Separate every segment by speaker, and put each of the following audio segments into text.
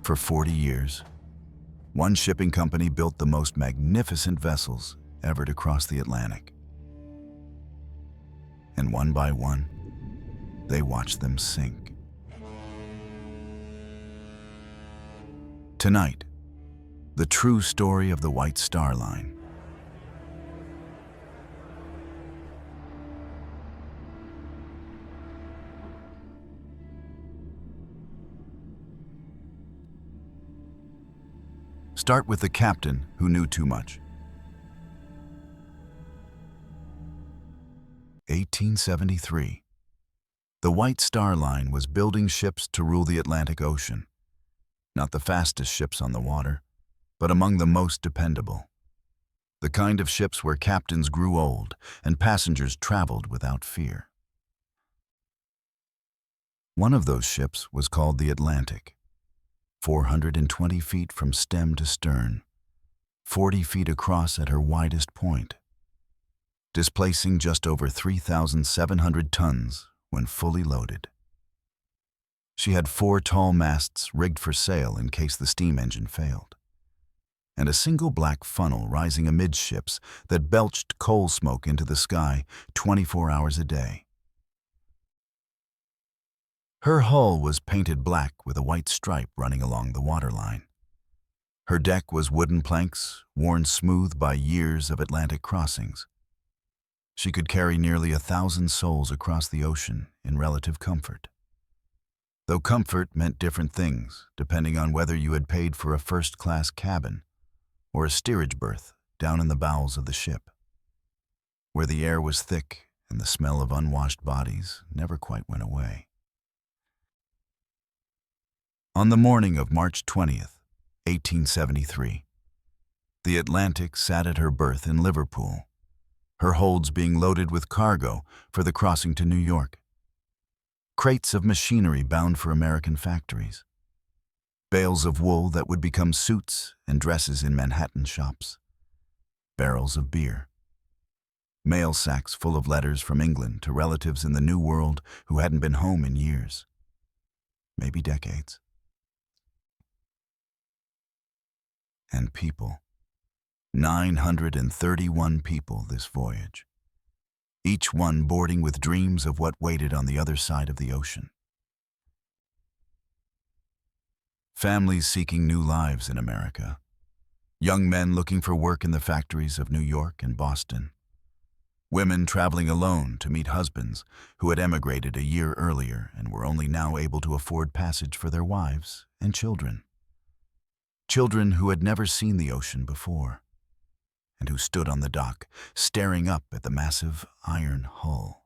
Speaker 1: For 40 years, one shipping company built the most magnificent vessels ever to cross the Atlantic. And one by one, they watched them sink. Tonight, the true story of the White Star Line. Start with the captain who knew too much. 1873. The White Star Line was building ships to rule the Atlantic Ocean. Not the fastest ships on the water, but among the most dependable. The kind of ships where captains grew old and passengers traveled without fear. One of those ships was called the Atlantic. 420 feet from stem to stern, 40 feet across at her widest point, displacing just over 3,700 tons when fully loaded. She had 4 tall masts rigged for sail in case the steam engine failed, and a single black funnel rising amidships that belched coal smoke into the sky 24 hours a day. Her hull was painted black with a white stripe running along the waterline. Her deck was wooden planks, worn smooth by years of Atlantic crossings. She could carry nearly 1,000 souls across the ocean in relative comfort. Though comfort meant different things, depending on whether you had paid for a first-class cabin or a steerage berth down in the bowels of the ship, where the air was thick and the smell of unwashed bodies never quite went away. On the morning of March 20th, 1873, the Atlantic sat at her berth in Liverpool, her holds being loaded with cargo for the crossing to New York. Crates of machinery bound for American factories. Bales of wool that would become suits and dresses in Manhattan shops. Barrels of beer. Mail sacks full of letters from England to relatives in the New World who hadn't been home in years, maybe decades. And people. 931 people this voyage, each one boarding with dreams of what waited on the other side of the ocean. Families seeking new lives in America. Young men looking for work in the factories of New York and Boston. Women traveling alone to meet husbands who had emigrated a year earlier and were only now able to afford passage for their wives and children. Children who had never seen the ocean before, and who stood on the dock, staring up at the massive iron hull,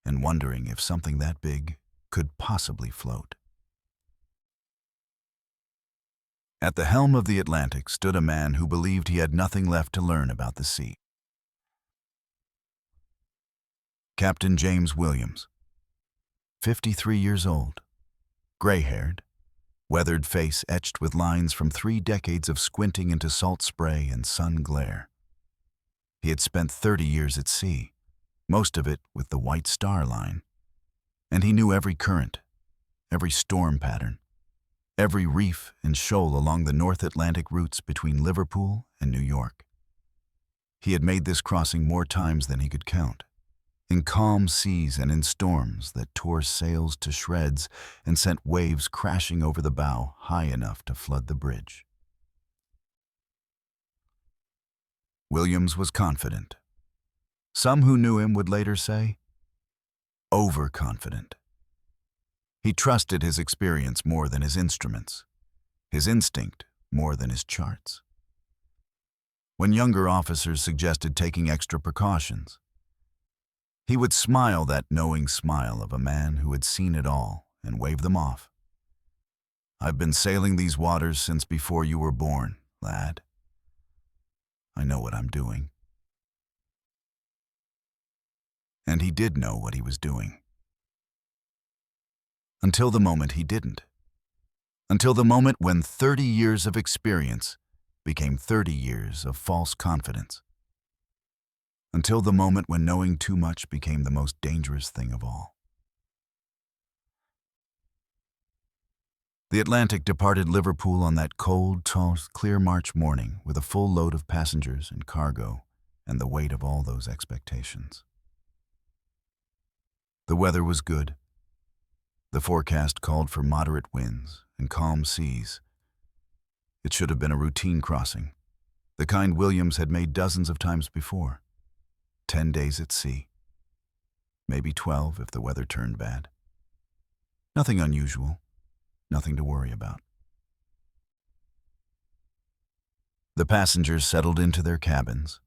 Speaker 1: and wondering if something that big could possibly float. At the helm of the Atlantic stood a man who believed he had nothing left to learn about the sea. Captain James Williams, 53 years old, gray-haired, weathered face etched with lines from 3 decades of squinting into salt spray and sun glare. He had spent 30 years at sea, most of it with the White Star Line, and he knew every current, every storm pattern, every reef and shoal along the North Atlantic routes between Liverpool and New York. He had made this crossing more times than he could count, in calm seas and in storms that tore sails to shreds and sent waves crashing over the bow high enough to flood the bridge. Williams was confident. Some who knew him would later say, overconfident. He trusted his experience more than his instruments, his instinct more than his charts. When younger officers suggested taking extra precautions, he would smile that knowing smile of a man who had seen it all and wave them off. I've been sailing these waters since before you were born, lad. I know what I'm doing. And he did know what he was doing. Until the moment he didn't. Until the moment when 30 years of experience became 30 years of false confidence. Until the moment when knowing too much became the most dangerous thing of all. The Atlantic departed Liverpool on that cold, clear March morning with a full load of passengers and cargo and the weight of all those expectations. The weather was good. The forecast called for moderate winds and calm seas. It should have been a routine crossing, the kind Williams had made dozens of times before. 10 days at sea. Maybe 12 if the weather turned bad. Nothing unusual, nothing to worry about. The passengers settled into their cabins,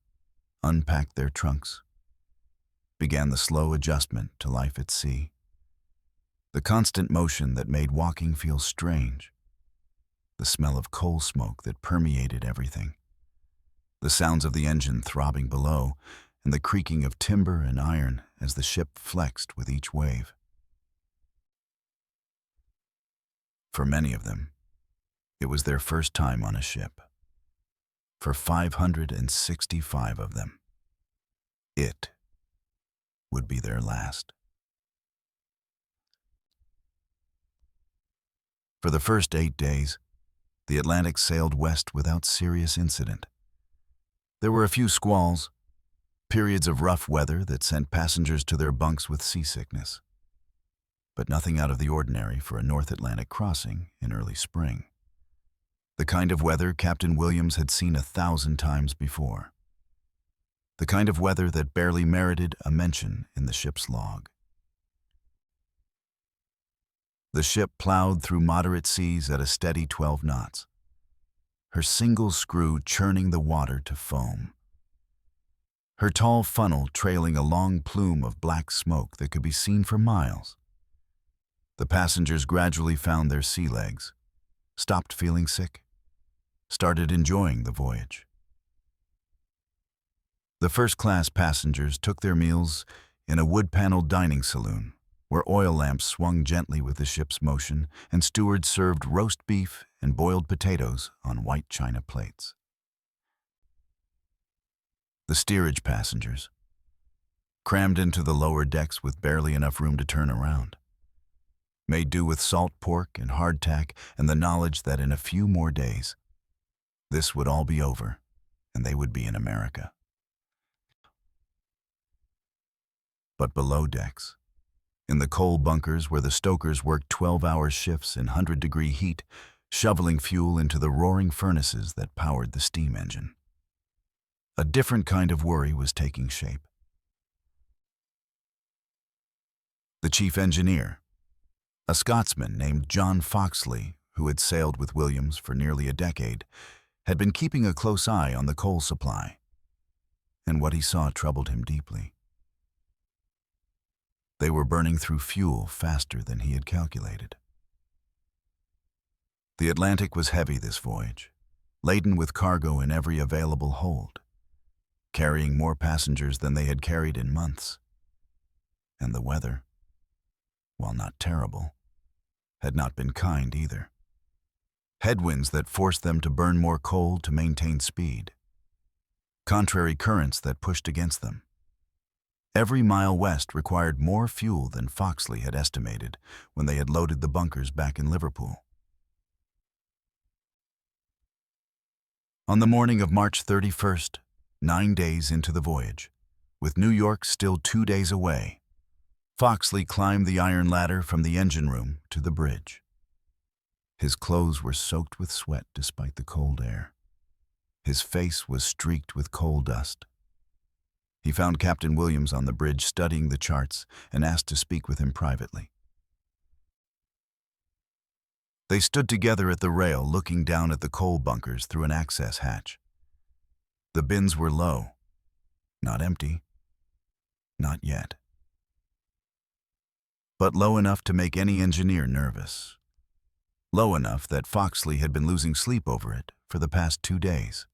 Speaker 1: unpacked their trunks, began the slow adjustment to life at sea. The constant motion that made walking feel strange. The smell of coal smoke that permeated everything. The sounds of the engine throbbing below, and the creaking of timber and iron as the ship flexed with each wave. For many of them, it was their first time on a ship. For 565 of them, it would be their last. For the first 8 days, the Atlantic sailed west without serious incident. There were a few squalls, periods of rough weather that sent passengers to their bunks with seasickness, but nothing out of the ordinary for a North Atlantic crossing in early spring. The kind of weather Captain Williams had seen 1,000 times before. The kind of weather that barely merited a mention in the ship's log. The ship plowed through moderate seas at a steady 12 knots, her single screw churning the water to foam. Her tall funnel trailing a long plume of black smoke that could be seen for miles. The passengers gradually found their sea legs, stopped feeling sick, started enjoying the voyage. The first-class passengers took their meals in a wood-paneled dining saloon, where oil lamps swung gently with the ship's motion and stewards served roast beef and boiled potatoes on white china plates. The steerage passengers, crammed into the lower decks with barely enough room to turn around, made do with salt pork and hardtack and the knowledge that in a few more days, this would all be over and they would be in America. But below decks, in the coal bunkers where the stokers worked 12-hour shifts in 100-degree heat, shoveling fuel into the roaring furnaces that powered the steam engine, a different kind of worry was taking shape. The chief engineer, a Scotsman named John Foxley, who had sailed with Williams for nearly a decade, had been keeping a close eye on the coal supply, and what he saw troubled him deeply. They were burning through fuel faster than he had calculated. The Atlantic was heavy this voyage, laden with cargo in every available hold, carrying more passengers than they had carried in months. And the weather, while not terrible, had not been kind either. Headwinds that forced them to burn more coal to maintain speed. Contrary currents that pushed against them. Every mile west required more fuel than Foxley had estimated when they had loaded the bunkers back in Liverpool. On the morning of March 31st, 9 days into the voyage, with New York still 2 days away, Foxley climbed the iron ladder from the engine room to the bridge. His clothes were soaked with sweat despite the cold air. His face was streaked with coal dust. He found Captain Williams on the bridge studying the charts and asked to speak with him privately. They stood together at the rail looking down at the coal bunkers through an access hatch. The bins were low, not empty, not yet. But low enough to make any engineer nervous. Low enough that Foxley had been losing sleep over it for the past 2 days.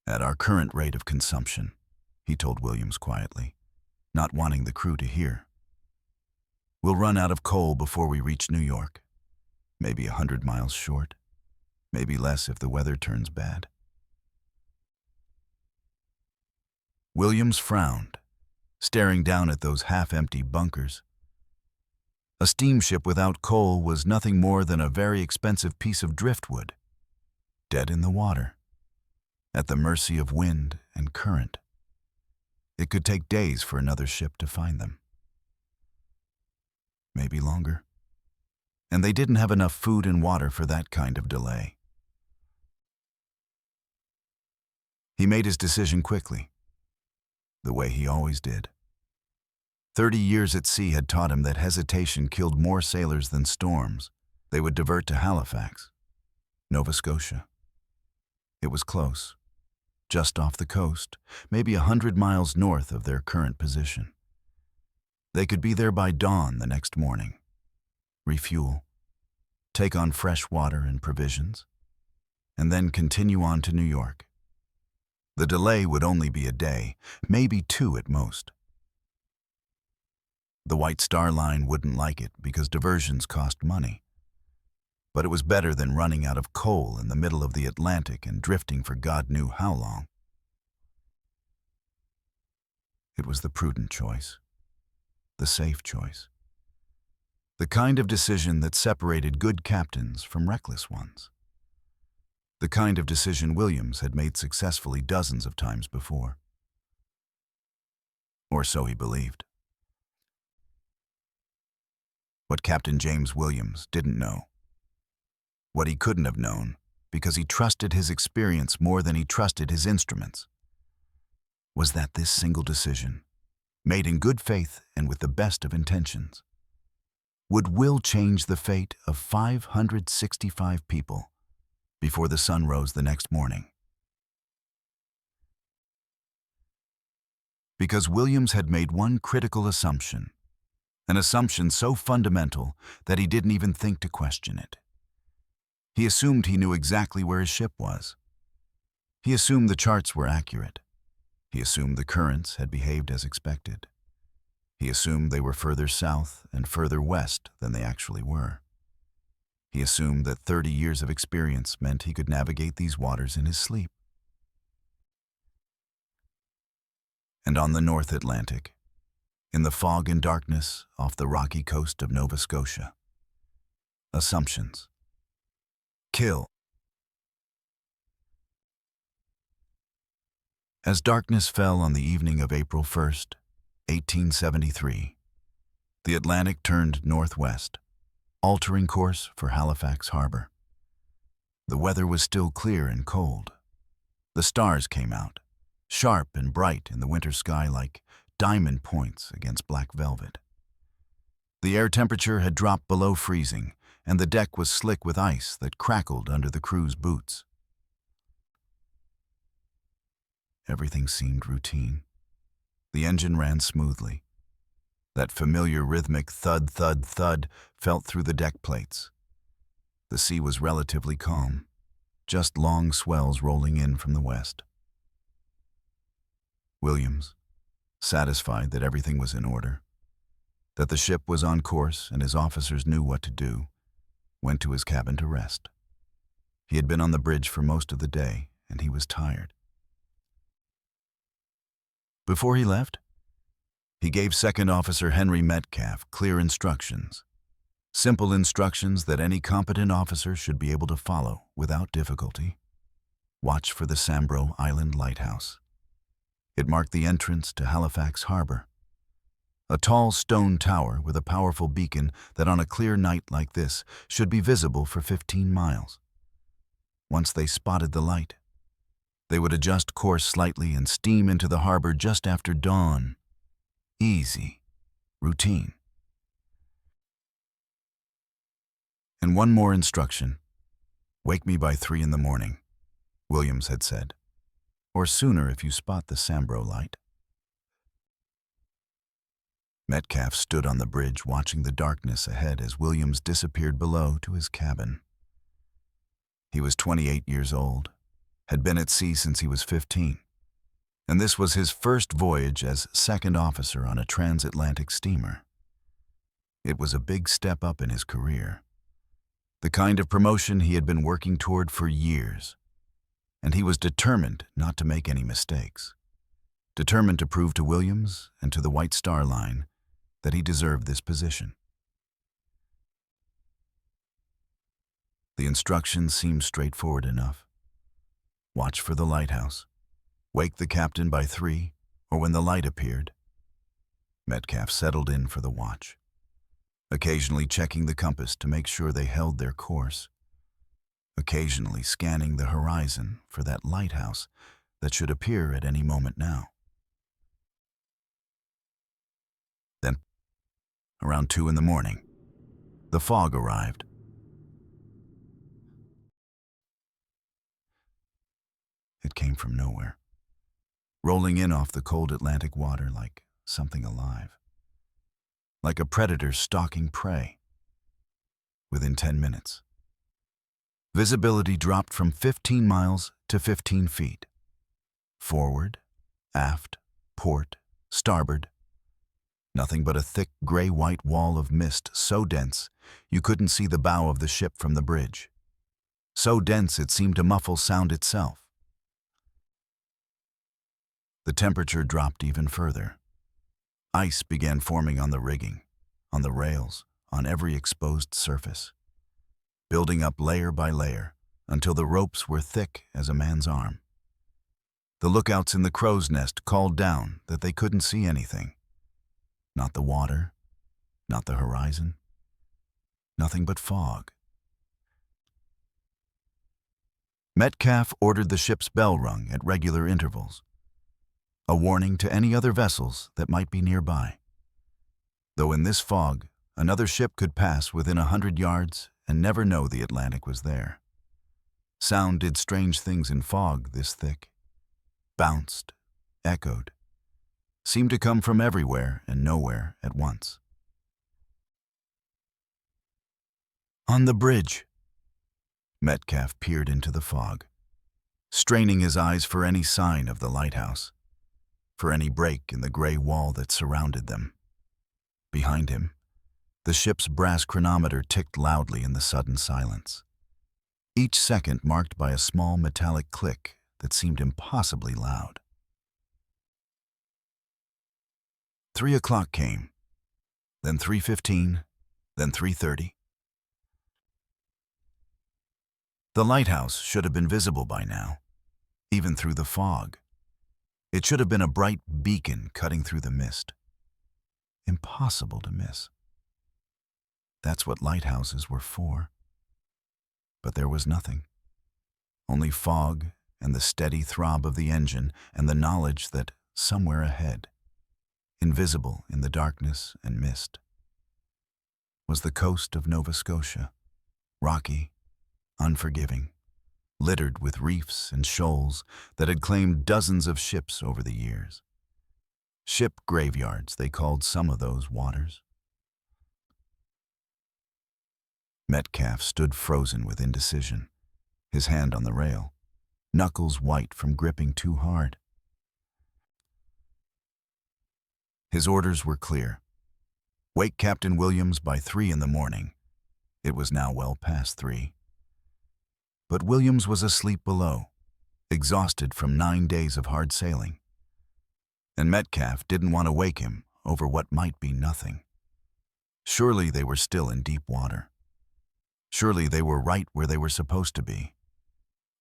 Speaker 1: At our current rate of consumption, he told Williams quietly, not wanting the crew to hear. We'll run out of coal before we reach New York. Maybe 100 miles short, maybe less if the weather turns bad. Williams frowned, staring down at those half-empty bunkers. A steamship without coal was nothing more than a very expensive piece of driftwood, dead in the water, at the mercy of wind and current. It could take days for another ship to find them. Maybe longer. And they didn't have enough food and water for that kind of delay. He made his decision quickly, the way he always did. 30 years at sea had taught him that hesitation killed more sailors than storms. They would divert to Halifax, Nova Scotia. It was close, just off the coast, maybe 100 miles north of their current position. They could be there by dawn the next morning, refuel, take on fresh water and provisions, and then continue on to New York. The delay would only be a day, maybe 2 at most. The White Star Line wouldn't like it because diversions cost money. But it was better than running out of coal in the middle of the Atlantic and drifting for God knew how long. It was the prudent choice, the safe choice, the kind of decision that separated good captains from reckless ones, the kind of decision Williams had made successfully dozens of times before. Or so he believed. What Captain James Williams didn't know, what he couldn't have known because he trusted his experience more than he trusted his instruments, was that this single decision, made in good faith and with the best of intentions, will change the fate of 565 people before the sun rose the next morning. Because Williams had made one critical assumption, an assumption so fundamental that he didn't even think to question it. He assumed he knew exactly where his ship was. He assumed the charts were accurate. He assumed the currents had behaved as expected. He assumed they were further south and further west than they actually were. He assumed that 30 years of experience meant he could navigate these waters in his sleep. And on the North Atlantic, in the fog and darkness off the rocky coast of Nova Scotia, assumptions kill. As darkness fell on the evening of April 1st, 1873, the Atlantic turned northwest, altering course for Halifax Harbor. The weather was still clear and cold. The stars came out, sharp and bright in the winter sky like diamond points against black velvet. The air temperature had dropped below freezing, and the deck was slick with ice that crackled under the crew's boots. Everything seemed routine. The engine ran smoothly. That familiar rhythmic thud, thud, thud felt through the deck plates. The sea was relatively calm, just long swells rolling in from the west. Williams, satisfied that everything was in order, that the ship was on course and his officers knew what to do, went to his cabin to rest. He had been on the bridge for most of the day, and he was tired. Before he left, he gave Second Officer Henry Metcalf clear instructions, simple instructions that any competent officer should be able to follow without difficulty. Watch for the Sambro Island Lighthouse. It marked the entrance to Halifax Harbor, a tall stone tower with a powerful beacon that on a clear night like this should be visible for 15 miles. Once they spotted the light, they would adjust course slightly and steam into the harbor just after dawn. Easy, routine. And one more instruction. Wake me by 3 in the morning, Williams had said, or sooner if you spot the Sambro light. Metcalf stood on the bridge watching the darkness ahead as Williams disappeared below to his cabin. He was 28 years old, had been at sea since he was 15, and this was his first voyage as second officer on a transatlantic steamer. It was a big step up in his career, the kind of promotion he had been working toward for years, and he was determined not to make any mistakes, determined to prove to Williams and to the White Star Line that he deserved this position. The instructions seemed straightforward enough. Watch for the lighthouse. Wake the captain by 3, or when the light appeared. Metcalf settled in for the watch, occasionally checking the compass to make sure they held their course, occasionally scanning the horizon for that lighthouse that should appear at any moment now. Then, around 2 in the morning, the fog arrived. It came from nowhere, rolling in off the cold Atlantic water like something alive, like a predator stalking prey. Within 10 minutes, visibility dropped from 15 miles to 15 feet. Forward, aft, port, starboard. Nothing but a thick gray-white wall of mist so dense you couldn't see the bow of the ship from the bridge. So dense it seemed to muffle sound itself. The temperature dropped even further. Ice began forming on the rigging, on the rails, on every exposed surface, building up layer by layer until the ropes were thick as a man's arm. The lookouts in the crow's nest called down that they couldn't see anything. Not the water, not the horizon, nothing but fog. Metcalf ordered the ship's bell rung at regular intervals, a warning to any other vessels that might be nearby. Though in this fog, another ship could pass within 100 yards and never know the Atlantic was there. Sound did strange things in fog this thick. Bounced, echoed, seemed to come from everywhere and nowhere at once. On the bridge, Metcalf peered into the fog, straining his eyes for any sign of the lighthouse, for any break in the gray wall that surrounded them. Behind him, the ship's brass chronometer ticked loudly in the sudden silence, each second marked by a small metallic click that seemed impossibly loud. 3 o'clock came, then 3:15, then 3:30. The lighthouse should have been visible by now, even through the fog. It should have been a bright beacon cutting through the mist. Impossible to miss. That's what lighthouses were for. But there was nothing. Only fog and the steady throb of the engine and the knowledge that somewhere ahead, invisible in the darkness and mist, was the coast of Nova Scotia, rocky, unforgiving, littered with reefs and shoals that had claimed dozens of ships over the years. Ship graveyards, they called some of those waters. Metcalf stood frozen with indecision, his hand on the rail, knuckles white from gripping too hard. His orders were clear. Wake Captain Williams by 3 in the morning. It was now well past 3. But Williams was asleep below, exhausted from 9 days of hard sailing. And Metcalf didn't want to wake him over what might be nothing. Surely they were still in deep water. Surely they were right where they were supposed to be.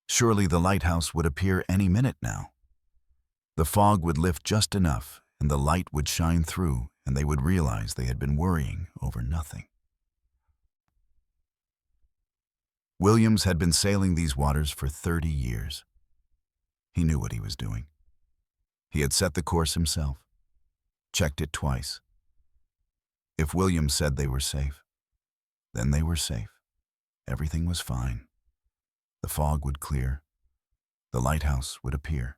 Speaker 1: Surely the lighthouse would appear any minute now. The fog would lift just enough, and the light would shine through, and they would realize they had been worrying over nothing. Williams had been sailing these waters for 30 years. He knew what he was doing. He had set the course himself, checked it twice. If Williams said they were safe, then they were safe. Everything was fine. The fog would clear. The lighthouse would appear.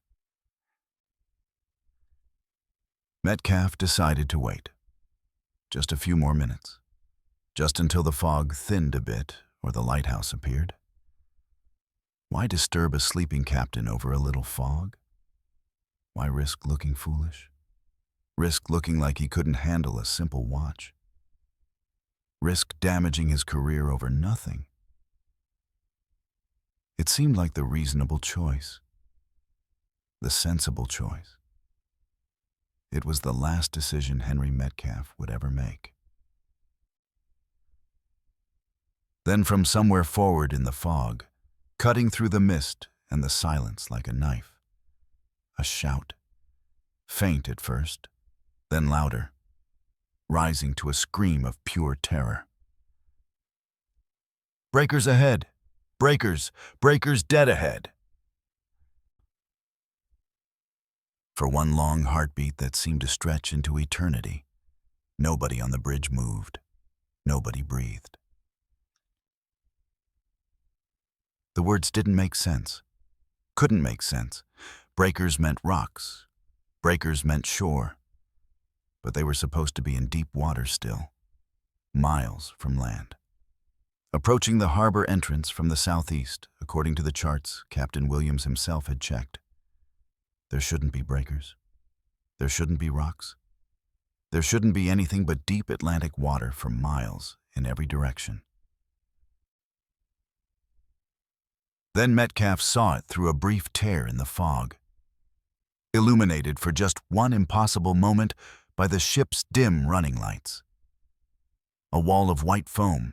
Speaker 1: Metcalf decided to wait. Just a few more minutes. Just until the fog thinned a bit or the lighthouse appeared. Why disturb a sleeping captain over a little fog? Why risk looking foolish? Risk looking like he couldn't handle a simple watch? Risk damaging his career over nothing? It seemed like the reasonable choice, the sensible choice. It was the last decision Henry Metcalf would ever make. Then from somewhere forward in the fog, cutting through the mist and the silence like a knife, a shout, faint at first, then louder, rising to a scream of pure terror. "Breakers ahead! Breakers! Breakers dead ahead!" For one long heartbeat that seemed to stretch into eternity, nobody on the bridge moved. Nobody breathed. The words didn't make sense. Couldn't make sense. Breakers meant rocks. Breakers meant shore. But they were supposed to be in deep water still, miles from land. Approaching the harbor entrance from the southeast, according to the charts Captain Williams himself had checked. There shouldn't be breakers. There shouldn't be rocks. There shouldn't be anything but deep Atlantic water for miles in every direction. Then Metcalf saw it through a brief tear in the fog, illuminated for just one impossible moment by the ship's dim running lights. A wall of white foam,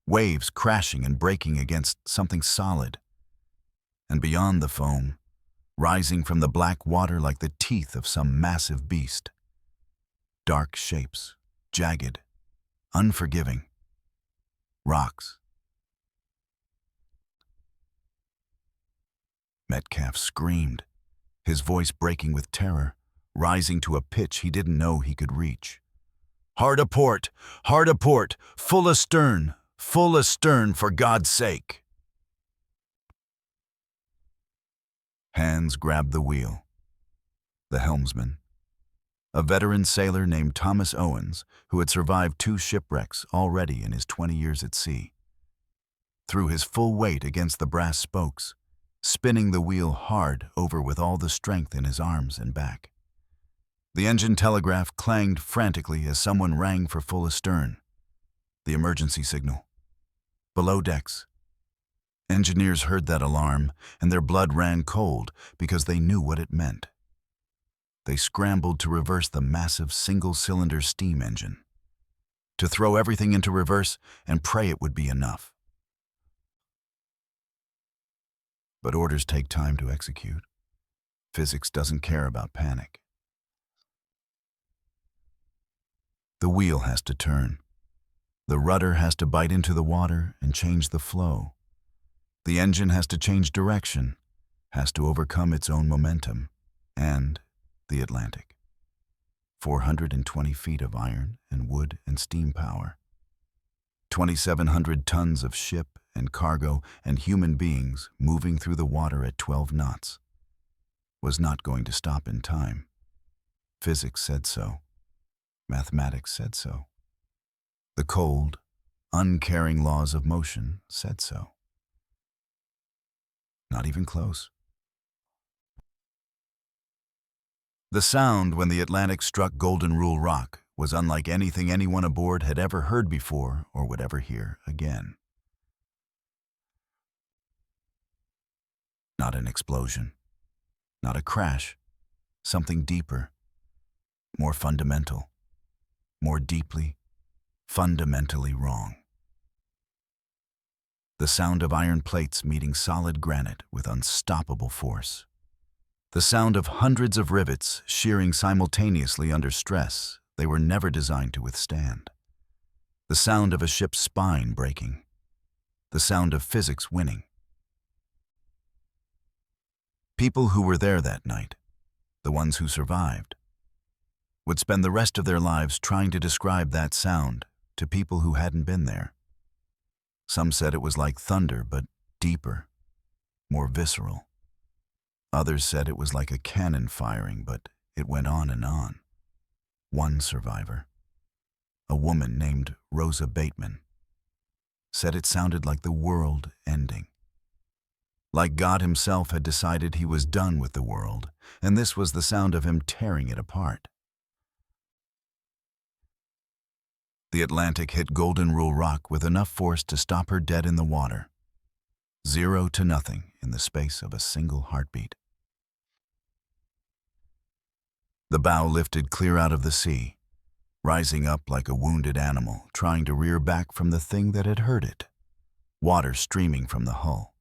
Speaker 1: waves crashing and breaking against something solid. And beyond the foam, rising from the black water like the teeth of some massive beast. Dark shapes, jagged, unforgiving. Rocks. Metcalf screamed, his voice breaking with terror, rising to a pitch he didn't know he could reach. "Hard a port! Hard a port! Full astern! Full astern, for God's sake!" Hands grabbed the wheel. The helmsman, a veteran sailor named Thomas Owens, who had survived 2 shipwrecks already in his 20 years at sea, threw his full weight against the brass spokes, spinning the wheel hard over with all the strength in his arms and back. The engine telegraph clanged frantically as someone rang for full astern. The emergency signal. Below decks. Engineers heard that alarm, and their blood ran cold because they knew what it meant. They scrambled to reverse the massive single-cylinder steam engine, to throw everything into reverse and pray it would be enough. But orders take time to execute. Physics doesn't care about panic. The wheel has to turn. The rudder has to bite into the water and change the flow. The engine has to change direction, has to overcome its own momentum, and the Atlantic. 420 feet of iron and wood and steam power. 2,700 tons of ship and cargo and human beings moving through the water at 12 knots. Was not going to stop in time. Physics said so. Mathematics said so. The cold, uncaring laws of motion said so. Not even close. The sound when the Atlantic struck Golden Rule Rock was unlike anything anyone aboard had ever heard before or would ever hear again. Not an explosion. Not a crash. Something deeper. More fundamental. More deeply, fundamentally wrong. The sound of iron plates meeting solid granite with unstoppable force. The sound of hundreds of rivets shearing simultaneously under stress they were never designed to withstand. The sound of a ship's spine breaking. The sound of physics winning. People who were there that night, the ones who survived, would spend the rest of their lives trying to describe that sound to people who hadn't been there. Some said it was like thunder, but deeper, more visceral. Others said it was like a cannon firing, but it went on and on. One survivor, a woman named Rosa Bateman, said it sounded like the world ending. Like God himself had decided he was done with the world, and this was the sound of him tearing it apart. The Atlantic hit Golden Rule Rock with enough force to stop her dead in the water. 0 to nothing in the space of a single heartbeat. The bow lifted clear out of the sea, rising up like a wounded animal trying to rear back from the thing that had hurt it. water streaming from the hull.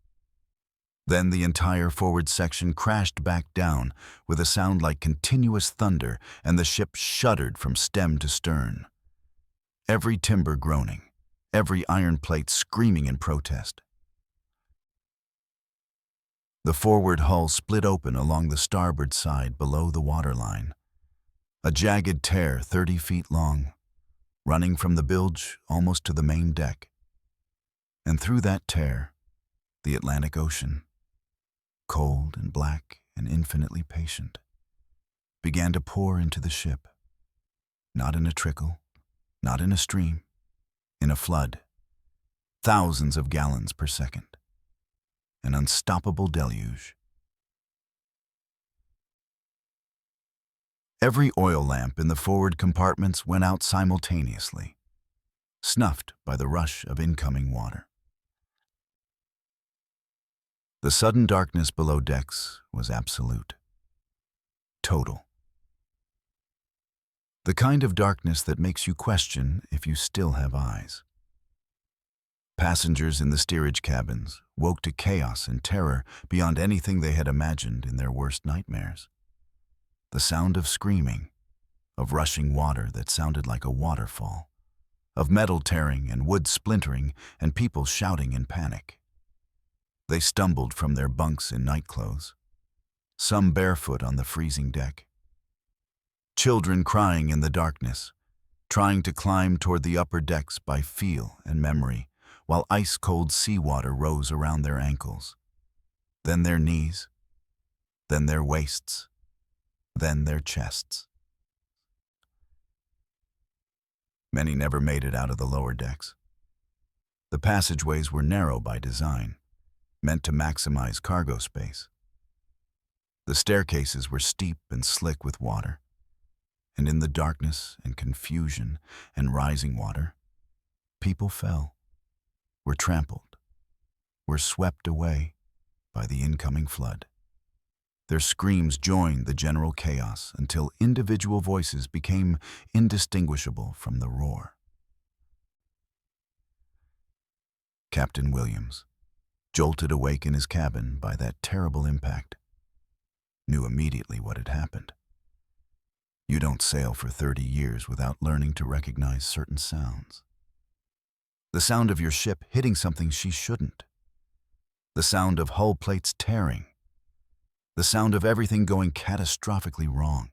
Speaker 1: Then the entire forward section crashed back down with a sound like continuous thunder, and the ship shuddered from stem to stern. Every timber groaning, every iron plate screaming in protest. The forward hull split open along the starboard side below the waterline. A jagged tear 30 feet long, running from the bilge almost to the main deck. And through that tear, the Atlantic Ocean, cold and black and infinitely patient, began to pour into the ship. Not in a trickle, not in a stream, in a flood. Thousands of gallons per second. An unstoppable deluge. Every oil lamp in the forward compartments went out simultaneously, snuffed by the rush of incoming water. The sudden darkness below decks was absolute. Total. The kind of darkness that makes you question if you still have eyes. Passengers in the steerage cabins woke to chaos and terror beyond anything they had imagined in their worst nightmares. The sound of screaming, of rushing water that sounded like a waterfall, of metal tearing and wood splintering and people shouting in panic. They stumbled from their bunks in nightclothes, some barefoot on the freezing deck. Children crying in the darkness, trying to climb toward the upper decks by feel and memory, while ice-cold seawater rose around their ankles, then their knees, then their waists, then their chests. Many never made it out of the lower decks. The passageways were narrow by design, meant to maximize cargo space. The staircases were steep and slick with water, and in the darkness and confusion and rising water, people fell, were trampled, were swept away by the incoming flood. Their screams joined the general chaos until individual voices became indistinguishable from the roar. Captain Williams, jolted awake in his cabin by that terrible impact, knew immediately what had happened. You don't sail for 30 years without learning to recognize certain sounds. The sound of your ship hitting something she shouldn't. The sound of hull plates tearing. The sound of everything going catastrophically wrong.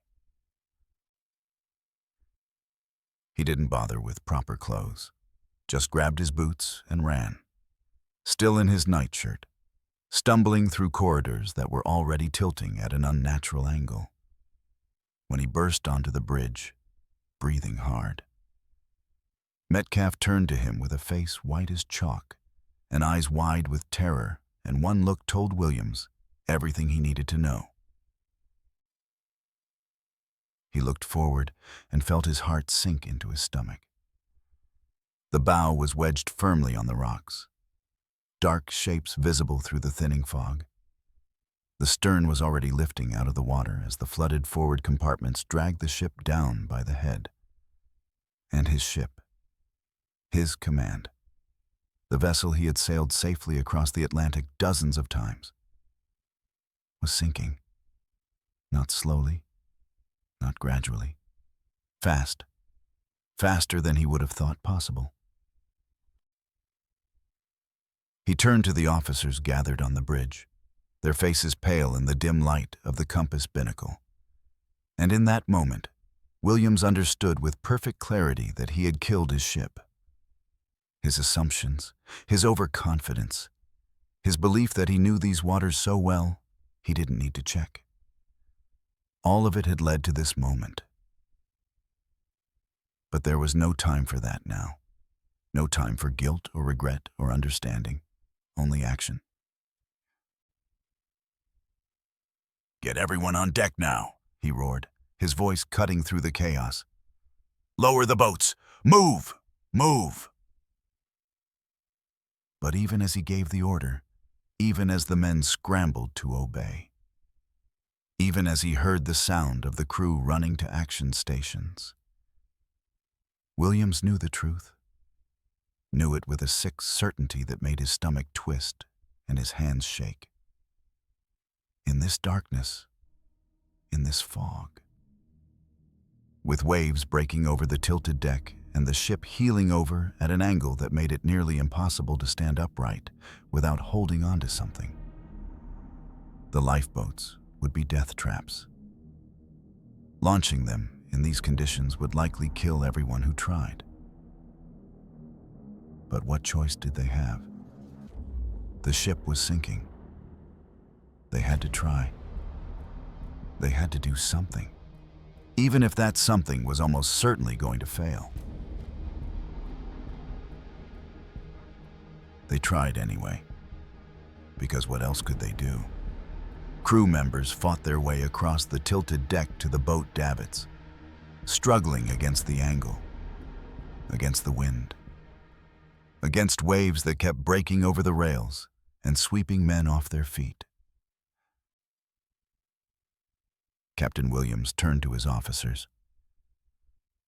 Speaker 1: He didn't bother with proper clothes, just grabbed his boots and ran, still in his nightshirt, stumbling through corridors that were already tilting at an unnatural angle. When he burst onto the bridge, breathing hard, Metcalf turned to him with a face white as chalk, and eyes wide with terror, and one look told Williams everything he needed to know. He looked forward and felt his heart sink into his stomach. The bow was wedged firmly on the rocks, dark shapes visible through the thinning fog. The stern was already lifting out of the water as the flooded forward compartments dragged the ship down by the head. And his ship, his command, the vessel he had sailed safely across the Atlantic dozens of times, was sinking. Not slowly, not gradually. Fast, faster than he would have thought possible. He turned to the officers gathered on the bridge, their faces pale in the dim light of the compass binnacle. And in that moment, Williams understood with perfect clarity that he had killed his ship. His assumptions, his overconfidence, his belief that he knew these waters so well, he didn't need to check. All of it had led to this moment. But there was no time for that now. No time for guilt or regret or understanding. Only action. "Get everyone on deck now," he roared, his voice cutting through the chaos. "Lower the boats! Move! Move!" But even as he gave the order, even as the men scrambled to obey, even as he heard the sound of the crew running to action stations, Williams knew the truth. knew it with a sick certainty that made his stomach twist and his hands shake. In this darkness, in this fog, with waves breaking over the tilted deck and the ship heeling over at an angle that made it nearly impossible to stand upright without holding on to something. The lifeboats would be death traps. Launching them in these conditions would likely kill everyone who tried. But what choice did they have? The ship was sinking. They had to try. They had to do something, even if that something was almost certainly going to fail. They tried anyway, because what else could they do? Crew members fought their way across the tilted deck to the boat davits, struggling against the angle, against the wind, against waves that kept breaking over the rails and sweeping men off their feet. Captain Williams turned to his officers.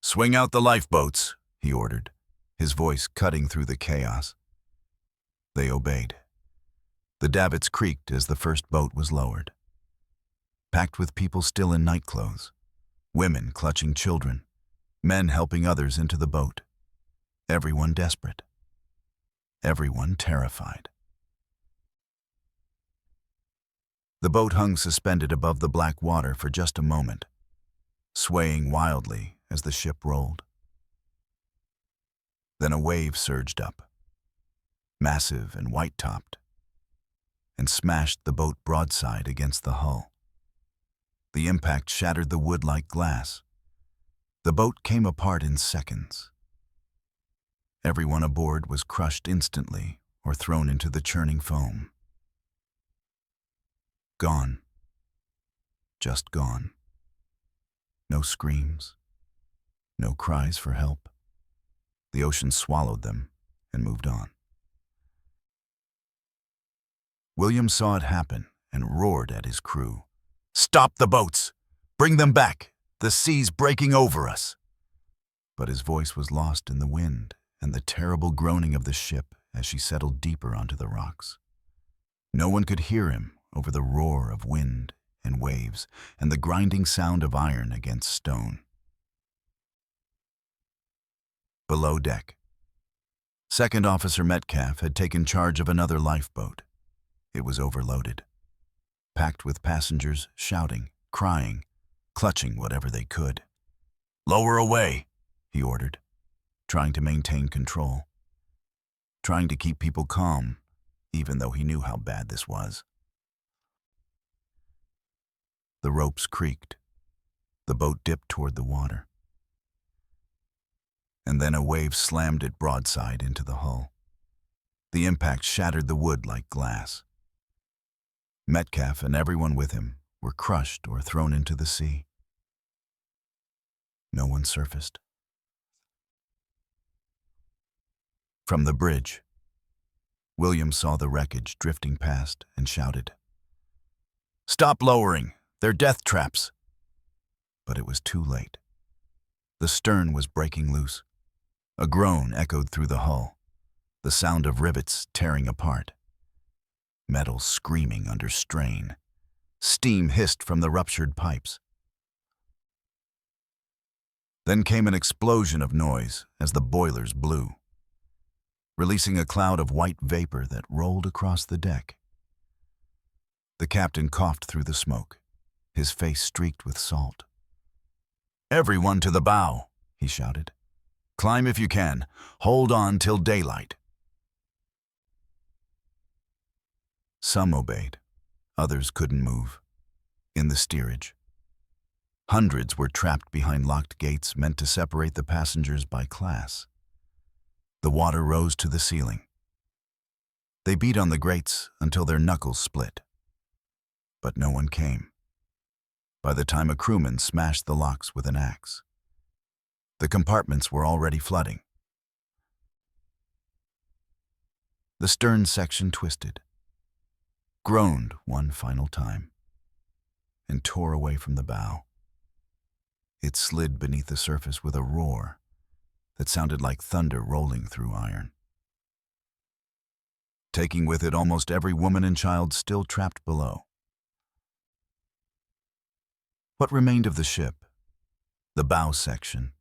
Speaker 1: "Swing out the lifeboats," he ordered, his voice cutting through the chaos. They obeyed. The davits creaked as the first boat was lowered. Packed with people still in nightclothes, women clutching children, men helping others into the boat. Everyone desperate. Everyone terrified. The boat hung suspended above the black water for just a moment, swaying wildly as the ship rolled. Then a wave surged up, massive and white-topped, and smashed the boat broadside against the hull. The impact shattered the wood like glass. The boat came apart in seconds. Everyone aboard was crushed instantly or thrown into the churning foam. Gone. Just gone. No screams. No cries for help. The ocean swallowed them and moved on. William saw it happen and roared at his crew. "Stop the boats! Bring them back! The sea's breaking over us!" But his voice was lost in the wind and the terrible groaning of the ship as she settled deeper onto the rocks. No one could hear him over the roar of wind and waves and the grinding sound of iron against stone. Below deck, Second Officer Metcalf had taken charge of another lifeboat. It was overloaded, packed with passengers shouting, crying, clutching whatever they could. "Lower away," he ordered, trying to maintain control, trying to keep people calm, even though he knew how bad this was. The ropes creaked. The boat dipped toward the water. And then a wave slammed it broadside into the hull. The impact shattered the wood like glass. Metcalf and everyone with him were crushed or thrown into the sea. No one surfaced. From the bridge, William saw the wreckage drifting past and shouted, "Stop lowering! They're death traps!" But it was too late. The stern was breaking loose. A groan echoed through the hull, the sound of rivets tearing apart. Metal screaming under strain. Steam hissed from the ruptured pipes. Then came an explosion of noise as the boilers blew, releasing a cloud of white vapor that rolled across the deck. The captain coughed through the smoke, his face streaked with salt. "Everyone to the bow," he shouted. "Climb if you can. Hold on till daylight." Some obeyed. Others couldn't move. In the steerage, hundreds were trapped behind locked gates meant to separate the passengers by class. The water rose to the ceiling. They beat on the grates until their knuckles split. But no one came. By the time a crewman smashed the locks with an axe, the compartments were already flooding. The stern section twisted, groaned one final time, and tore away from the bow. It slid beneath the surface with a roar that sounded like thunder rolling through iron. taking with it almost every woman and child still trapped below. What remained of the ship, the bow section,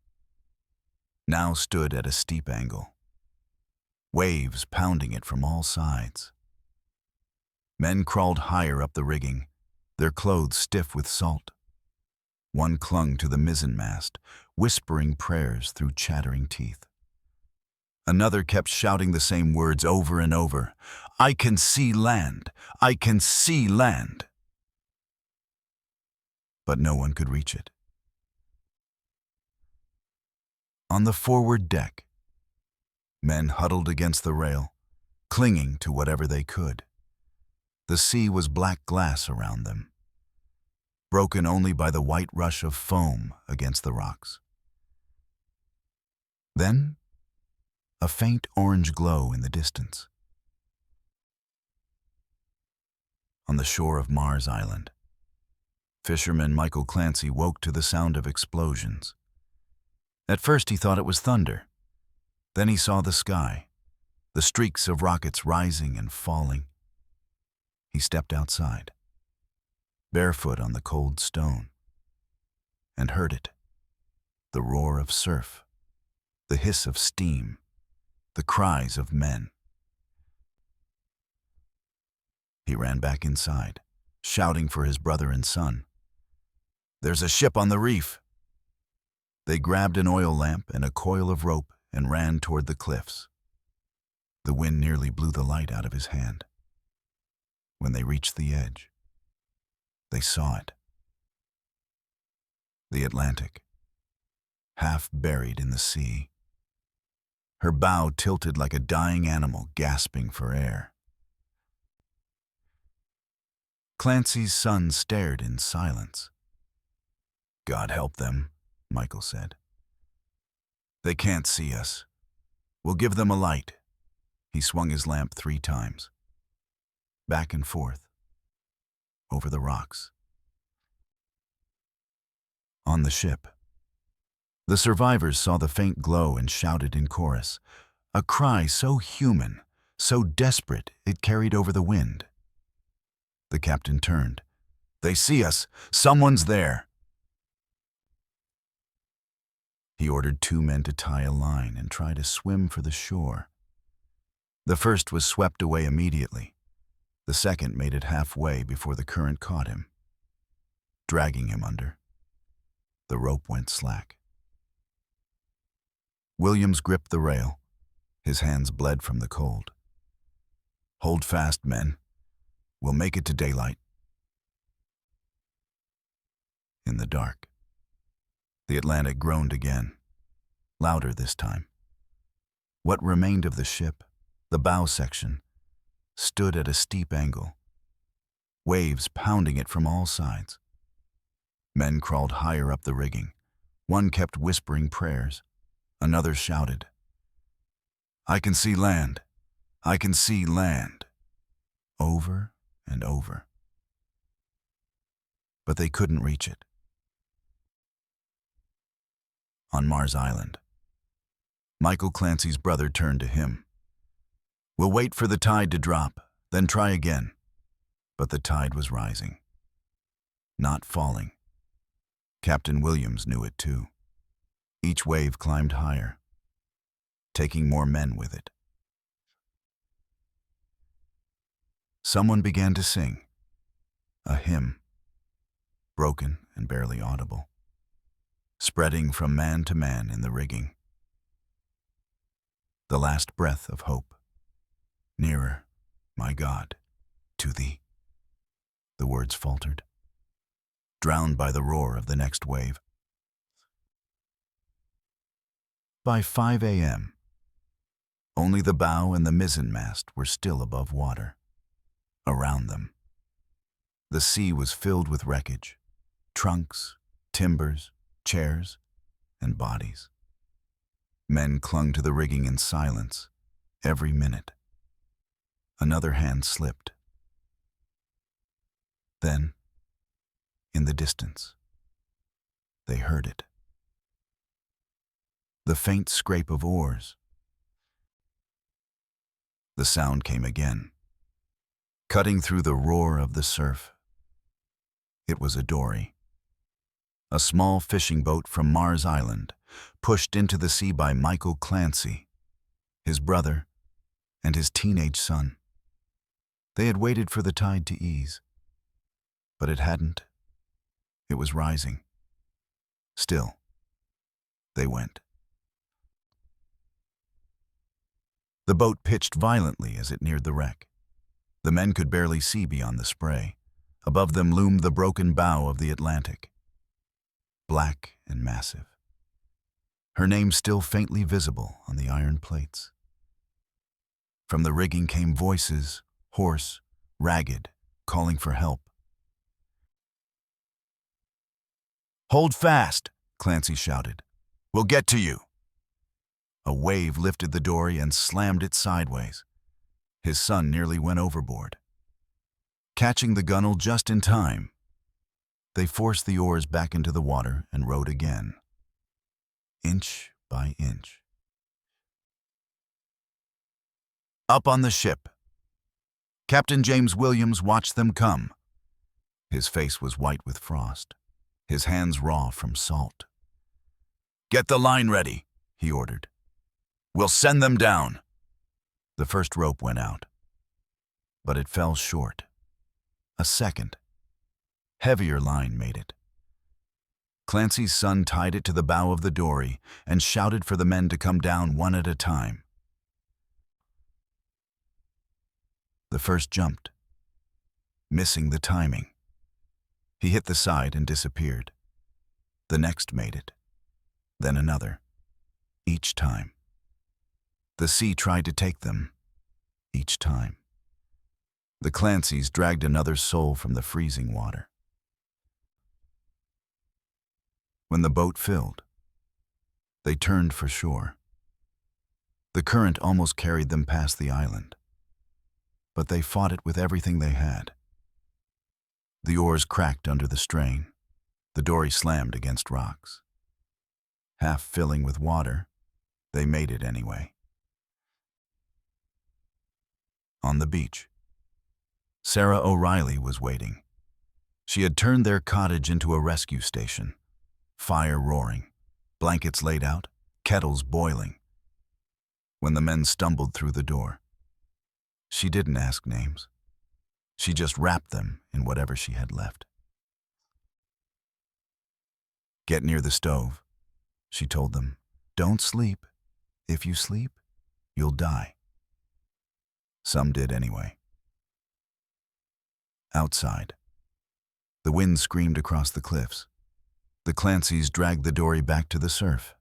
Speaker 1: now stood at a steep angle, waves pounding it from all sides. Men crawled higher up the rigging, their clothes stiff with salt. One clung to the mizzenmast, whispering prayers through chattering teeth. Another kept shouting the same words over and over, "I can see land! I can see land!" But no one could reach it. On the forward deck, men huddled against the rail, clinging to whatever they could. The sea was black glass around them, broken only by the white rush of foam against the rocks. Then, a faint orange glow in the distance. On the shore of Mars Island, fisherman Michael Clancy woke to the sound of explosions. At first he thought it was thunder. Then he saw the sky, the streaks of rockets rising and falling. He stepped outside, barefoot on the cold stone, and heard it, the roar of surf, the hiss of steam, the cries of men. He ran back inside, shouting for his brother and son. "There's a ship on the reef!" They grabbed an oil lamp and a coil of rope and ran toward the cliffs. The wind nearly blew the light out of his hand. When they reached the edge, they saw it. The Atlantic, half buried in the sea. Her bow tilted like a dying animal gasping for air. Clancy's son stared in silence. "God help them," Michael said. "They can't see us. We'll give them a light." He swung his lamp 3 times, back and forth, over the rocks. On the ship, the survivors saw the faint glow and shouted in chorus, a cry so human, so desperate it carried over the wind. The captain turned. "They see us! Someone's there!" He ordered 2 men to tie a line and try to swim for the shore. The first was swept away immediately. The second made it halfway before the current caught him, dragging him under. The rope went slack. Williams gripped the rail. His hands bled from the cold. "Hold fast, men. We'll make it to daylight." In the dark, the Atlantic groaned again, louder this time. What remained of the ship, the bow section, stood at a steep angle, waves pounding it from all sides. Men crawled higher up the rigging. One kept whispering prayers. Another shouted, "I can see land! I can see land!" over and over. But they couldn't reach it. On Mars Island, Michael Clancy's brother turned to him. "We'll wait for the tide to drop, then try again." But the tide was rising, not falling. Captain Williams knew it too. Each wave climbed higher, taking more men with it. Someone began to sing, a hymn, broken and barely audible, spreading from man to man in the rigging. The last breath of hope. "Nearer, my God, to thee," the words faltered, drowned by the roar of the next wave. By 5 a.m., only the bow and the mizzenmast were still above water. Around them, the sea was filled with wreckage, trunks, timbers, chairs, and bodies. Men clung to the rigging in silence, every minute. Another hand slipped. Then, in the distance, they heard it. The faint scrape of oars. The sound came again, cutting through the roar of the surf. It was a dory, a small fishing boat from Mars Island, pushed into the sea by Michael Clancy, his brother, and his teenage son. They had waited for the tide to ease, but it hadn't. It was rising. Still, they went. The boat pitched violently as it neared the wreck. The men could barely see beyond the spray. Above them loomed the broken bow of the Atlantic, black and massive, her name still faintly visible on the iron plates. From the rigging came voices, hoarse, ragged, calling for help. "Hold fast," Clancy shouted. "We'll get to you." A wave lifted the dory and slammed it sideways. His son nearly went overboard. Catching the gunwale just in time, they forced the oars back into the water and rowed again, inch by inch. Up on the ship, Captain James Williams watched them come. His face was white with frost, his hands raw from salt. "Get the line ready," he ordered. "We'll send them down." The first rope went out, but it fell short. A second, heavier line made it. Clancy's son tied it to the bow of the dory and shouted for the men to come down one at a time. The first jumped, missing the timing. He hit the side and disappeared. The next made it, then another, each time. The sea tried to take them, each time. The Clancys dragged another soul from the freezing water. When the boat filled, they turned for shore. The current almost carried them past the island, but they fought it with everything they had. The oars cracked under the strain. The dory slammed against rocks. Half filling with water, they made it anyway. On the beach, Sarah O'Reilly was waiting. She had turned their cottage into a rescue station. Fire roaring, blankets laid out, kettles boiling. When the men stumbled through the door, she didn't ask names. She just wrapped them in whatever she had left. "Get near the stove," she told them. "Don't sleep. If you sleep, you'll die." Some did anyway. Outside, the wind screamed across the cliffs. The Clancys dragged the dory back to the surf.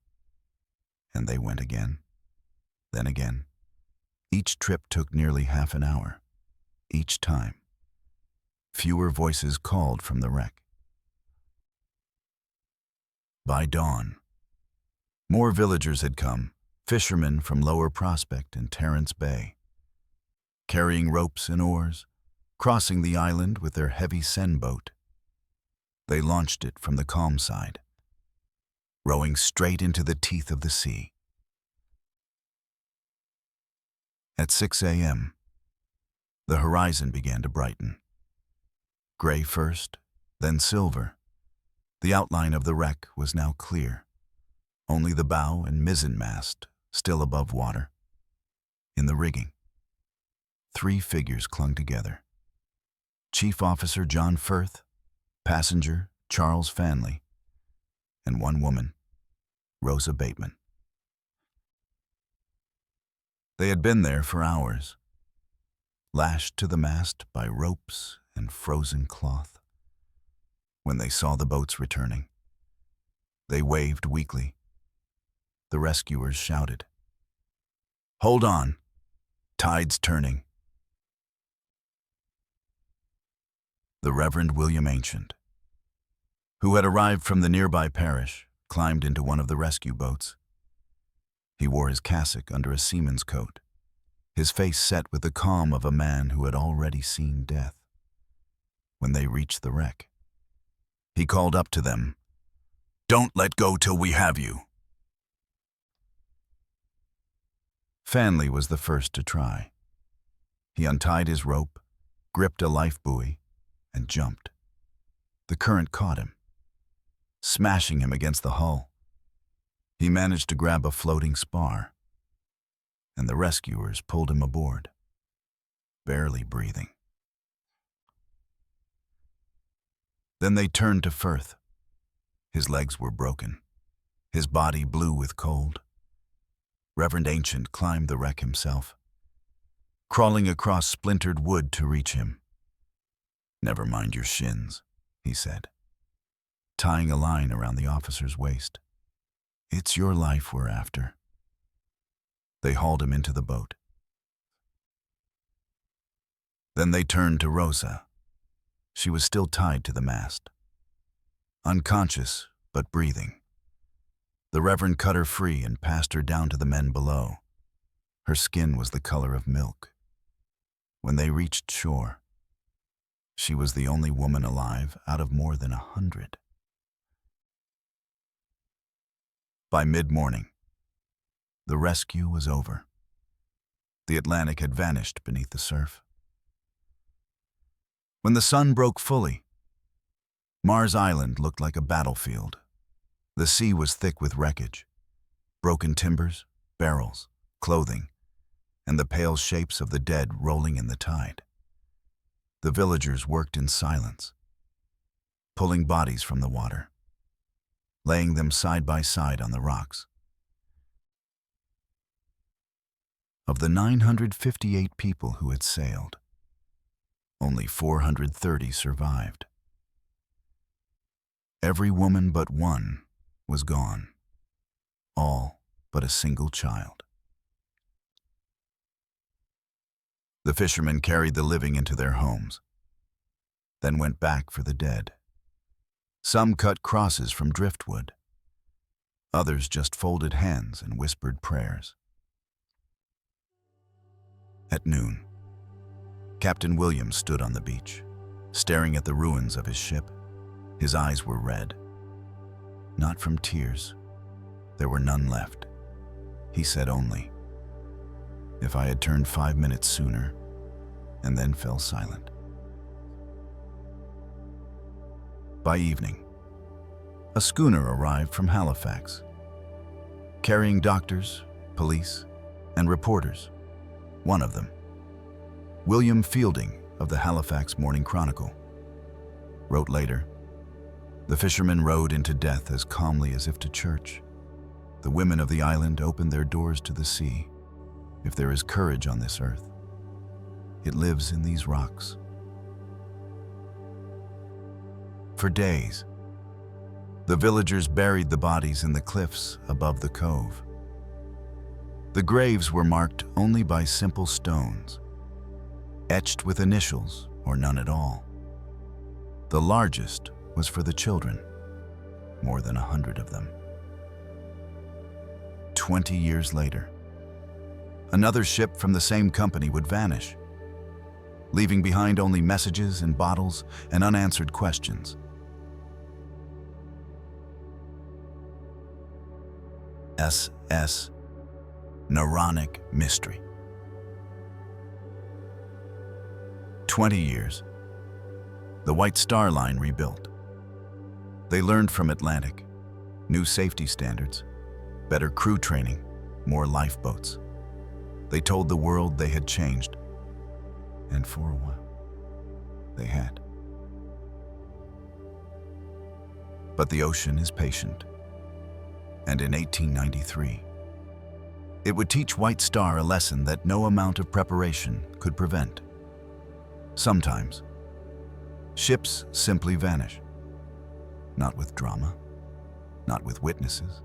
Speaker 1: And they went again, then again. Each trip took nearly half an hour. Each time, fewer voices called from the wreck. By dawn, more villagers had come, fishermen from Lower Prospect and Terrence Bay, carrying ropes and oars, crossing the island with their heavy seine boat. They launched it from the calm side, rowing straight into the teeth of the sea. At 6 a.m., the horizon began to brighten. Gray first, then silver. The outline of the wreck was now clear, only the bow and mizzenmast still above water. In the rigging, 3 figures clung together. Chief Officer John Firth, passenger Charles Fanley, and one woman, Rosa Bateman. They had been there for hours, lashed to the mast by ropes and frozen cloth. When they saw the boats returning, they waved weakly. The rescuers shouted, "Hold on, tide's turning." The Reverend William Ancient, who had arrived from the nearby parish, climbed into one of the rescue boats. He wore his cassock under a seaman's coat, his face set with the calm of a man who had already seen death. When they reached the wreck, he called up to them, "Don't let go till we have you." Fanley was the first to try. He untied his rope, gripped a life buoy, and jumped. The current caught him, smashing him against the hull. He managed to grab a floating spar, and the rescuers pulled him aboard, barely breathing. Then they turned to Firth. His legs were broken, his body blue with cold. Reverend Ancient climbed the wreck himself, crawling across splintered wood to reach him. "Never mind your shins," he said, tying a line around the officer's waist. "It's your life we're after." They hauled him into the boat. Then they turned to Rosa. She was still tied to the mast, unconscious but breathing. The Reverend cut her free and passed her down to the men below. Her skin was the color of milk. When they reached shore, she was the only woman alive out of more than 100. By mid-morning, the rescue was over. The Atlantic had vanished beneath the surf. When the sun broke fully, Mars Island looked like a battlefield. The sea was thick with wreckage, broken timbers, barrels, clothing, and the pale shapes of the dead rolling in the tide. The villagers worked in silence, pulling bodies from the water, laying them side by side on the rocks. Of the 958 people who had sailed, only 430 survived. Every woman but one was gone, all but a single child. The fishermen carried the living into their homes, then went back for the dead. Some cut crosses from driftwood. Others just folded hands and whispered prayers. At noon, Captain Williams stood on the beach, staring at the ruins of his ship. His eyes were red. Not from tears. There were none left. He said only, "If I had turned 5 minutes sooner," and then fell silent. By evening, a schooner arrived from Halifax, carrying doctors, police, and reporters. One of them, William Fielding of the Halifax Morning Chronicle, wrote later, "The fishermen rowed into death as calmly as if to church. The women of the island opened their doors to the sea. If there is courage on this earth, it lives in these rocks." For days, the villagers buried the bodies in the cliffs above the cove. The graves were marked only by simple stones, etched with initials or none at all. The largest was for the children, more than 100 of them. 20 years later, another ship from the same company would vanish, leaving behind only messages and bottles and unanswered questions. SS Naronic mystery. 20 years. The White Star Line rebuilt. They learned from Atlantic, new safety standards, better crew training, more lifeboats. They told the world they had changed, and for a while, they had. But the ocean is patient, and in 1893, it would teach White Star a lesson that no amount of preparation could prevent. Sometimes, ships simply vanish. Not with drama, not with witnesses,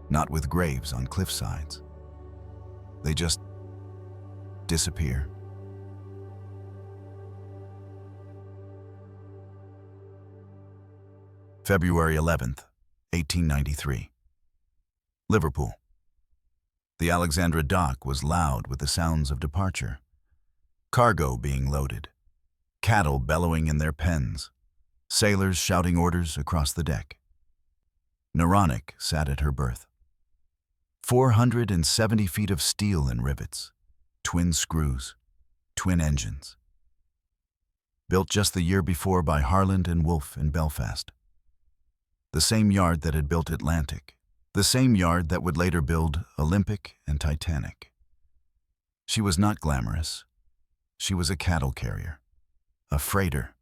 Speaker 1: not with graves on cliffsides. They just disappear. February 11th, 1893. Liverpool. The Alexandra dock was loud with the sounds of departure. Cargo being loaded, cattle bellowing in their pens, sailors shouting orders across the deck. Naronic sat at her berth. 470 feet of steel and rivets, twin screws, twin engines. Built just the year before by Harland and Wolff in Belfast. The same yard that had built Atlantic. The same yard that would later build Olympic and Titanic. She was not glamorous. She was a cattle carrier. A freighter.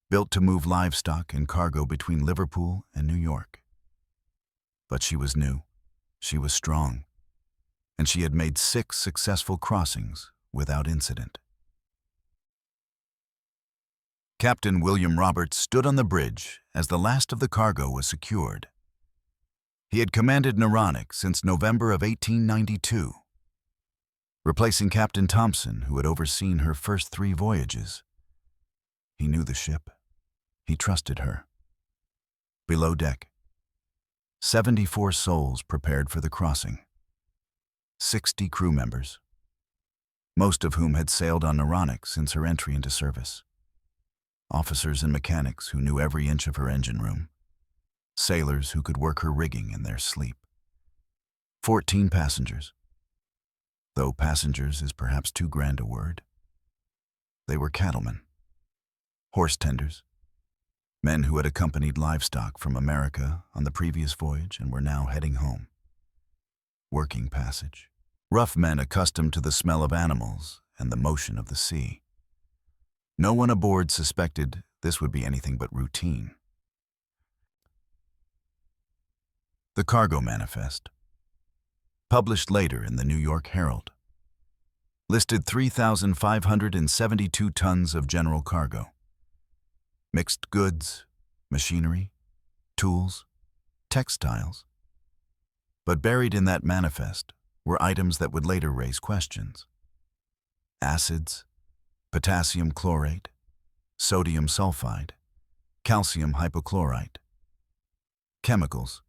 Speaker 1: Built to move livestock and cargo between Liverpool and New York. But she was new. She was strong. And she had made 6 successful crossings without incident. Captain William Roberts stood on the bridge as the last of the cargo was secured. He had commanded Naronic since November of 1892, replacing Captain Thompson, who had overseen her first 3 voyages. He knew the ship. He trusted her. Below deck, 74 souls prepared for the crossing. 60 crew members, most of whom had sailed on Naronic since her entry into service. Officers and mechanics who knew every inch of her engine room. Sailors who could work her rigging in their sleep. 14 passengers. Though passengers is perhaps too grand a word. They were cattlemen, horse tenders, men who had accompanied livestock from America on the previous voyage and were now heading home. Working passage. Rough men accustomed to the smell of animals and the motion of the sea. No one aboard suspected this would be anything but routine. The Cargo Manifest, published later in the New York Herald, listed 3,572 tons of general cargo. Mixed goods, machinery, tools, textiles. But buried in that manifest were items that would later raise questions. Acids, potassium chlorate, sodium sulfide, calcium hypochlorite. Chemicals,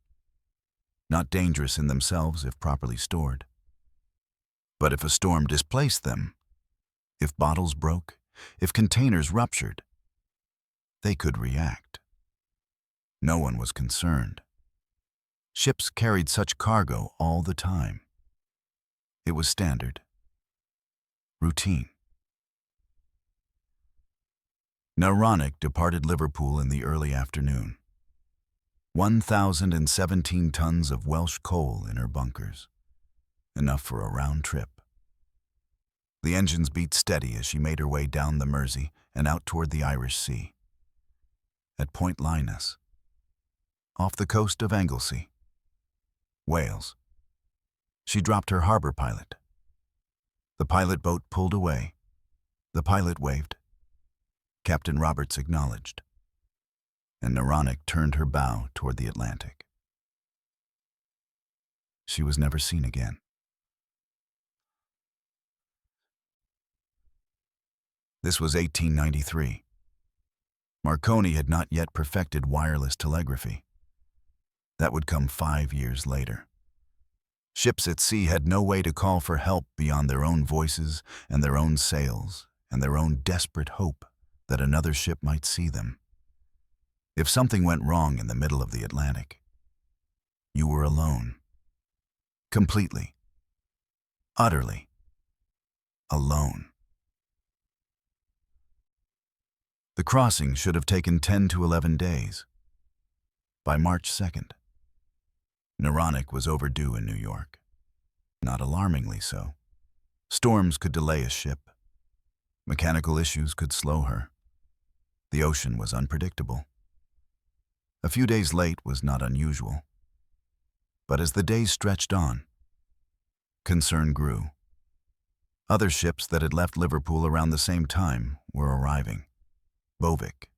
Speaker 1: not dangerous in themselves if properly stored. But if a storm displaced them, if bottles broke, if containers ruptured, they could react. No one was concerned. Ships carried such cargo all the time. It was standard. Routine. Naronic departed Liverpool in the early afternoon. 1,017 tons of Welsh coal in her bunkers, enough for a round trip. The engines beat steady as she made her way down the Mersey and out toward the Irish Sea. At Point Linus, off the coast of Anglesey, Wales, she dropped her harbor pilot. The pilot boat pulled away. The pilot waved. Captain Roberts acknowledged, and Naronic turned her bow toward the Atlantic. She was never seen again. This was 1893. Marconi had not yet perfected wireless telegraphy. That would come 5 years later. Ships at sea had no way to call for help beyond their own voices and their own sails and their own desperate hope that another ship might see them. If something went wrong in the middle of the Atlantic, you were alone. Completely. Utterly. Alone. The crossing should have taken 10 to 11 days. By March 2nd, Naronic was overdue in New York. Not alarmingly so. Storms could delay a ship. Mechanical issues could slow her. The ocean was unpredictable. A few days late was not unusual. But as the days stretched on, concern grew. Other ships that had left Liverpool around the same time were arriving. Bovik,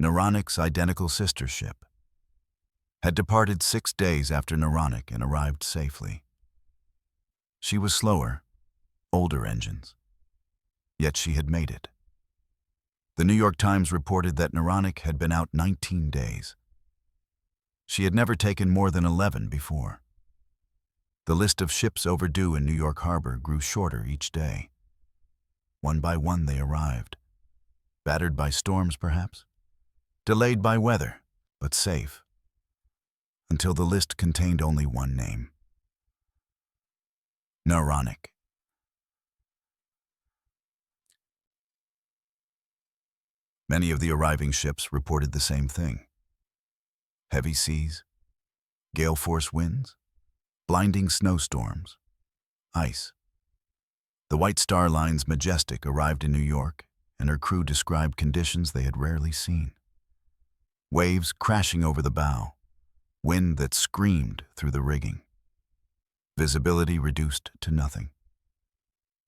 Speaker 1: Naronic's identical sister ship, had departed 6 days after Naronic and arrived safely. She was slower, older engines, yet she had made it. The New York Times reported that Naronic had been out 19 days. She had never taken more than 11 before. The list of ships overdue in New York Harbor grew shorter each day. One by one they arrived. Battered by storms, perhaps? Delayed by weather, but safe. Until the list contained only one name. Naronic. Many of the arriving ships reported the same thing. Heavy seas, gale-force winds, blinding snowstorms, ice. The White Star Line's Majestic arrived in New York, and her crew described conditions they had rarely seen. Waves crashing over the bow, wind that screamed through the rigging. Visibility reduced to nothing.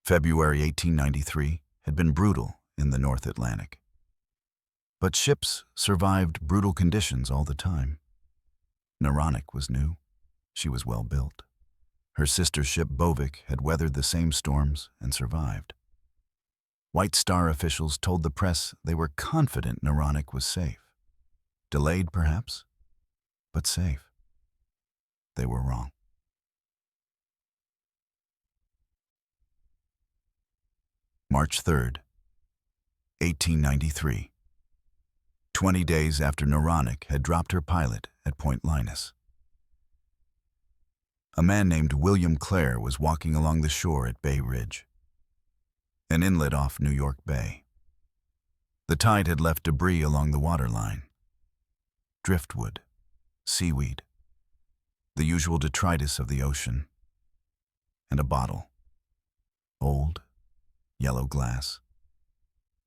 Speaker 1: February 1893 had been brutal in the North Atlantic. But ships survived brutal conditions all the time. Naronic was new. She was well built. Her sister ship Bovik had weathered the same storms and survived. White Star officials told the press they were confident Naronic was safe. Delayed, perhaps, but safe. They were wrong. March 3rd, 1893. 20 days after Naronic had dropped her pilot at Point Linus. A man named William Clare was walking along the shore at Bay Ridge, an inlet off New York Bay. The tide had left debris along the waterline. Driftwood, seaweed, the usual detritus of the ocean, and a bottle. Old, yellow glass,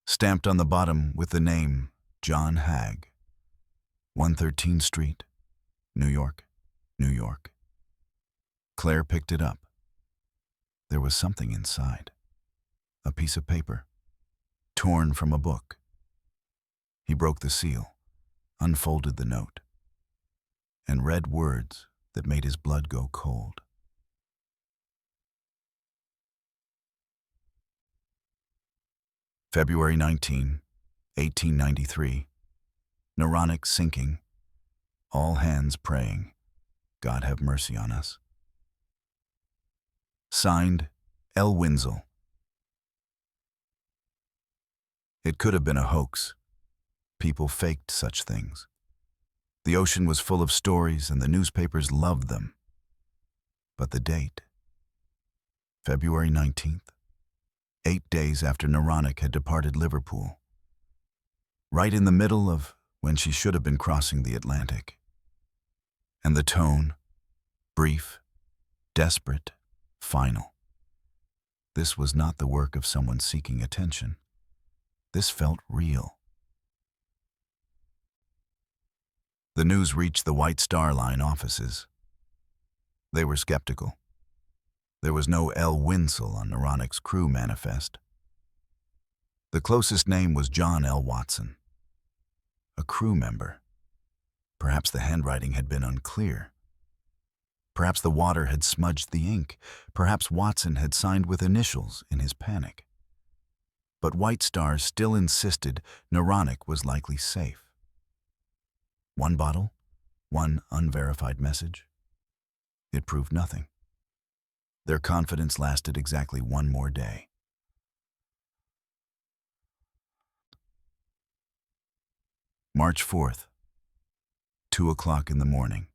Speaker 1: stamped on the bottom with the name John Hagg, 113 Street, New York, New York. Claire picked it up. There was something inside. A piece of paper, torn from a book. He broke the seal, unfolded the note, and read words that made his blood go cold. February 19, 1893. Naronic sinking. All hands praying. God have mercy on us. Signed, L. Winslow. It could have been a hoax. People faked such things. The ocean was full of stories and the newspapers loved them. But the date, February 19th, 8 days after Naronic had departed Liverpool, right in the middle of when she should have been crossing the Atlantic. And the tone, brief, desperate, final. This was not the work of someone seeking attention. This felt real. The news reached the White Star Line offices. They were skeptical. There was no L. Winslow on Naronic's crew manifest. The closest name was John L. Watson, a crew member. Perhaps the handwriting had been unclear. Perhaps the water had smudged the ink. Perhaps Watson had signed with initials in his panic. But White Star still insisted Naronic was likely safe. One bottle, one unverified message. It proved nothing. Their confidence lasted exactly one more day. March 4th, 2 o'clock in the morning.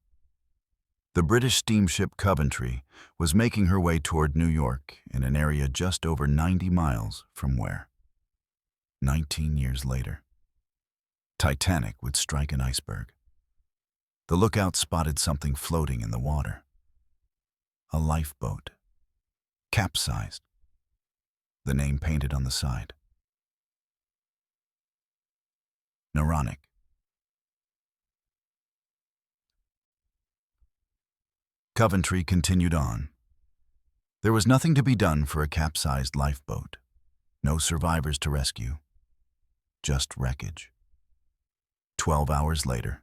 Speaker 1: The British steamship Coventry was making her way toward New York in an area just over 90 miles from where, 19 years later, Titanic would strike an iceberg. The lookout spotted something floating in the water. A lifeboat. Capsized. The name painted on the side. Naronic. Coventry continued on. There was nothing to be done for a capsized lifeboat. No survivors to rescue. Just wreckage. 12 hours later,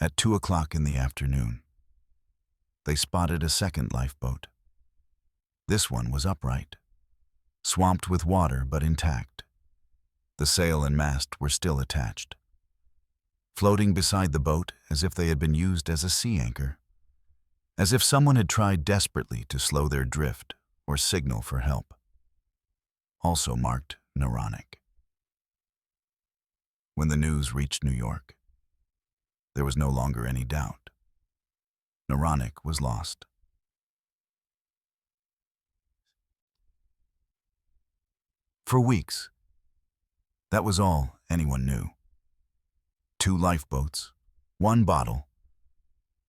Speaker 1: at 2 o'clock in the afternoon, they spotted a second lifeboat. This one was upright, swamped with water but intact. The sail and mast were still attached. Floating beside the boat as if they had been used as a sea anchor, as if someone had tried desperately to slow their drift or signal for help. Also marked Naronic. When the news reached New York, there was no longer any doubt. Naronic was lost. For weeks, That was all anyone knew. 2 lifeboats, 1 bottle,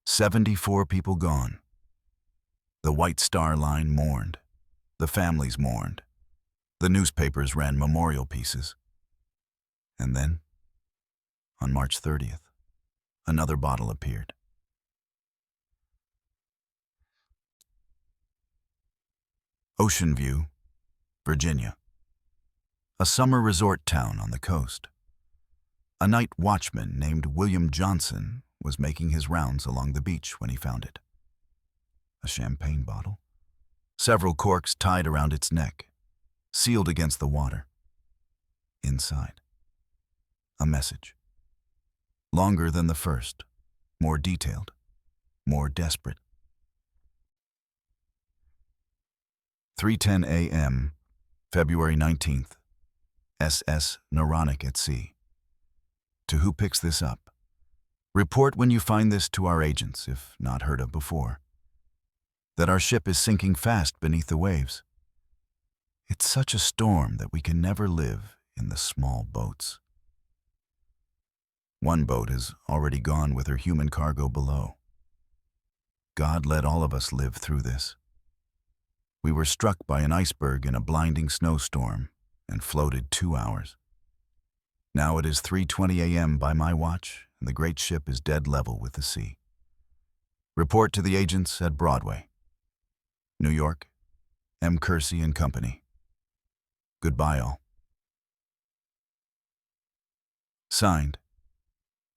Speaker 1: 74 people gone. The White Star Line mourned. The families mourned. The newspapers ran memorial pieces. And then, on March 30th, another bottle appeared. Ocean View, Virginia. A summer resort town on the coast. A night watchman named William Johnson was making his rounds along the beach when he found it. A champagne bottle, several corks tied around its neck, sealed against the water. Inside, a message. Longer than the first, more detailed, more desperate. 3:10 a.m., February 19th, SS Naronic at sea. To who picks this up? Report when you find this to our agents, if not heard of before. That our ship is sinking fast beneath the waves. It's such a storm that we can never live in the small boats. 1 boat has already gone with her human cargo below. God let all of us live through this. We were struck by an iceberg in a blinding snowstorm and floated 2 hours. Now it is 3:20 a.m. by my watch, and the great ship is dead level with the sea. Report to the agents at Broadway. New York, M. Kersey and Company. Goodbye all. Signed,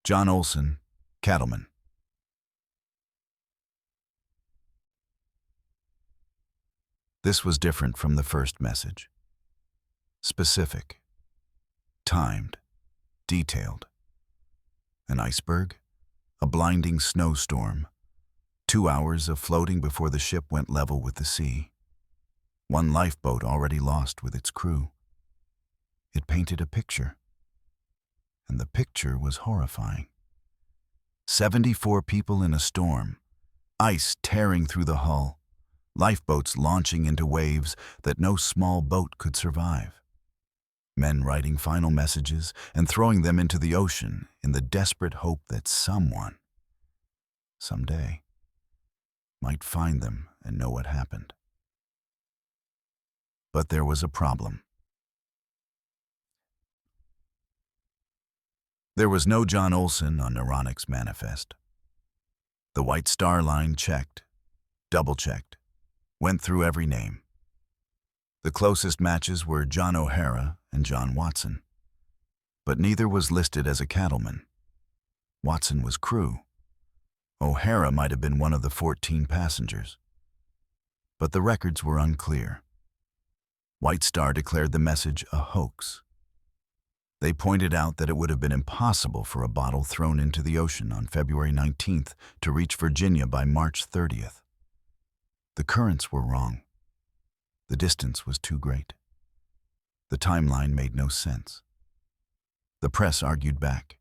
Speaker 1: John Olson, Cattleman. This was different from the first message. Specific, timed, detailed. An iceberg, a blinding snowstorm, 2 hours of floating before the ship went level with the sea. 1 lifeboat already lost with its crew. It painted a picture, and the picture was horrifying. 74 people in a storm, ice tearing through the hull, lifeboats launching into waves that no small boat could survive. Men writing final messages and throwing them into the ocean in the desperate hope that someone, someday, might find them and know what happened. But there was a problem. There was no John Olson on Naronic's manifest. The White Star Line checked, double-checked, went through every name. The closest matches were John O'Hara and John Watson. But neither was listed as a cattleman. Watson was crew. O'Hara might have been one of the 14 passengers. But the records were unclear. White Star declared the message a hoax. They pointed out that it would have been impossible for a bottle thrown into the ocean on February 19th to reach Virginia by March 30th. The currents were wrong. The distance was too great. The timeline made no sense. The press argued back.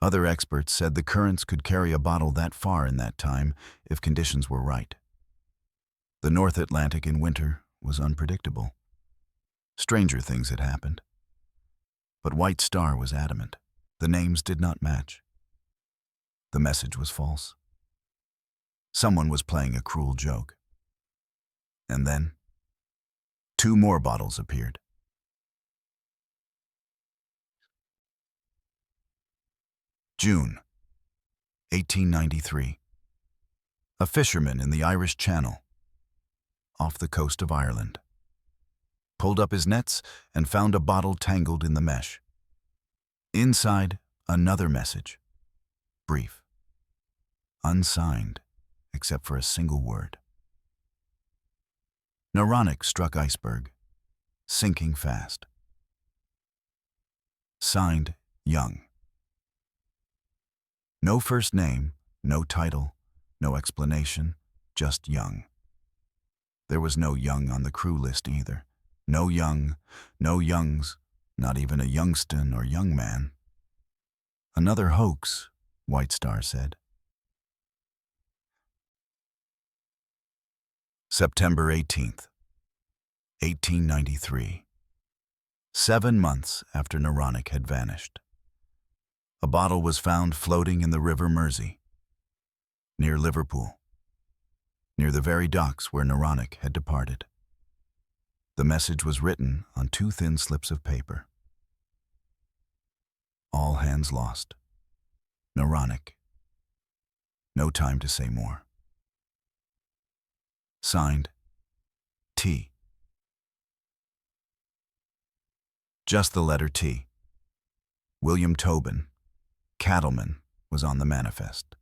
Speaker 1: Other experts said the currents could carry a bottle that far in that time if conditions were right. The North Atlantic in winter was unpredictable. Stranger things had happened. But White Star was adamant. The names did not match. The message was false. Someone was playing a cruel joke. And then, 2 more bottles appeared. June, 1893. A fisherman in the Irish Channel, off the coast of Ireland, pulled up his nets and found a bottle tangled in the mesh. Inside, another message, brief, unsigned, except for a single word. Naronic struck iceberg, sinking fast. Signed, Young. No first name, no title, no explanation, just Young. There was no Young on the crew list either. No Young, no Youngs, not even a Youngston or young man. Another hoax, White Star said. September 18th, 1893. 7 months after Naronic had vanished. A bottle was found floating in the River Mersey, near Liverpool, near the very docks where Naronic had departed. The message was written on 2 thin slips of paper. All hands lost. Naronic. No time to say more. Signed, T. Just the letter T. William Tobin, cattleman, was on the manifest.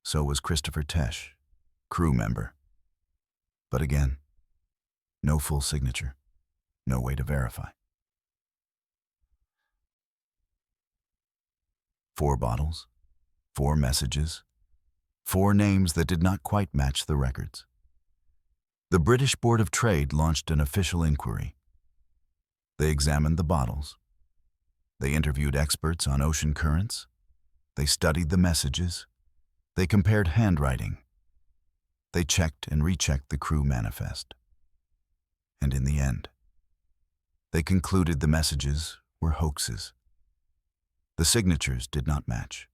Speaker 1: So was Christopher Tesh, crew member. But again, no full signature, no way to verify. 4 bottles, 4 messages, 4 names that did not quite match the records. The British Board of Trade launched an official inquiry. They examined the bottles. They interviewed experts on ocean currents. They studied the messages. They compared handwriting. They checked and rechecked the crew manifest. And in the end, they concluded the messages were hoaxes. The signatures did not match.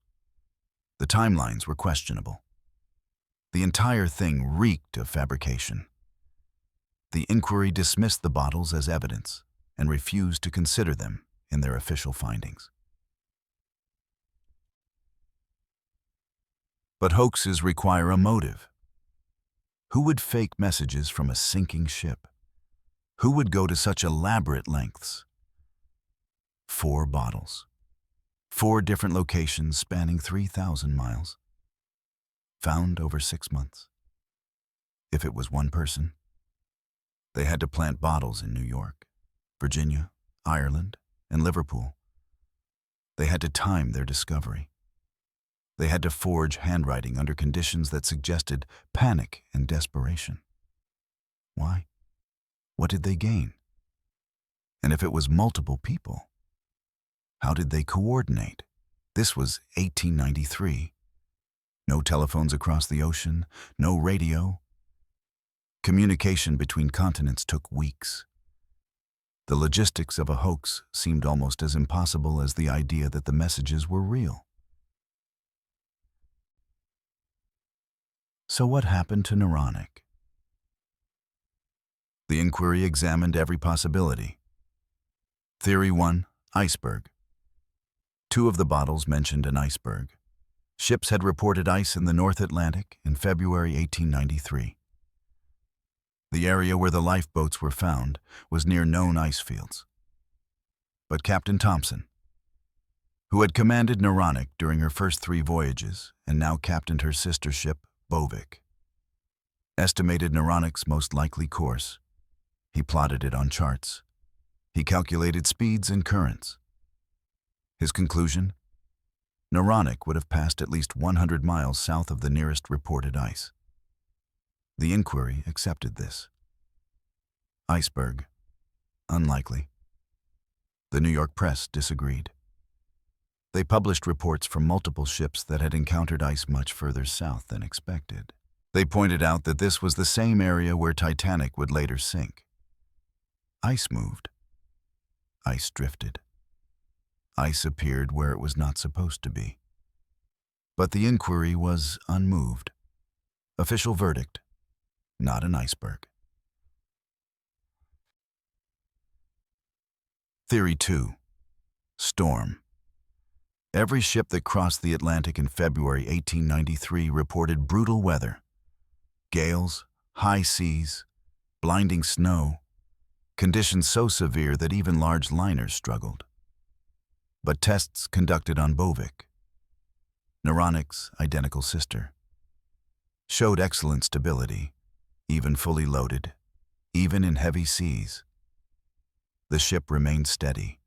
Speaker 1: The timelines were questionable. The entire thing reeked of fabrication. The inquiry dismissed the bottles as evidence and refused to consider them in their official findings. But hoaxes require a motive. Who would fake messages from a sinking ship? Who would go to such elaborate lengths? 4 bottles. 4 different locations spanning 3,000 miles. Found over 6 months. If it was one person, they had to plant bottles in New York, Virginia, Ireland, and Liverpool. They had to time their discovery. They had to forge handwriting under conditions that suggested panic and desperation. Why? What did they gain? And if it was multiple people, how did they coordinate? This was 1893. No telephones across the ocean, no radio. Communication between continents took weeks. The logistics of a hoax seemed almost as impossible as the idea that the messages were real. So what happened to Naronic? The inquiry examined every possibility. Theory 1, iceberg. 2 of the bottles mentioned an iceberg. Ships had reported ice in the North Atlantic in February 1893. The area where the lifeboats were found was near known ice fields. But Captain Thompson, who had commanded Naronic during her first 3 voyages and now captained her sister ship, Bovik, estimated Naronic's most likely course. He plotted it on charts. He calculated speeds and currents. His conclusion? Naronic would have passed at least 100 miles south of the nearest reported ice. The inquiry accepted this. Iceberg. Unlikely. The New York press disagreed. They published reports from multiple ships that had encountered ice much further south than expected. They pointed out that this was the same area where Titanic would later sink. Ice moved. Ice drifted. Ice appeared where it was not supposed to be. But the inquiry was unmoved. Official verdict: not an iceberg. Theory 2. Storm. Every ship that crossed the Atlantic in February 1893 reported brutal weather. Gales, high seas, blinding snow, conditions so severe that even large liners struggled. But tests conducted on Bovik, Naronic's identical sister, showed excellent stability, even fully loaded, even in heavy seas. The ship remained steady.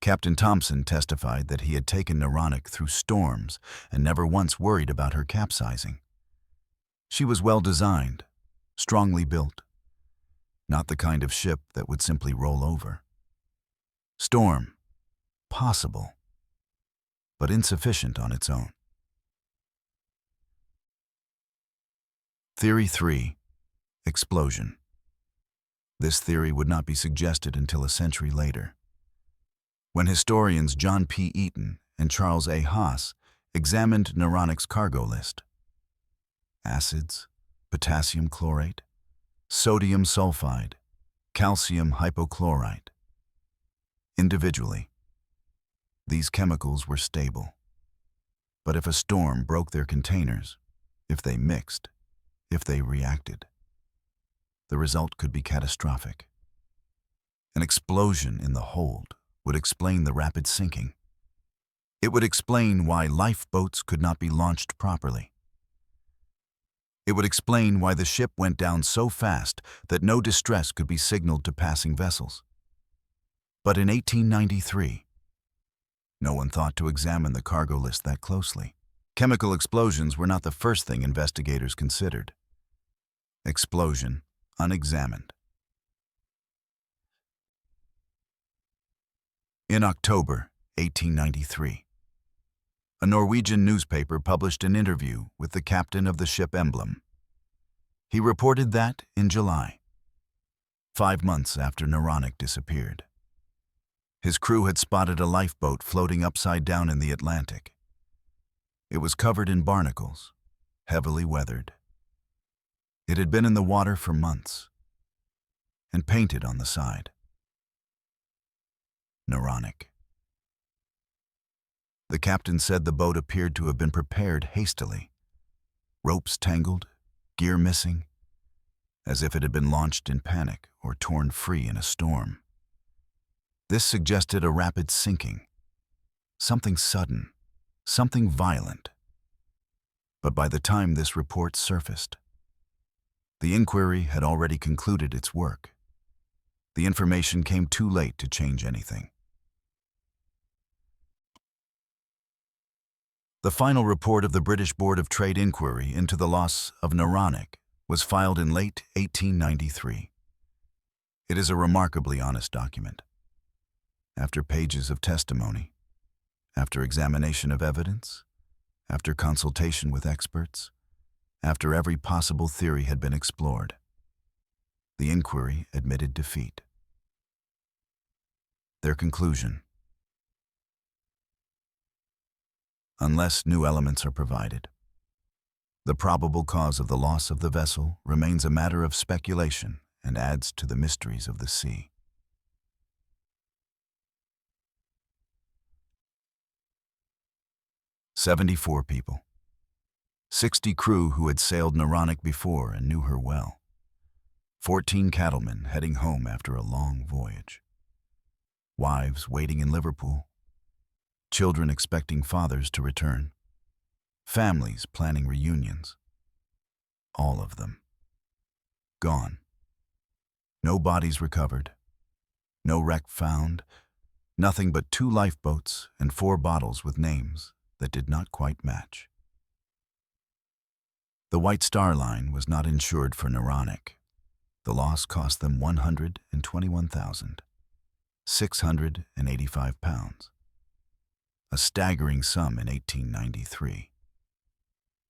Speaker 1: Captain Thompson testified that he had taken Naronic through storms and never once worried about her capsizing. She was well designed, strongly built, not the kind of ship that would simply roll over. Storm, possible, but insufficient on its own. Theory 3. Explosion. This theory would not be suggested until a century later, when historians John P. Eaton and Charles A. Haas examined Naronic's cargo list. Acids, potassium chlorate, sodium sulfide, calcium hypochlorite. Individually, these chemicals were stable. But if a storm broke their containers, if they mixed, if they reacted, the result could be catastrophic. An explosion in the hold would explain the rapid sinking. It would explain why lifeboats could not be launched properly. It would explain why the ship went down so fast that no distress could be signaled to passing vessels. But in 1893, no one thought to examine the cargo list that closely. Chemical explosions were not the first thing investigators considered. Explosion unexamined. In October 1893, a Norwegian newspaper published an interview with the captain of the ship Emblem. He reported that, in July, 5 months after Naronic disappeared, his crew had spotted a lifeboat floating upside down in the Atlantic. It was covered in barnacles, heavily weathered. It had been in the water for months, and painted on the side, Naronic. The captain said the boat appeared to have been prepared hastily, ropes tangled, gear missing, as if it had been launched in panic or torn free in a storm. This suggested a rapid sinking, something sudden, something violent. But by the time this report surfaced, the inquiry had already concluded its work. The information came too late to change anything. The final report of the British Board of Trade inquiry into the loss of Naronic was filed in late 1893. It is a remarkably honest document. After pages of testimony, after examination of evidence, after consultation with experts, after every possible theory had been explored, the inquiry admitted defeat. Their conclusion: unless new elements are provided, the probable cause of the loss of the vessel remains a matter of speculation and adds to the mysteries of the sea. "74 people. 60 crew who had sailed Naronic before and knew her well. 14 cattlemen heading home after a long voyage. Wives waiting in Liverpool. Children expecting fathers to return. Families planning reunions. All of them gone. No bodies recovered. No wreck found. Nothing but 2 lifeboats and 4 bottles with names that did not quite match. The White Star Line was not insured for Naronic. The loss cost them £121,685, a staggering sum in 1893.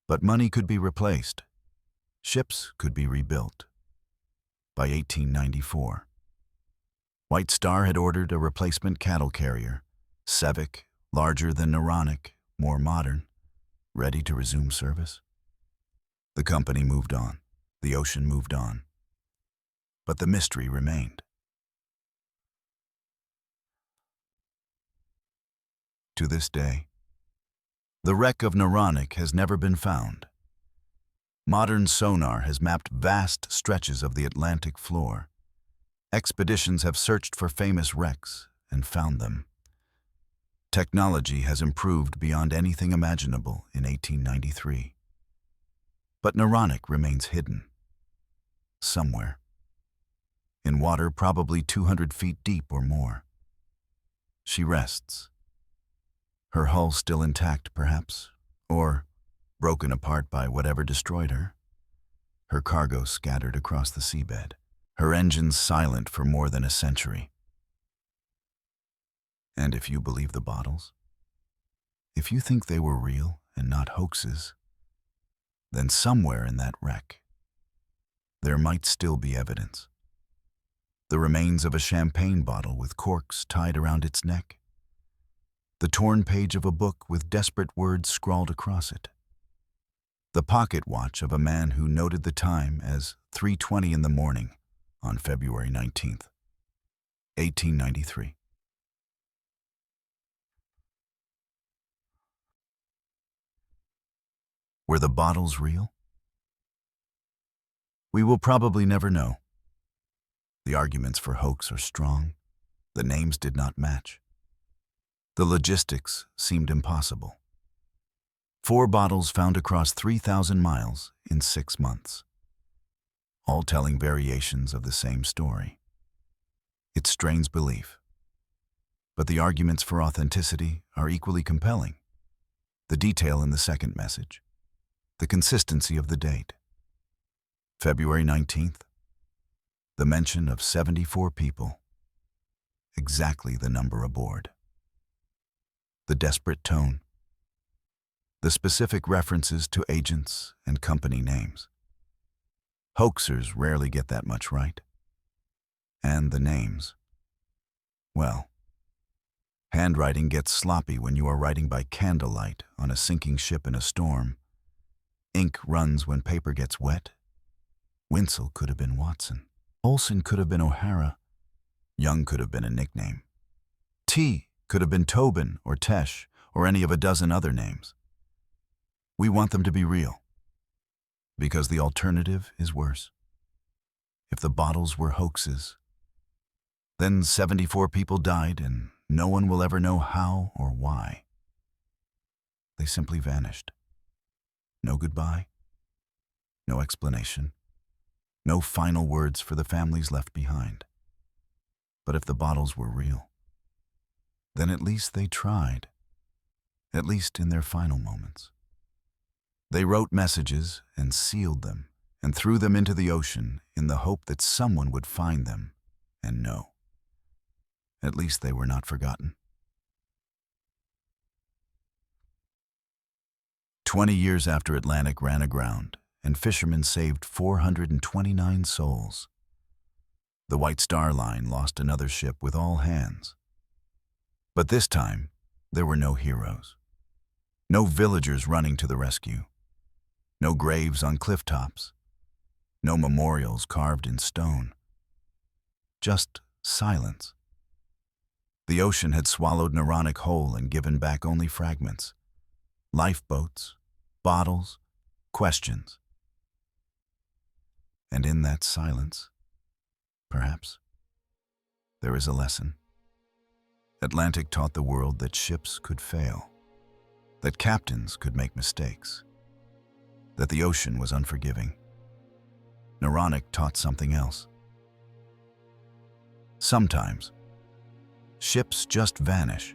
Speaker 1: But money could be replaced. Ships could be rebuilt. By 1894, White Star had ordered a replacement cattle carrier, Civic, larger than Naronic, more modern, ready to resume service. The company moved on. The ocean moved on. But the mystery remained. To this day, the wreck of Naronic has never been found. Modern sonar has mapped vast stretches of the Atlantic floor. Expeditions have searched for famous wrecks and found them. Technology has improved beyond anything imaginable in 1893. But Naronic remains hidden. Somewhere. In water probably 200 feet deep or more. She rests. Her hull still intact, perhaps, or broken apart by whatever destroyed her. Her cargo scattered across the seabed. Her engines silent for more than a century. And if you believe the bottles, if you think they were real and not hoaxes, then somewhere in that wreck, there might still be evidence. the remains of a champagne bottle with corks tied around its neck, the torn page of a book with desperate words scrawled across it, the pocket watch of a man who noted the time as 3:20 in the morning on February 19th, 1893. Were the bottles real? We will probably never know. The arguments for hoax are strong. The names did not match. The logistics seemed impossible. 4 bottles found across 3,000 miles in 6 months, all telling variations of the same story. It strains belief. But the arguments for authenticity are equally compelling. The detail in the second message, the consistency of the date. February 19th, the mention of 74 people, exactly the number aboard. The desperate tone, the specific references to agents and company names. Hoaxers rarely get that much right. And the names. Well, handwriting gets sloppy when you are writing by candlelight on a sinking ship in a storm. Ink runs when paper gets wet. Winsel could have been Watson. Olson could have been O'Hara. Young could have been a nickname. T could have been Tobin or Tesh or any of a dozen other names. We want them to be real, because the alternative is worse. If the bottles were hoaxes, then 74 people died and no one will ever know how or why. They simply vanished. No goodbye, no explanation, no final words for the families left behind. But if the bottles were real, then at least they tried, at least in their final moments. They wrote messages and sealed them and threw them into the ocean in the hope that someone would find them and know. At least they were not forgotten. 20 years after Atlantic ran aground and fishermen saved 429 souls, the White Star Line lost another ship with all hands. But this time, there were no heroes, no villagers running to the rescue, no graves on cliff tops, no memorials carved in stone, just silence. The ocean had swallowed Naronic whole and given back only fragments, lifeboats, bottles, questions. And in that silence, perhaps, there is a lesson. Atlantic taught the world that ships could fail, that captains could make mistakes, that the ocean was unforgiving. Naronic taught something else. Sometimes, ships just vanish.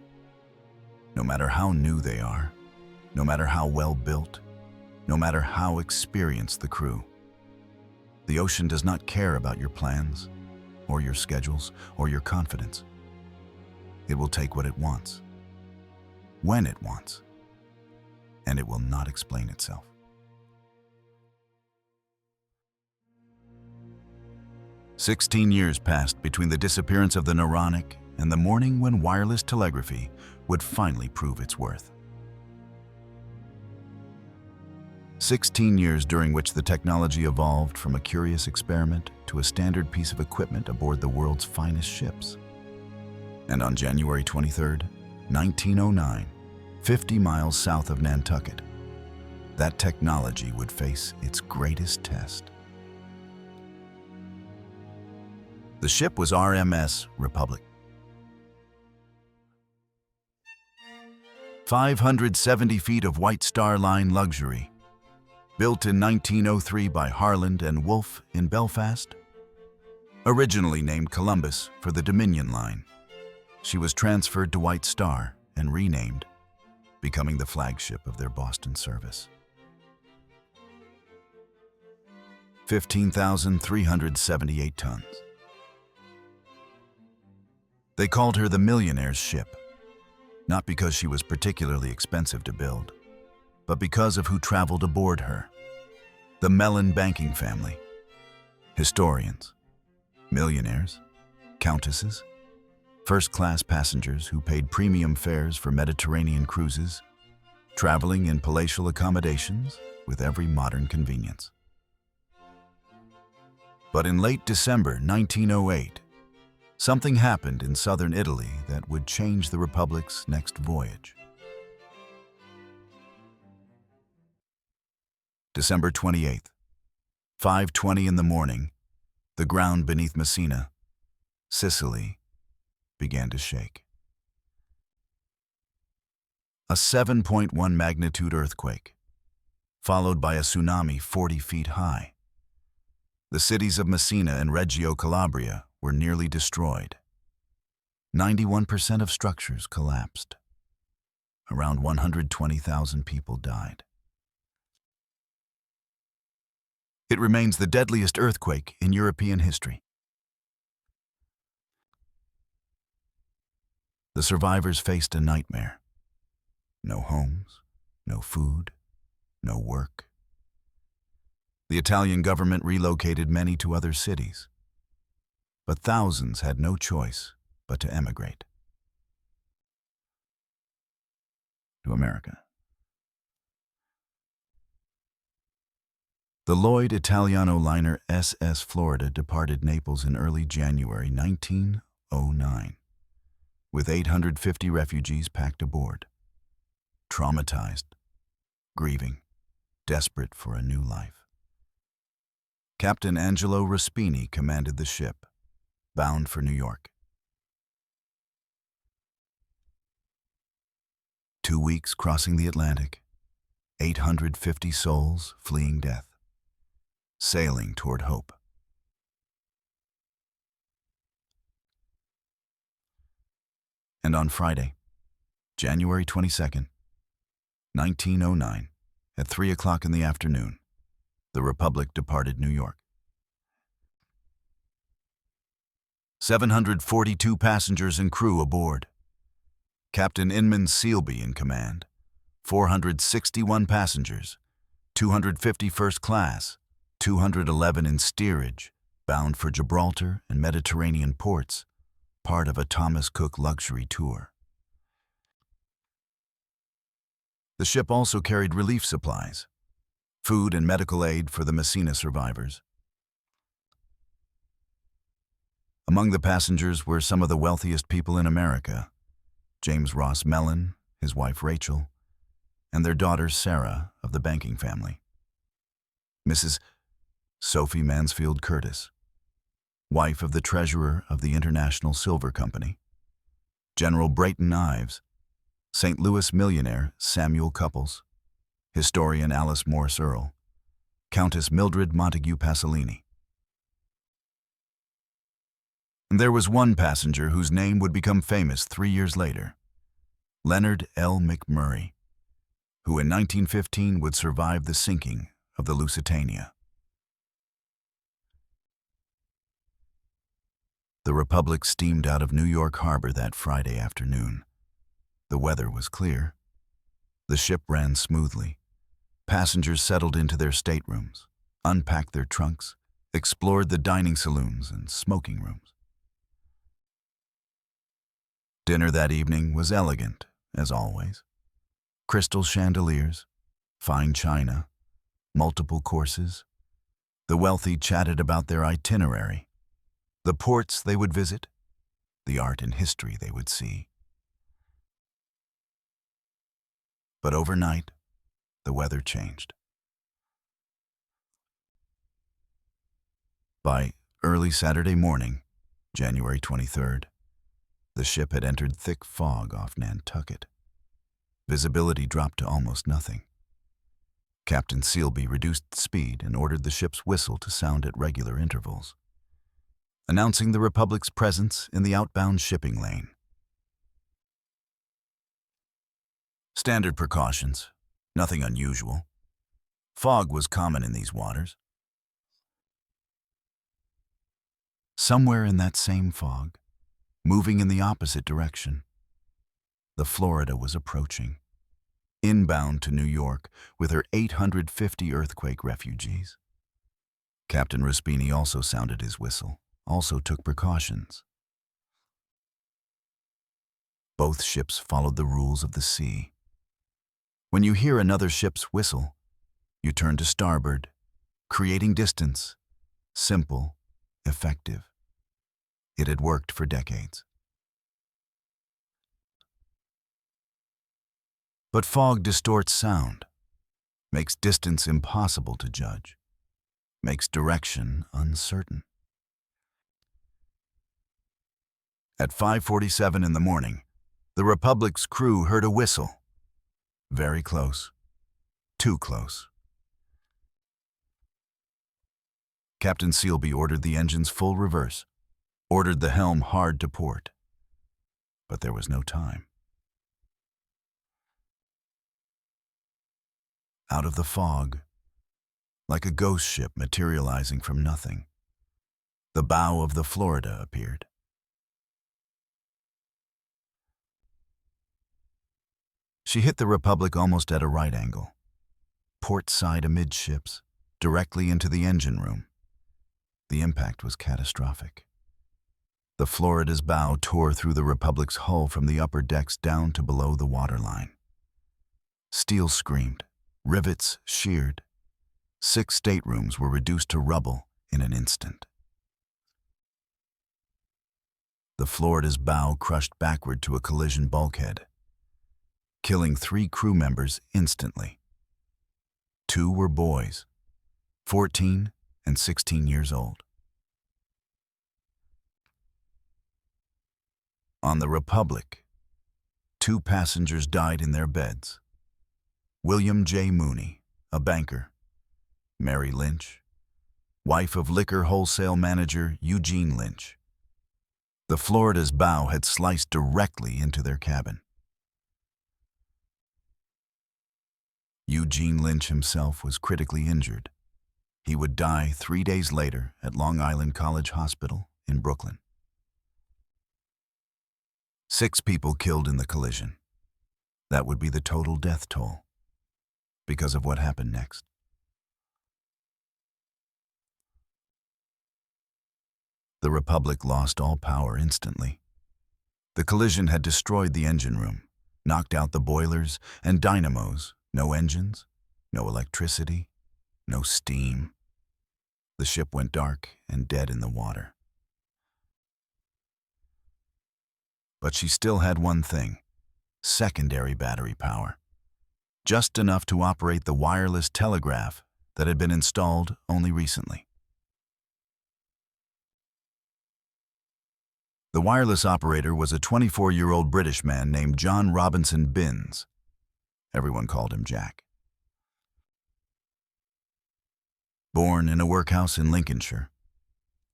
Speaker 1: No matter how new they are, no matter how well built, no matter how experienced the crew. The ocean does not care about your plans, or your schedules, or your confidence. It will take what it wants, when it wants, and it will not explain itself. "16 years passed between the disappearance of the Naronic and the morning when wireless telegraphy would finally prove its worth. 16 years during which the technology evolved from a curious experiment to a standard piece of equipment aboard the world's finest ships. And on January 23rd, 1909, 50 miles south of Nantucket, that technology would face its greatest test. The ship was RMS Republic. 570 feet of White Star Line luxury, built in 1903 by Harland and Wolff in Belfast. Originally named Columbus for the Dominion Line, she was transferred to White Star and renamed, becoming the flagship of their Boston service. 15,378 tons. They called her the millionaire's ship, not because she was particularly expensive to build, but because of who traveled aboard her. The Mellon banking family. Historians, millionaires, countesses, first-class passengers who paid premium fares for Mediterranean cruises, traveling in palatial accommodations with every modern convenience. But in late December 1908, something happened in southern Italy that would change the Republic's next voyage. December 28th, 5:20 in the morning, the ground beneath Messina, Sicily, began to shake. A 7.1 magnitude earthquake, followed by a tsunami 40 feet high. The cities of Messina and Reggio Calabria were nearly destroyed. 91% of structures collapsed. Around 120,000 people died. It remains the deadliest earthquake in European history. The survivors faced a nightmare. No homes, no food, no work. The Italian government relocated many to other cities, but thousands had no choice but to emigrate to America. The Lloyd Italiano liner SS Florida departed Naples in early January 1909, with 850 refugees packed aboard, traumatized, grieving, desperate for a new life. Captain Angelo Respini commanded the ship, bound for New York. 2 weeks crossing the Atlantic, 850 souls fleeing death, sailing toward hope. And on Friday, January 22nd, 1909, at 3 o'clock in the afternoon, the Republic departed New York. 742 passengers and crew aboard. Captain Inman Sealby in command. 461 passengers, 250 first class, 211 in steerage, bound for Gibraltar and Mediterranean ports, part of a Thomas Cook luxury tour. The ship also carried relief supplies, food and medical aid for the Messina survivors. Among the passengers were some of the wealthiest people in America: James Ross Mellon, his wife Rachel, and their daughter Sarah of the banking family. Mrs. Sophie Mansfield Curtis, wife of the treasurer of the International Silver Company, General Brayton Ives, St. Louis millionaire Samuel Couples, historian Alice Morse Earle, Countess Mildred Montague Pasolini. And there was one passenger whose name would become famous 3 years later, Leonard L. McMurray, who in 1915 would survive the sinking of the Lusitania. The Republic steamed out of New York Harbor that Friday afternoon. The weather was clear. The ship ran smoothly. Passengers settled into their staterooms, unpacked their trunks, explored the dining saloons and smoking rooms. Dinner that evening was elegant, as always. Crystal chandeliers, fine china, multiple courses. The wealthy chatted about their itinerary, the ports they would visit, the art and history they would see. But overnight, the weather changed. By early Saturday morning, January 23rd, the ship had entered thick fog off Nantucket. Visibility dropped to almost nothing. Captain Sealby reduced speed and ordered the ship's whistle to sound at regular intervals, announcing the Republic's presence in the outbound shipping lane. Standard precautions, nothing unusual. Fog was common in these waters. Somewhere in that same fog, moving in the opposite direction, the Florida was approaching, inbound to New York with her 850 earthquake refugees. Captain Respini also sounded his whistle, also took precautions, Both ships followed the rules of the sea. When you hear another ship's whistle, you turn to starboard, creating distance. Simple, effective. It had worked for decades. But fog distorts sound, makes distance impossible to judge, makes direction uncertain. At 5:47 in the morning, the Republic's crew heard a whistle. Very close. Too close. Captain Sealby ordered the engines full reverse, ordered the helm hard to port. But there was no time. Out of the fog, like a ghost ship materializing from nothing, the bow of the Florida appeared. She hit the Republic almost at a right angle, port side amidships, directly into the engine room. The impact was catastrophic. The Florida's bow tore through the Republic's hull from the upper decks down to below the waterline. Steel screamed, rivets sheared. 6 staterooms were reduced to rubble in an instant. The Florida's bow crushed backward to a collision bulkhead, killing 3 crew members instantly. 2 were boys, 14 and 16 years old. On the Republic, 2 passengers died in their beds. William J. Mooney, a banker. Mary Lynch, wife of liquor wholesale manager Eugene Lynch. The Florida's bow had sliced directly into their cabin. Eugene Lynch himself was critically injured. He would die 3 days later at Long Island College Hospital in Brooklyn. 6 people killed in the collision. That would be the total death toll, because of what happened next. The Republic lost all power instantly. The collision had destroyed the engine room, knocked out the boilers and dynamos. No engines, no electricity, no steam. The ship went dark and dead in the water. But she still had one thing: secondary battery power. Just enough to operate the wireless telegraph that had been installed only recently. The wireless operator was a 24-year-old British man named John Robinson Binns. Everyone called him Jack. Born in a workhouse in Lincolnshire,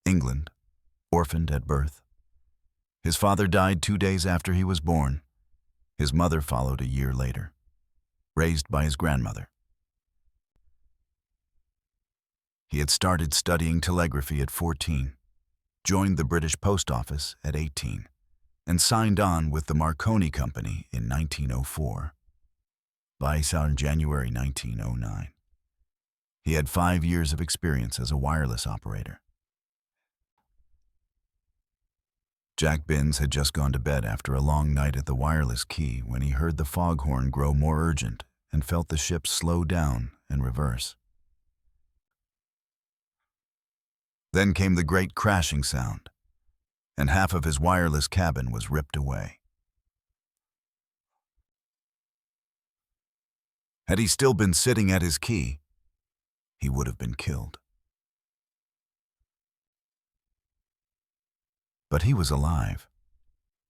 Speaker 1: England, orphaned at birth. His father died 2 days after he was born. His mother followed a year later, raised by his grandmother. He had started studying telegraphy at 14, joined the British Post Office at 18, and signed on with the Marconi Company in 1904. By January 1909. He had 5 years of experience as a wireless operator. Jack Binns had just gone to bed after a long night at the wireless key when he heard the foghorn grow more urgent and felt the ship slow down and reverse. Then came the great crashing sound, and half of his wireless cabin was ripped away. Had he still been sitting at his key, he would have been killed. But he was alive,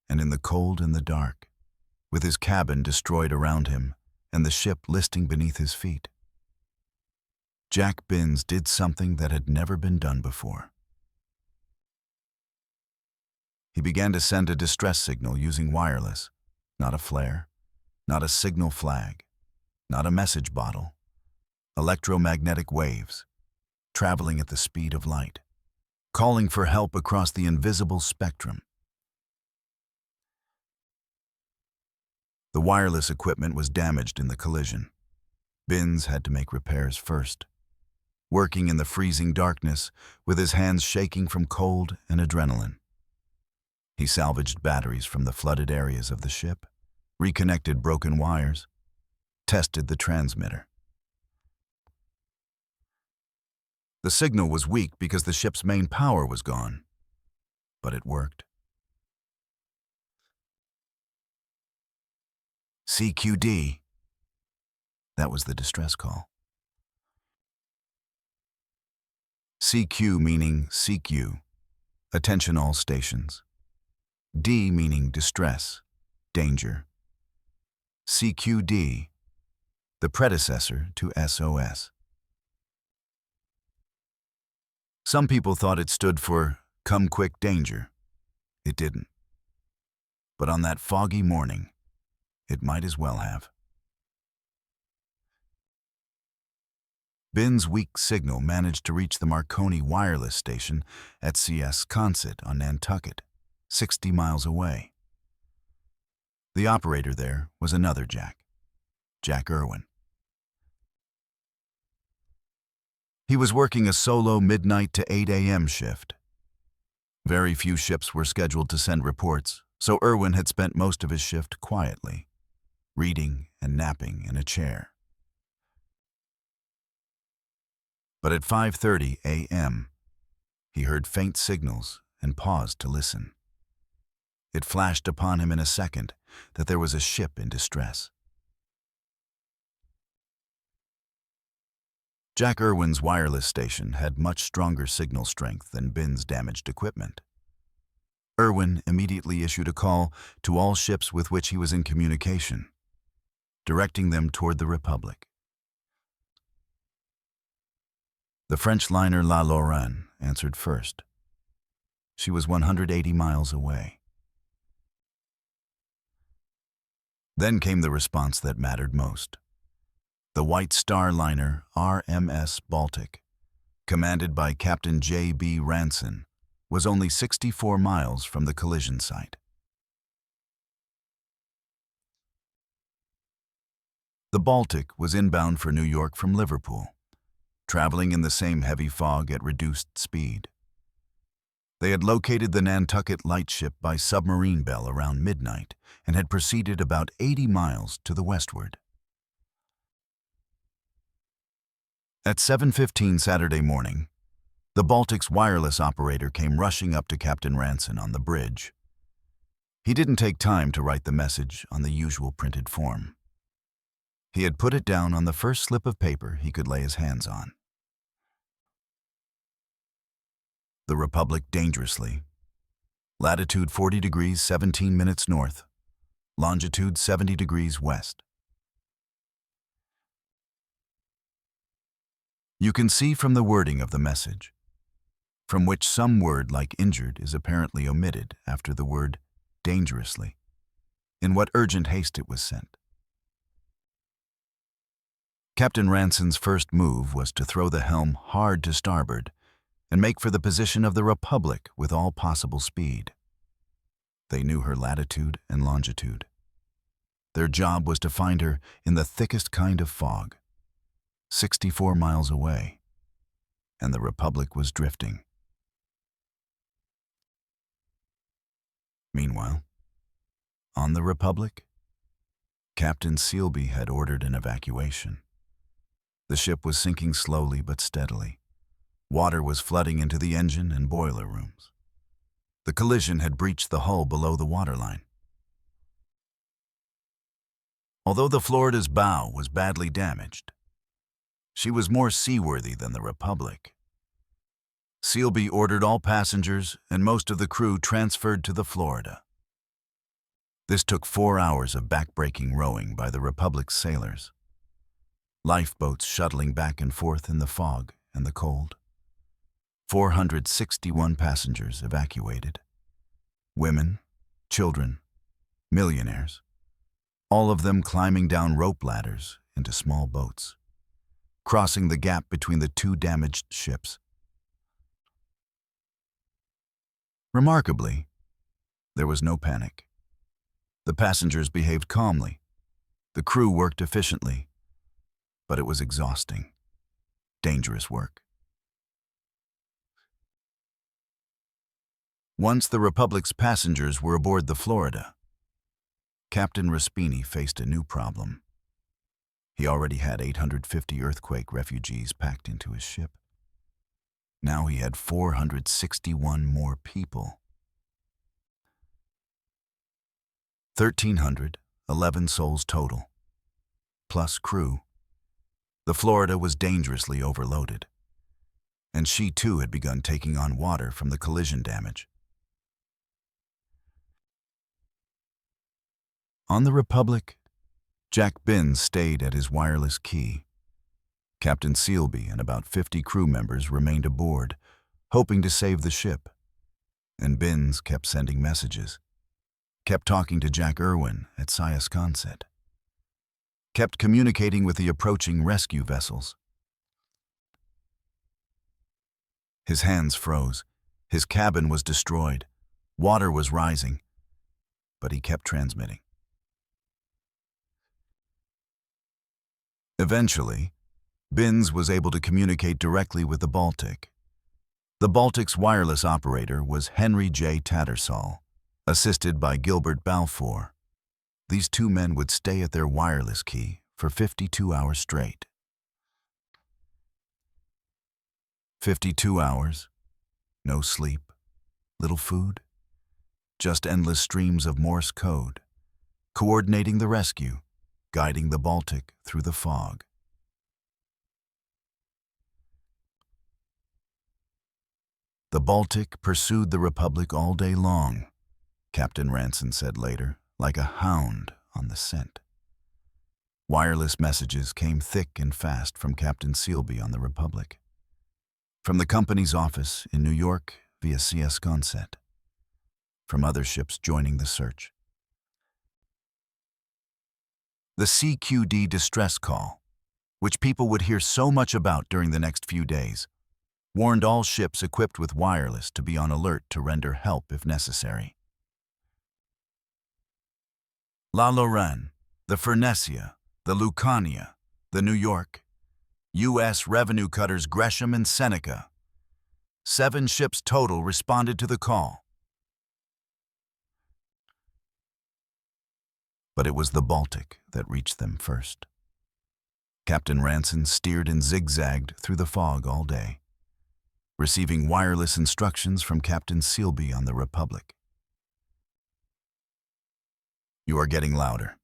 Speaker 1: and in the cold and the dark, with his cabin destroyed around him and the ship listing beneath his feet. Jack Binns did something that had never been done before. He began to send a distress signal using wireless, not a flare, not a signal flag, not a message bottle, electromagnetic waves, traveling at the speed of light, calling for help across the invisible spectrum. The wireless equipment was damaged in the collision. Binns had to make repairs first, working in the freezing darkness with his hands shaking from cold and adrenaline. He salvaged batteries from the flooded areas of the ship, reconnected broken wires, tested the transmitter. The signal was weak because the ship's main power was gone, but it worked. CQD. That was the distress call. CQ meaning CQ, attention all stations. D meaning distress, danger. CQD, the predecessor to SOS. Some people thought it stood for Come Quick Danger. It didn't. But on that foggy morning, it might as well have. Bin's weak signal managed to reach the Marconi wireless station at CS Consett on Nantucket, 60 miles away. The operator there was another Jack Irwin. He was working a solo midnight to 8 a.m. shift. Very few ships were scheduled to send reports, so Irwin had spent most of his shift quietly, reading and napping in a chair. But at 5:30 a.m., he heard faint signals and paused to listen. It flashed upon him in a second that there was a ship in distress. Jack Irwin's wireless station had much stronger signal strength than Bin's damaged equipment. Irwin immediately issued a call to all ships with which he was in communication, directing them toward the Republic. The French liner La Lorraine answered first. She was 180 miles away. Then came the response that mattered most. The White Star liner RMS Baltic, commanded by Captain J.B. Ranson, was only 64 miles from the collision site. The Baltic was inbound for New York from Liverpool, traveling in the same heavy fog at reduced speed. They had located the Nantucket lightship by submarine bell around midnight and had proceeded about 80 miles to the westward. At 7:15 Saturday morning, the Baltic's wireless operator came rushing up to Captain Ranson on the bridge. He didn't take time to write the message on the usual printed form. He had put it down on the first slip of paper he could lay his hands on. The Republic dangerously. Latitude 40 degrees 17 minutes north, longitude 70 degrees west. You can see from the wording of the message, from which some word like injured is apparently omitted after the word dangerously, in what urgent haste it was sent. Captain Ranson's first move was to throw the helm hard to starboard and make for the position of the Republic with all possible speed. They knew her latitude and longitude. Their job was to find her in the thickest kind of fog, 64 miles away, and the Republic was drifting. Meanwhile, on the Republic, Captain Sealby had ordered an evacuation. The ship was sinking slowly but steadily. Water was flooding into the engine and boiler rooms. The collision had breached the hull below the waterline. Although the Florida's bow was badly damaged, she was more seaworthy than the Republic. Sealby ordered all passengers and most of the crew transferred to the Florida. This took 4 hours of backbreaking rowing by the Republic's sailors, lifeboats shuttling back and forth in the fog and the cold. 461 passengers evacuated. Women, children, millionaires, all of them climbing down rope ladders into small boats, crossing the gap between the two damaged ships. Remarkably, there was no panic. The passengers behaved calmly. The crew worked efficiently, but it was exhausting, dangerous work. Once the Republic's passengers were aboard the Florida, Captain Raspini faced a new problem. He already had 850 earthquake refugees packed into his ship. Now he had 461 more people. 1,311 souls total, plus crew. The Florida was dangerously overloaded, and she too had begun taking on water from the collision damage. On the Republic, Jack Binns stayed at his wireless key. Captain Sealby and about 50 crew members remained aboard, hoping to save the ship. And Binns kept sending messages, kept talking to Jack Irwin at Siasconset, kept communicating with the approaching rescue vessels. His hands froze. His cabin was destroyed. Water was rising. But he kept transmitting. Eventually, Binns was able to communicate directly with the Baltic. The Baltic's wireless operator was Henry J. Tattersall, assisted by Gilbert Balfour. These two men would stay at their wireless key for 52 hours straight. 52 hours, no sleep, little food, just endless streams of Morse code, coordinating the rescue, guiding the Baltic through the fog. The Baltic pursued the Republic all day long, Captain Ranson said later, like a hound on the scent. Wireless messages came thick and fast from Captain Sealby on the Republic, from the company's office in New York via Siasconset, from other ships joining the search. The CQD distress call, which people would hear so much about during the next few days, warned all ships equipped with wireless to be on alert to render help if necessary. La Lorraine, the Furnesia, the Lucania, the New York, U.S. revenue cutters Gresham and Seneca. 7 ships total responded to the call. But it was the Baltic that reached them first. Captain Ranson steered and zigzagged through the fog all day, receiving wireless instructions from Captain Sealby on the Republic. You are getting louder.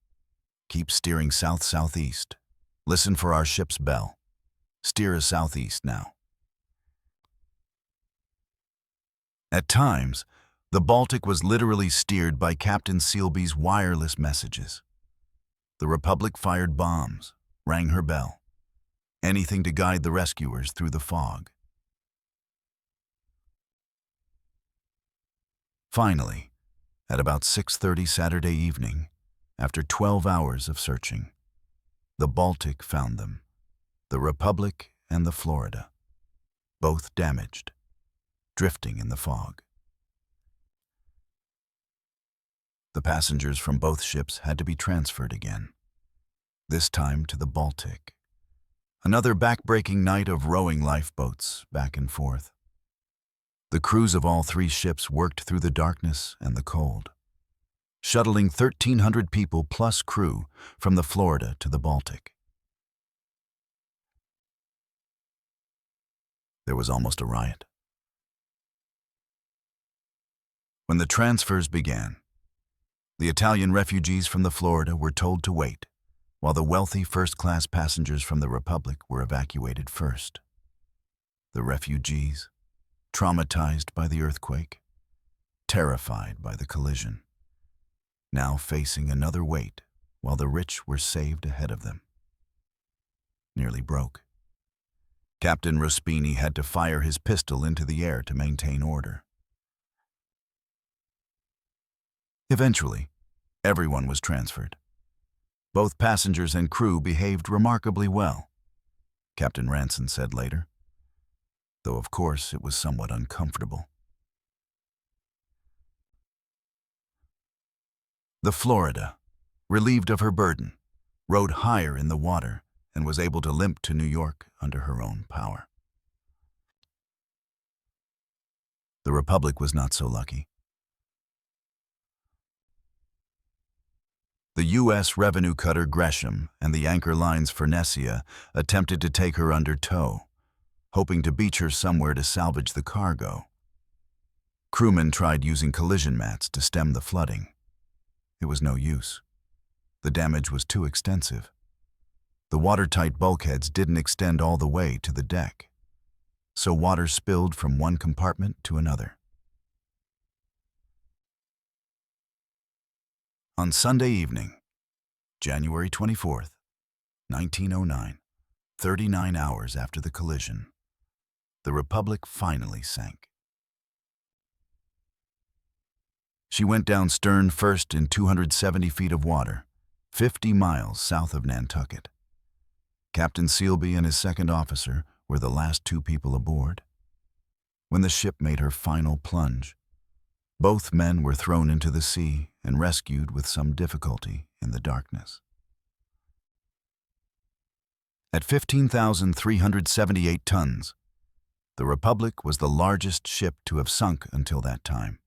Speaker 1: Keep steering south-southeast. Listen for our ship's bell. Steer a southeast now. At times, the Baltic was literally steered by Captain Sealby's wireless messages. The Republic fired bombs, rang her bell, anything to guide the rescuers through the fog. Finally, at about 6:30 Saturday evening, after 12 hours of searching, the Baltic found them, the Republic and the Florida, both damaged, drifting in the fog. The passengers from both ships had to be transferred again, this time to the Baltic. Another backbreaking night of rowing lifeboats back and forth. The crews of all 3 ships worked through the darkness and the cold, shuttling 1,300 people plus crew from the Florida to the Baltic. There was almost a riot. When the transfers began, the Italian refugees from the Florida were told to wait, while the wealthy first-class passengers from the Republic were evacuated first. The refugees, traumatized by the earthquake, terrified by the collision, now facing another wait while the rich were saved ahead of them. Nearly broke. Captain Raspini had to fire his pistol into the air to maintain order. Eventually, everyone was transferred. Both passengers and crew behaved remarkably well, Captain Ranson said later, though of course it was somewhat uncomfortable. The Florida, relieved of her burden, rode higher in the water and was able to limp to New York under her own power. The Republic was not so lucky. The U.S. revenue cutter Gresham and the anchor line's Phoenicia attempted to take her under tow, hoping to beach her somewhere to salvage the cargo. Crewmen tried using collision mats to stem the flooding. It was no use. The damage was too extensive. The watertight bulkheads didn't extend all the way to the deck, so water spilled from one compartment to another. On Sunday evening, January 24th, 1909, 39 hours after the collision, the Republic finally sank. She went down stern first in 270 feet of water, 50 miles south of Nantucket. Captain Sealby and his second officer were the last two people aboard. When the ship made her final plunge, both men were thrown into the sea and rescued with some difficulty in the darkness. At 15,378 tons, the Republic was the largest ship to have sunk until that time.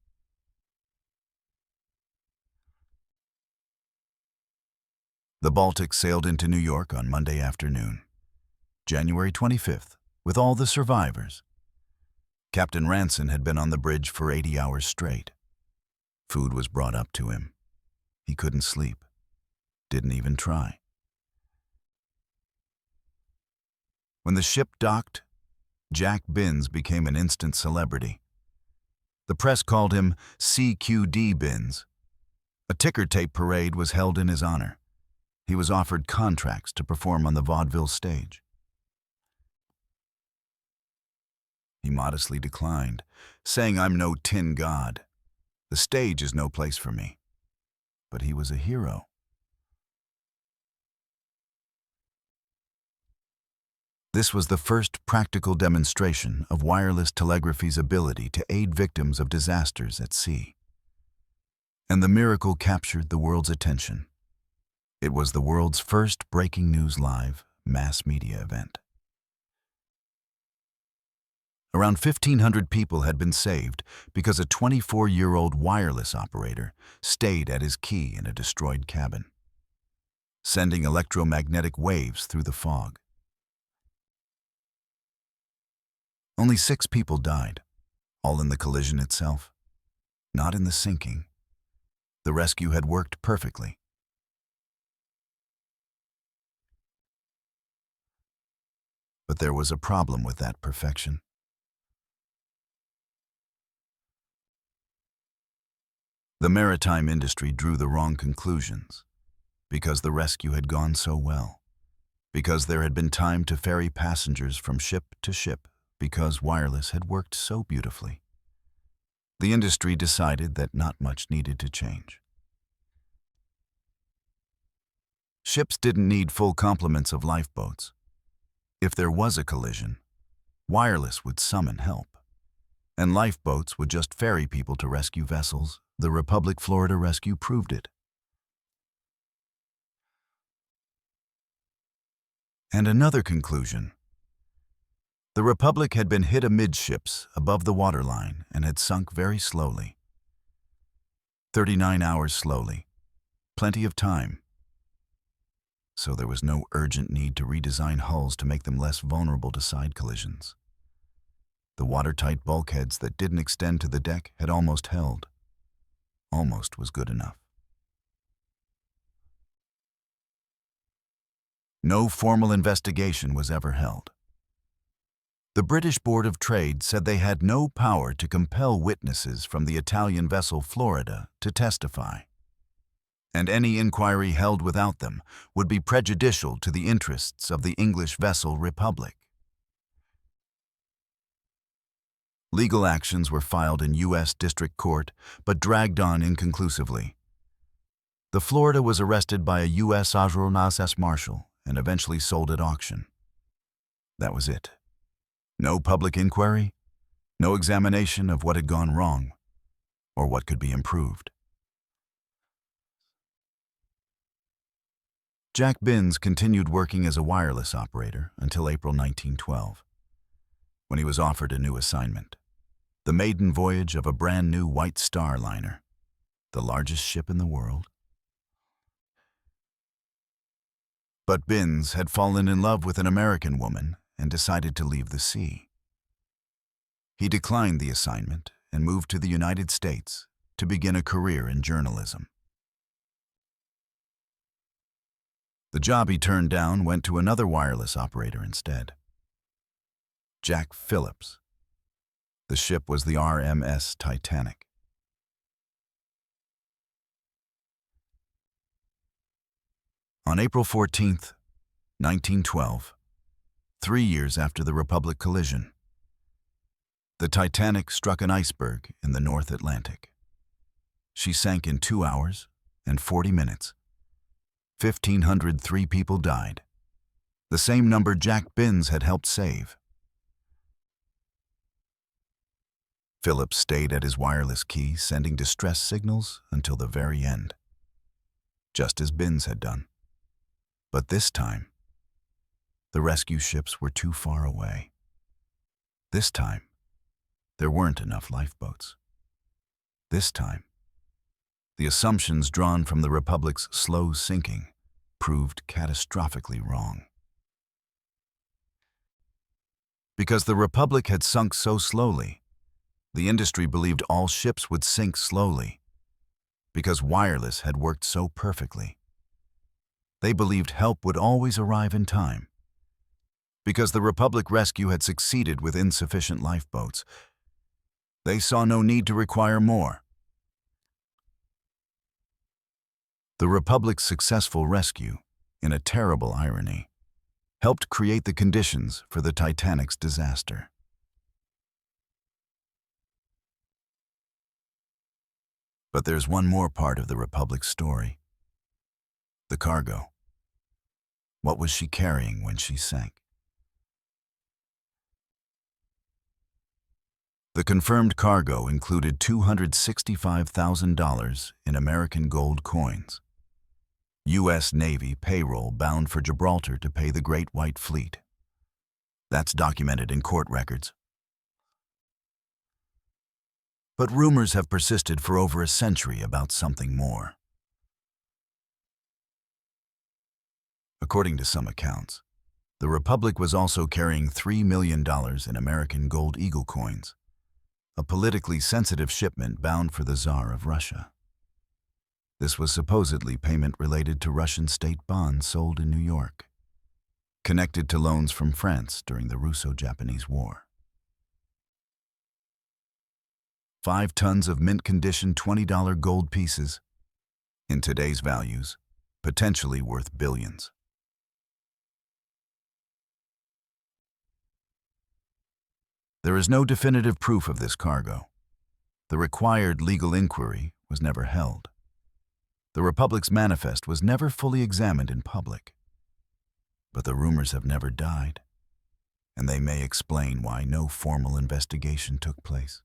Speaker 1: The Baltic sailed into New York on Monday afternoon, January 25th, with all the survivors. Captain Ranson had been on the bridge for 80 hours straight. Food was brought up to him. He couldn't sleep, didn't even try. When the ship docked, Jack Binns became an instant celebrity. The press called him CQD Binns. A ticker tape parade was held in his honor. He was offered contracts to perform on the vaudeville stage. He modestly declined, saying, "I'm no tin god. The stage is no place for me." But he was a hero. This was the first practical demonstration of wireless telegraphy's ability to aid victims of disasters at sea. And the miracle captured the world's attention. It was the world's first breaking news live mass media event. Around 1,500 people had been saved because a 24-year-old wireless operator stayed at his key in a destroyed cabin, sending electromagnetic waves through the fog. Only 6 people died, all in the collision itself, not in the sinking. The rescue had worked perfectly. But there was a problem with that perfection. The maritime industry drew the wrong conclusions because the rescue had gone so well, because there had been time to ferry passengers from ship to ship, because wireless had worked so beautifully. The industry decided that not much needed to change. Ships didn't need full complements of lifeboats. If there was a collision, wireless would summon help, and lifeboats would just ferry people to rescue vessels. The Republic Florida rescue proved it. And another conclusion. The Republic had been hit amidships above the waterline and had sunk very slowly. 39 hours slowly. Plenty of time. So there was no urgent need to redesign hulls to make them less vulnerable to side collisions. The watertight bulkheads that didn't extend to the deck had almost held. Almost was good enough. No formal investigation was ever held. The British Board of Trade said they had no power to compel witnesses from the Italian vessel Florida to testify, and any inquiry held without them would be prejudicial to the interests of the English vessel Republic. Legal actions were filed in U.S. District Court, but dragged on inconclusively. The Florida was arrested by a U.S. RMS Marshal and eventually sold at auction. That was it. No public inquiry, no examination of what had gone wrong, or what could be improved. Jack Binns continued working as a wireless operator until April 1912, when he was offered a new assignment. the maiden voyage of a brand new White Star liner, the largest ship in the world. But Binns had fallen in love with an American woman and decided to leave the sea. He declined the assignment and moved to the United States to begin a career in journalism. The job he turned down went to another wireless operator instead, Jack Phillips. The ship was the RMS Titanic. On April 14, 1912, 3 years after the Republic collision, the Titanic struck an iceberg in the North Atlantic. She sank in 2 hours and 40 minutes. 1,503 people died, the same number Jack Binns had helped save. Phillips stayed at his wireless key, sending distress signals until the very end, just as Binns had done. But this time, the rescue ships were too far away. This time, there weren't enough lifeboats. This time, the assumptions drawn from the Republic's slow sinking proved catastrophically wrong. Because the Republic had sunk so slowly, the industry believed all ships would sink slowly. Because wireless had worked so perfectly, they believed help would always arrive in time. Because the Republic rescue had succeeded with insufficient lifeboats, they saw no need to require more. The Republic's successful rescue, in a terrible irony, helped create the conditions for the Titanic's disaster. But there's one more part of the Republic's story: the cargo. What was she carrying when she sank? The confirmed cargo included $265,000 in American gold coins. U.S. Navy payroll bound for Gibraltar to pay the Great White Fleet. That's documented in court records. But rumors have persisted for over a century about something more. According to some accounts, the Republic was also carrying $3 million in American gold eagle coins, a politically sensitive shipment bound for the Tsar of Russia. This was supposedly payment related to Russian state bonds sold in New York, connected to loans from France during the Russo-Japanese War. 5 tons of mint-condition $20 gold pieces, in today's values, potentially worth billions. There is no definitive proof of this cargo. The required legal inquiry was never held. The Republic's manifest was never fully examined in public. But the rumors have never died, and they may explain why no formal investigation took place.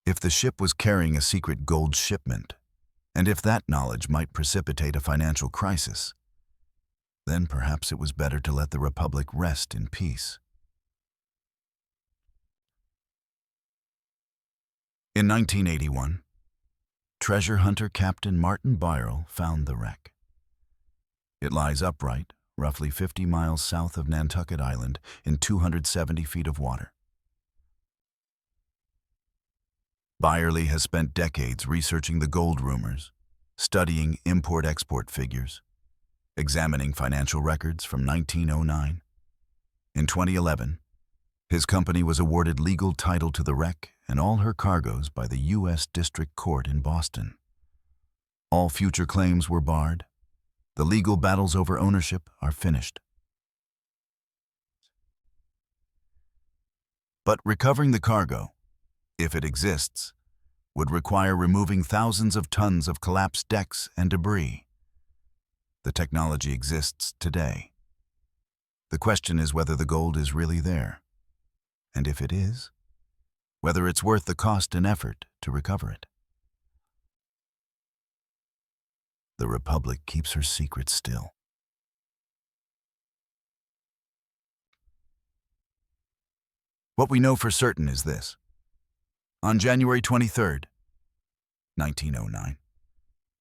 Speaker 1: If the ship was carrying a secret gold shipment, and if that knowledge might precipitate a financial crisis, then perhaps it was better to let the Republic rest in peace. In 1981, treasure hunter Captain Martin Byrle found the wreck. It lies upright, roughly 50 miles south of Nantucket Island, in 270 feet of water. Byrle has spent decades researching the gold rumors, studying import-export figures, examining financial records from 1909. In 2011, his company was awarded legal title to the wreck and all her cargoes by the U.S. District Court in Boston. All future claims were barred. The legal battles over ownership are finished. But recovering the cargo, if it exists, would require removing thousands of tons of collapsed decks and debris. The technology exists today. The question is whether the gold is really there, and if it is, whether it's worth the cost and effort to recover it. The Republic keeps her secret still. What we know for certain is this. On January 23rd, 1909,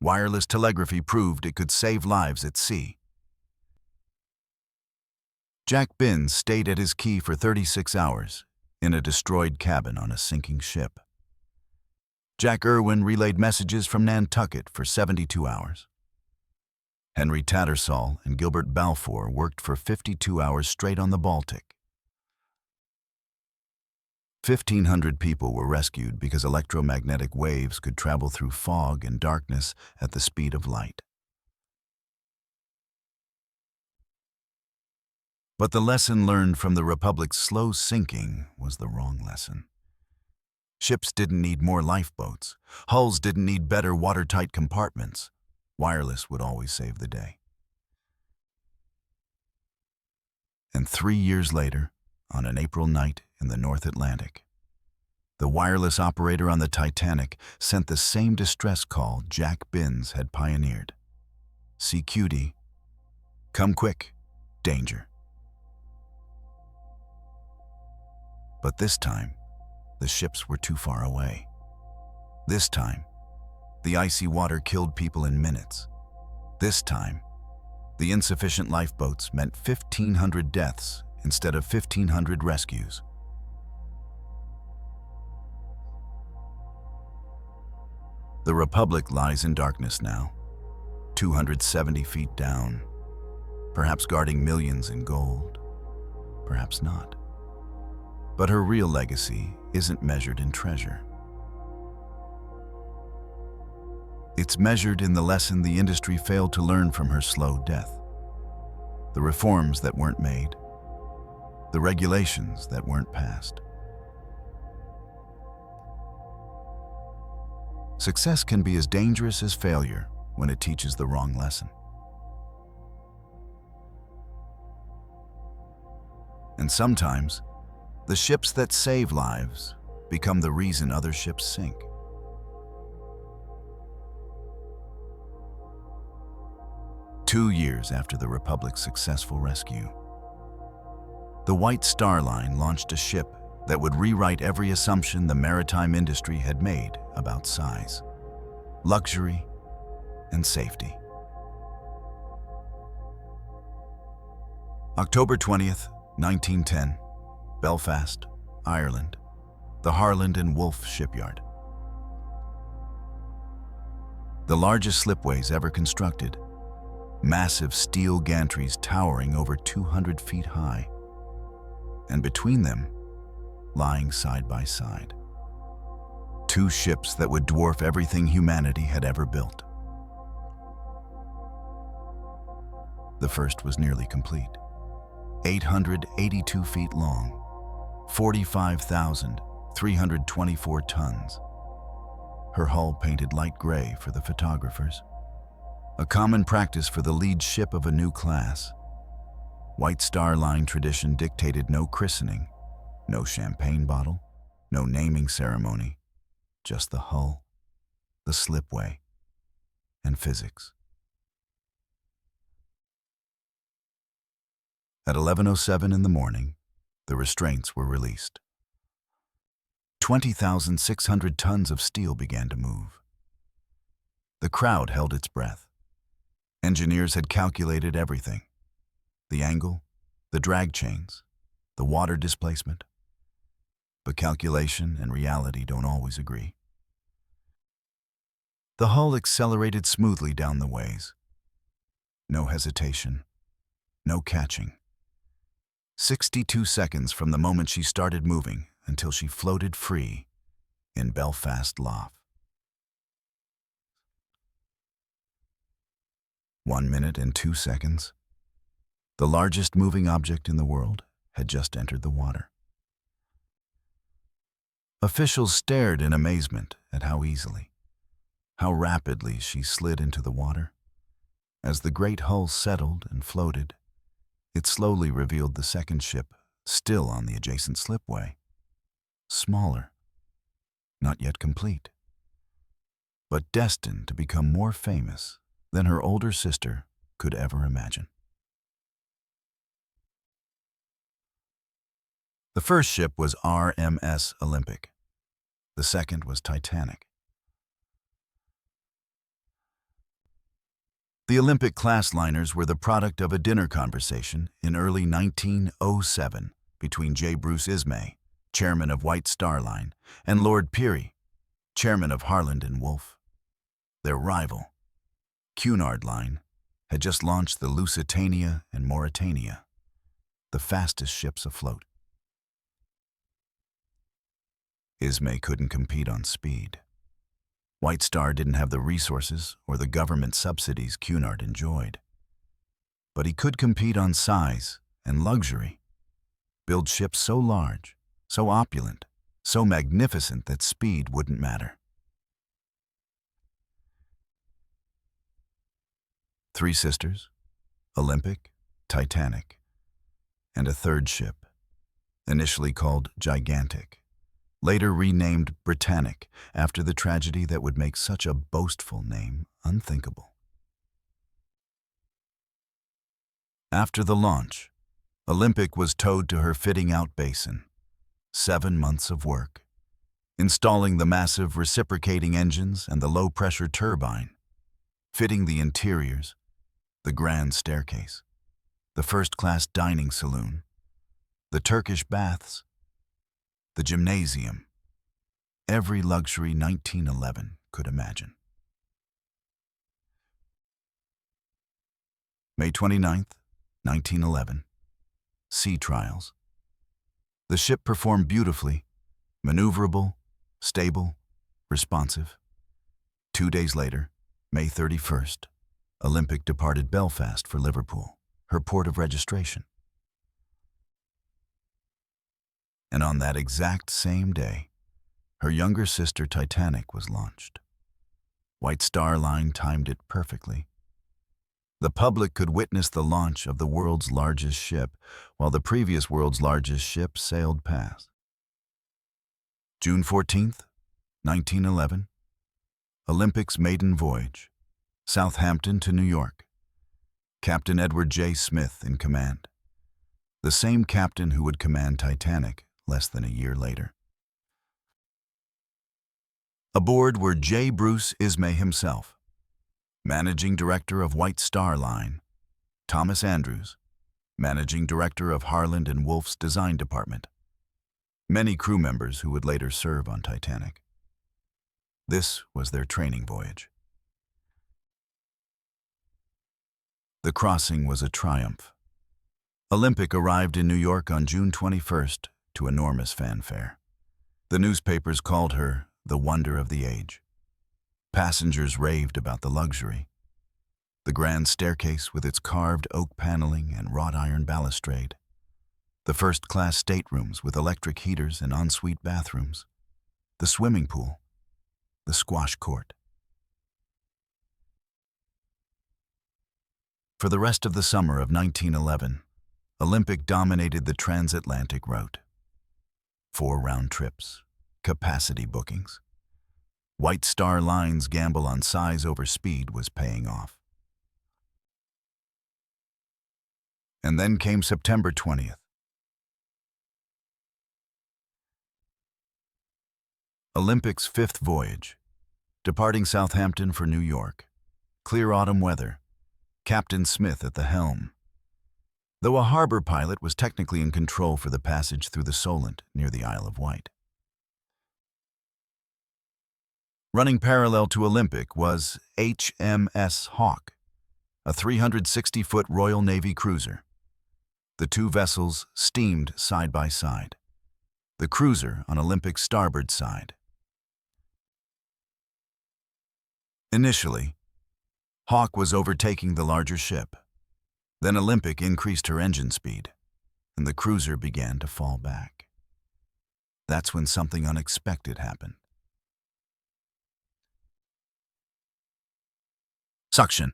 Speaker 1: wireless telegraphy proved it could save lives at sea. Jack Binns stayed at his key for 36 hours in a destroyed cabin on a sinking ship. Jack Irwin relayed messages from Nantucket for 72 hours. Henry Tattersall and Gilbert Balfour worked for 52 hours straight on the Baltic. 1,500 people were rescued because electromagnetic waves could travel through fog and darkness at the speed of light. But the lesson learned from the Republic's slow sinking was the wrong lesson. Ships didn't need more lifeboats. Hulls didn't need better watertight compartments. Wireless would always save the day. And 3 years later, on an April night in the North Atlantic, the wireless operator on the Titanic sent the same distress call Jack Binns had pioneered. CQD, come quick, danger. But this time, the ships were too far away. This time, the icy water killed people in minutes. This time, the insufficient lifeboats meant 1,500 deaths instead of 1,500 rescues. The Republic lies in darkness now, 270 feet down, perhaps guarding millions in gold, perhaps not. But her real legacy isn't measured in treasure. It's measured in the lesson the industry failed to learn from her slow death. The reforms that weren't made. The regulations that weren't passed. Success can be as dangerous as failure when it teaches the wrong lesson. And sometimes, the ships that save lives become the reason other ships sink. 2 years after the Republic's successful rescue, the White Star Line launched a ship that would rewrite every assumption the maritime industry had made about size, luxury, and safety. October 20th, 1910, Belfast, Ireland, the Harland and Wolff shipyard. The largest slipways ever constructed, massive steel gantries towering over 200 feet high, and between them, lying side by side, 2 ships that would dwarf everything humanity had ever built. The first was nearly complete, 882 feet long, 45,324 tons. Her hull painted light gray for the photographers, a common practice for the lead ship of a new class. White Star Line tradition dictated no christening, no champagne bottle, no naming ceremony, just the hull, the slipway, and physics. At 11:07 in the morning, the restraints were released. 20,600 tons of steel began to move. The crowd held its breath. Engineers had calculated everything: the angle, the drag chains, the water displacement. But calculation and reality don't always agree. The hull accelerated smoothly down the ways. No hesitation, no catching. 62 seconds from the moment she started moving until she floated free in Belfast Lough. 1 minute and 2 seconds. The largest moving object in the world had just entered the water. Officials stared in amazement at how easily, how rapidly she slid into the water. As the great hull settled and floated, it slowly revealed the second ship still on the adjacent slipway. Smaller, not yet complete, but destined to become more famous than her older sister could ever imagine. The first ship was RMS Olympic. The second was Titanic. The Olympic-class liners were the product of a dinner conversation in early 1907 between J. Bruce Ismay, chairman of White Star Line, and Lord Peary, chairman of Harland and Wolff. Their rival, Cunard Line, had just launched the Lusitania and Mauretania, the fastest ships afloat. Ismay couldn't compete on speed. White Star didn't have the resources or the government subsidies Cunard enjoyed. But he could compete on size and luxury, build ships so large, so opulent, so magnificent that speed wouldn't matter. Three sisters, Olympic, Titanic, and a third ship, initially called Gigantic, later renamed Britannic after the tragedy that would make such a boastful name unthinkable. After the launch, Olympic was towed to her fitting-out basin. 7 months of work, installing the massive reciprocating engines and the low-pressure turbine, fitting the interiors, the grand staircase, the first-class dining saloon, the Turkish baths, the gymnasium, every luxury 1911 could imagine. May 29th, 1911, sea trials. The ship performed beautifully, maneuverable, stable, responsive. 2 days later, May 31st, Olympic departed Belfast for Liverpool, her port of registration. And on that exact same day, her younger sister Titanic was launched. White Star Line timed it perfectly. The public could witness the launch of the world's largest ship, while the previous world's largest ship sailed past. June 14th, 1911, Olympic's maiden voyage, Southampton to New York. Captain Edward J. Smith in command, the same captain who would command Titanic less than a year later. Aboard were J. Bruce Ismay himself, Managing Director of White Star Line, Thomas Andrews, Managing Director of Harland and Wolff's Design Department, many crew members who would later serve on Titanic. This was their training voyage. The crossing was a triumph. Olympic arrived in New York on June 21st to enormous fanfare. The newspapers called her the wonder of the age. Passengers raved about the luxury. The grand staircase with its carved oak paneling and wrought iron balustrade. The first-class staterooms with electric heaters and ensuite bathrooms. The swimming pool. The squash court. For the rest of the summer of 1911, Olympic dominated the transatlantic route. 4 round trips, capacity bookings. White Star Line's gamble on size over speed was paying off. And then came September 20th. Olympic's 5th voyage, departing Southampton for New York. Clear autumn weather, Captain Smith at the helm. Though a harbor pilot was technically in control for the passage through the Solent near the Isle of Wight. Running parallel to Olympic was HMS Hawke, a 360-foot Royal Navy cruiser. The two vessels steamed side by side, the cruiser on Olympic's starboard side. Initially, Hawke was overtaking the larger ship. Then Olympic increased her engine speed, and the cruiser began to fall back. That's when something unexpected happened. Suction.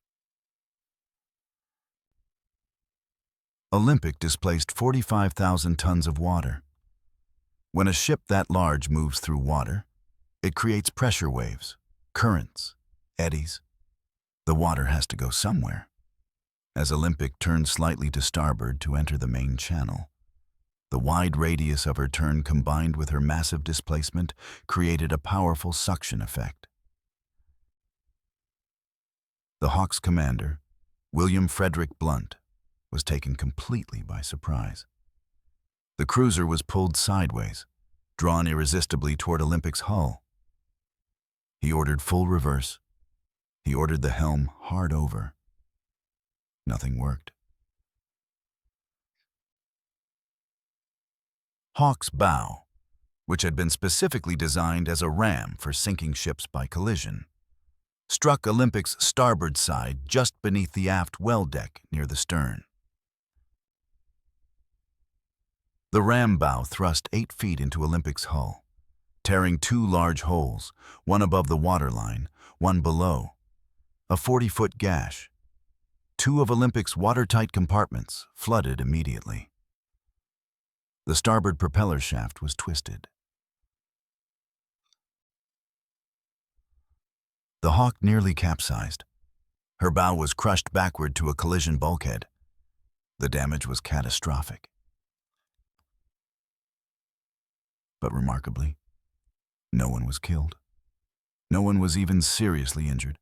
Speaker 1: Olympic displaced 45,000 tons of water. When a ship that large moves through water, it creates pressure waves, currents, eddies. The water has to go somewhere. As Olympic turned slightly to starboard to enter the main channel, The wide radius of her turn combined with her massive displacement created a powerful suction effect. The Hawk's commander, William Frederick Blunt, was taken completely by surprise. The cruiser was pulled sideways, drawn irresistibly toward Olympic's hull. He ordered full reverse. He ordered the helm hard over. Nothing worked. Hawk's bow, which had been specifically designed as a ram for sinking ships by collision, struck Olympic's starboard side just beneath the aft well deck near the stern. The ram bow thrust 8 feet into Olympic's hull, tearing 2 large holes, one above the waterline, one below, a 40-foot gash. 2 of Olympic's watertight compartments flooded immediately. The starboard propeller shaft was twisted. The Hawk nearly capsized. Her bow was crushed backward to a collision bulkhead. The damage was catastrophic. But remarkably, no one was killed. No one was even seriously injured.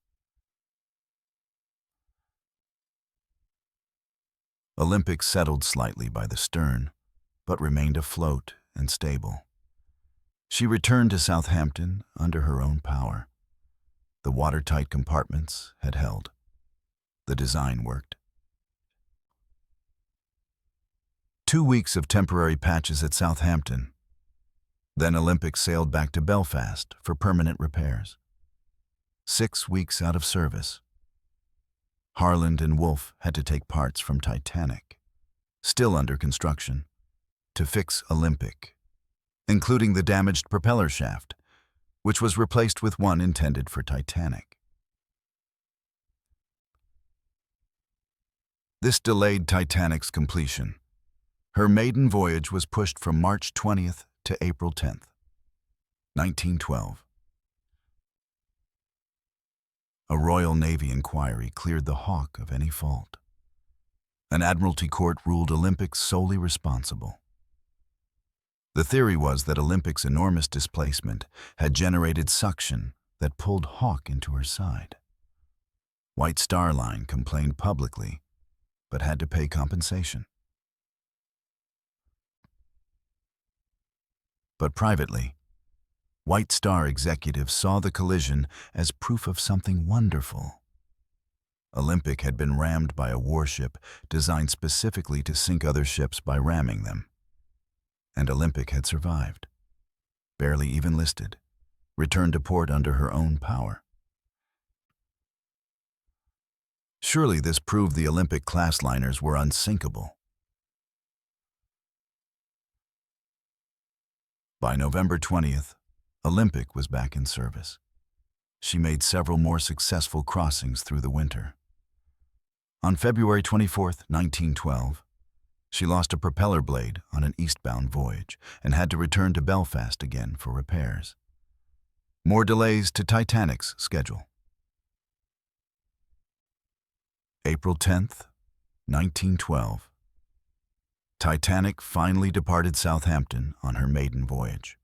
Speaker 1: Olympic settled slightly by the stern, but remained afloat and stable. She returned to Southampton under her own power. The watertight compartments had held. The design worked. 2 weeks of temporary patches at Southampton. Then Olympic sailed back to Belfast for permanent repairs. 6 weeks out of service. Harland and Wolff had to take parts from Titanic, still under construction, to fix Olympic, including the damaged propeller shaft, which was replaced with one intended for Titanic. This delayed Titanic's completion. Her maiden voyage was pushed from March 20th to April 10th, 1912. A Royal Navy inquiry cleared the Hawk of any fault. An Admiralty court ruled Olympic solely responsible. The theory was that Olympic's enormous displacement had generated suction that pulled Hawk into her side. White Star Line complained publicly, but had to pay compensation. But privately, White Star executives saw the collision as proof of something wonderful. Olympic had been rammed by a warship designed specifically to sink other ships by ramming them. And Olympic had survived, barely even listed, returned to port under her own power. Surely this proved the Olympic-class liners were unsinkable. By November 20th, Olympic was back in service. She made several more successful crossings through the winter. On February 24th, 1912, she lost a propeller blade on an eastbound voyage and had to return to Belfast again for repairs. More delays to Titanic's schedule. April 10th, 1912. Titanic finally departed Southampton on her maiden voyage.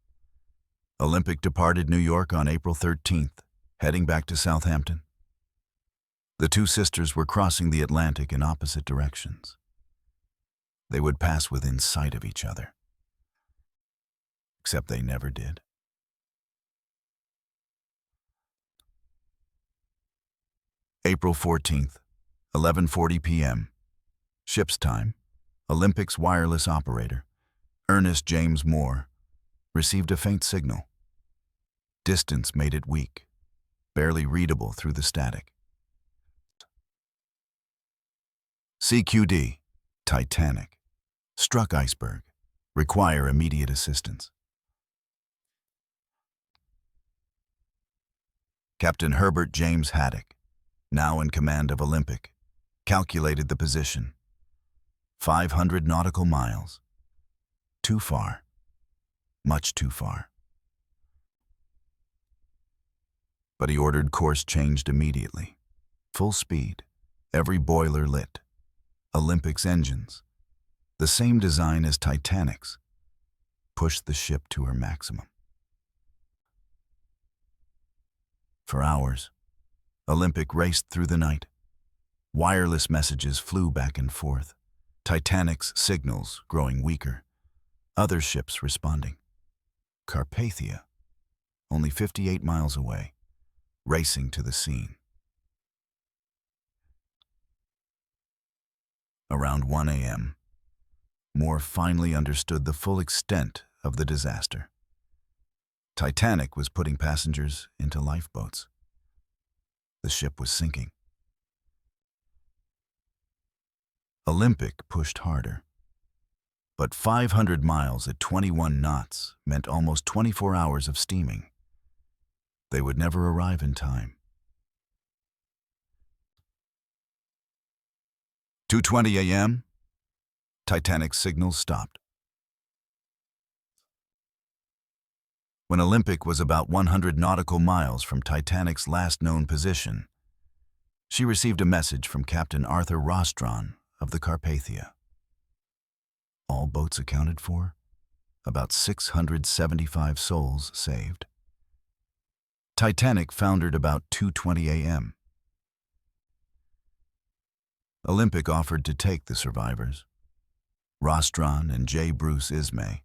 Speaker 1: Olympic departed New York on April 13th, heading back to Southampton. The two sisters were crossing the Atlantic in opposite directions. They would pass within sight of each other. Except they never did. April 14th, 11:40 p.m. Ship's time. Olympic's wireless operator, Ernest James Moore, received a faint signal. Distance made it weak, barely readable through the static. CQD, Titanic. Struck iceberg. Require immediate assistance. Captain Herbert James Haddock, now in command of Olympic, calculated the position. 500 nautical miles. Too far. Much too far. But he ordered course changed immediately. Full speed, every boiler lit. Olympic's engines. the same design as Titanic's, pushed the ship to her maximum. For hours, Olympic raced through the night. Wireless messages flew back and forth, Titanic's signals growing weaker, other ships responding. Carpathia, only 58 miles away, racing to the scene. Around 1 a.m., Moore finally understood the full extent of the disaster. Titanic was putting passengers into lifeboats. The ship was sinking. Olympic pushed harder. But 500 miles at 21 knots meant almost 24 hours of steaming. They would never arrive in time. 2:20 a.m., Titanic's signals stopped. When Olympic was about 100 nautical miles from Titanic's last known position, she received a message from Captain Arthur Rostron of the Carpathia. All boats accounted for, about 675 souls saved. Titanic foundered about 2:20 a.m. Olympic offered to take the survivors. Rostron and J. Bruce Ismay,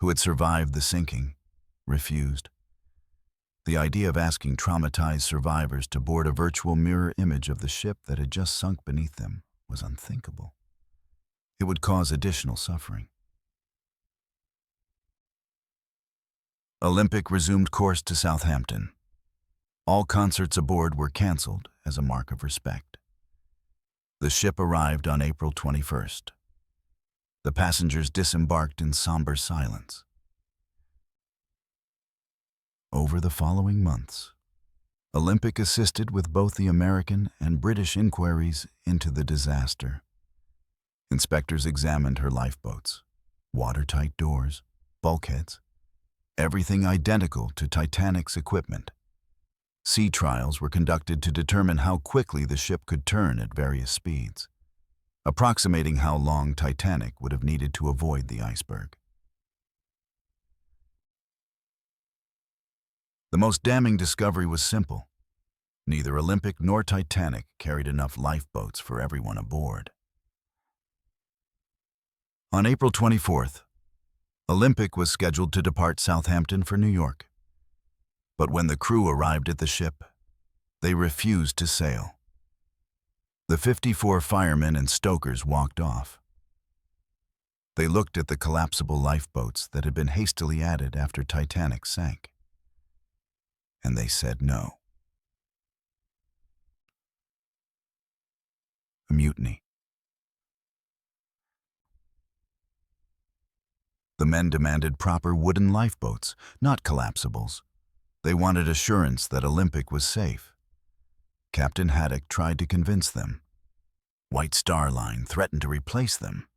Speaker 1: who had survived the sinking, refused. The idea of asking traumatized survivors to board a virtual mirror image of the ship that had just sunk beneath them was unthinkable. It would cause additional suffering. Olympic resumed course to Southampton. All concerts aboard were canceled as a mark of respect. The ship arrived on April 21st. The passengers disembarked in somber silence. Over the following months, Olympic assisted with both the American and British inquiries into the disaster. Inspectors examined her lifeboats, watertight doors, bulkheads, everything identical to Titanic's equipment. Sea trials were conducted to determine how quickly the ship could turn at various speeds, approximating how long Titanic would have needed to avoid the iceberg. The most damning discovery was simple. Neither Olympic nor Titanic carried enough lifeboats for everyone aboard. On April 24th, Olympic was scheduled to depart Southampton for New York. But when the crew arrived at the ship, they refused to sail. The 54 firemen and stokers walked off. They looked at the collapsible lifeboats that had been hastily added after Titanic sank. And they said no. A mutiny. The men demanded proper wooden lifeboats, not collapsibles. They wanted assurance that Olympic was safe. Captain Haddock tried to convince them. White Star Line threatened to replace them,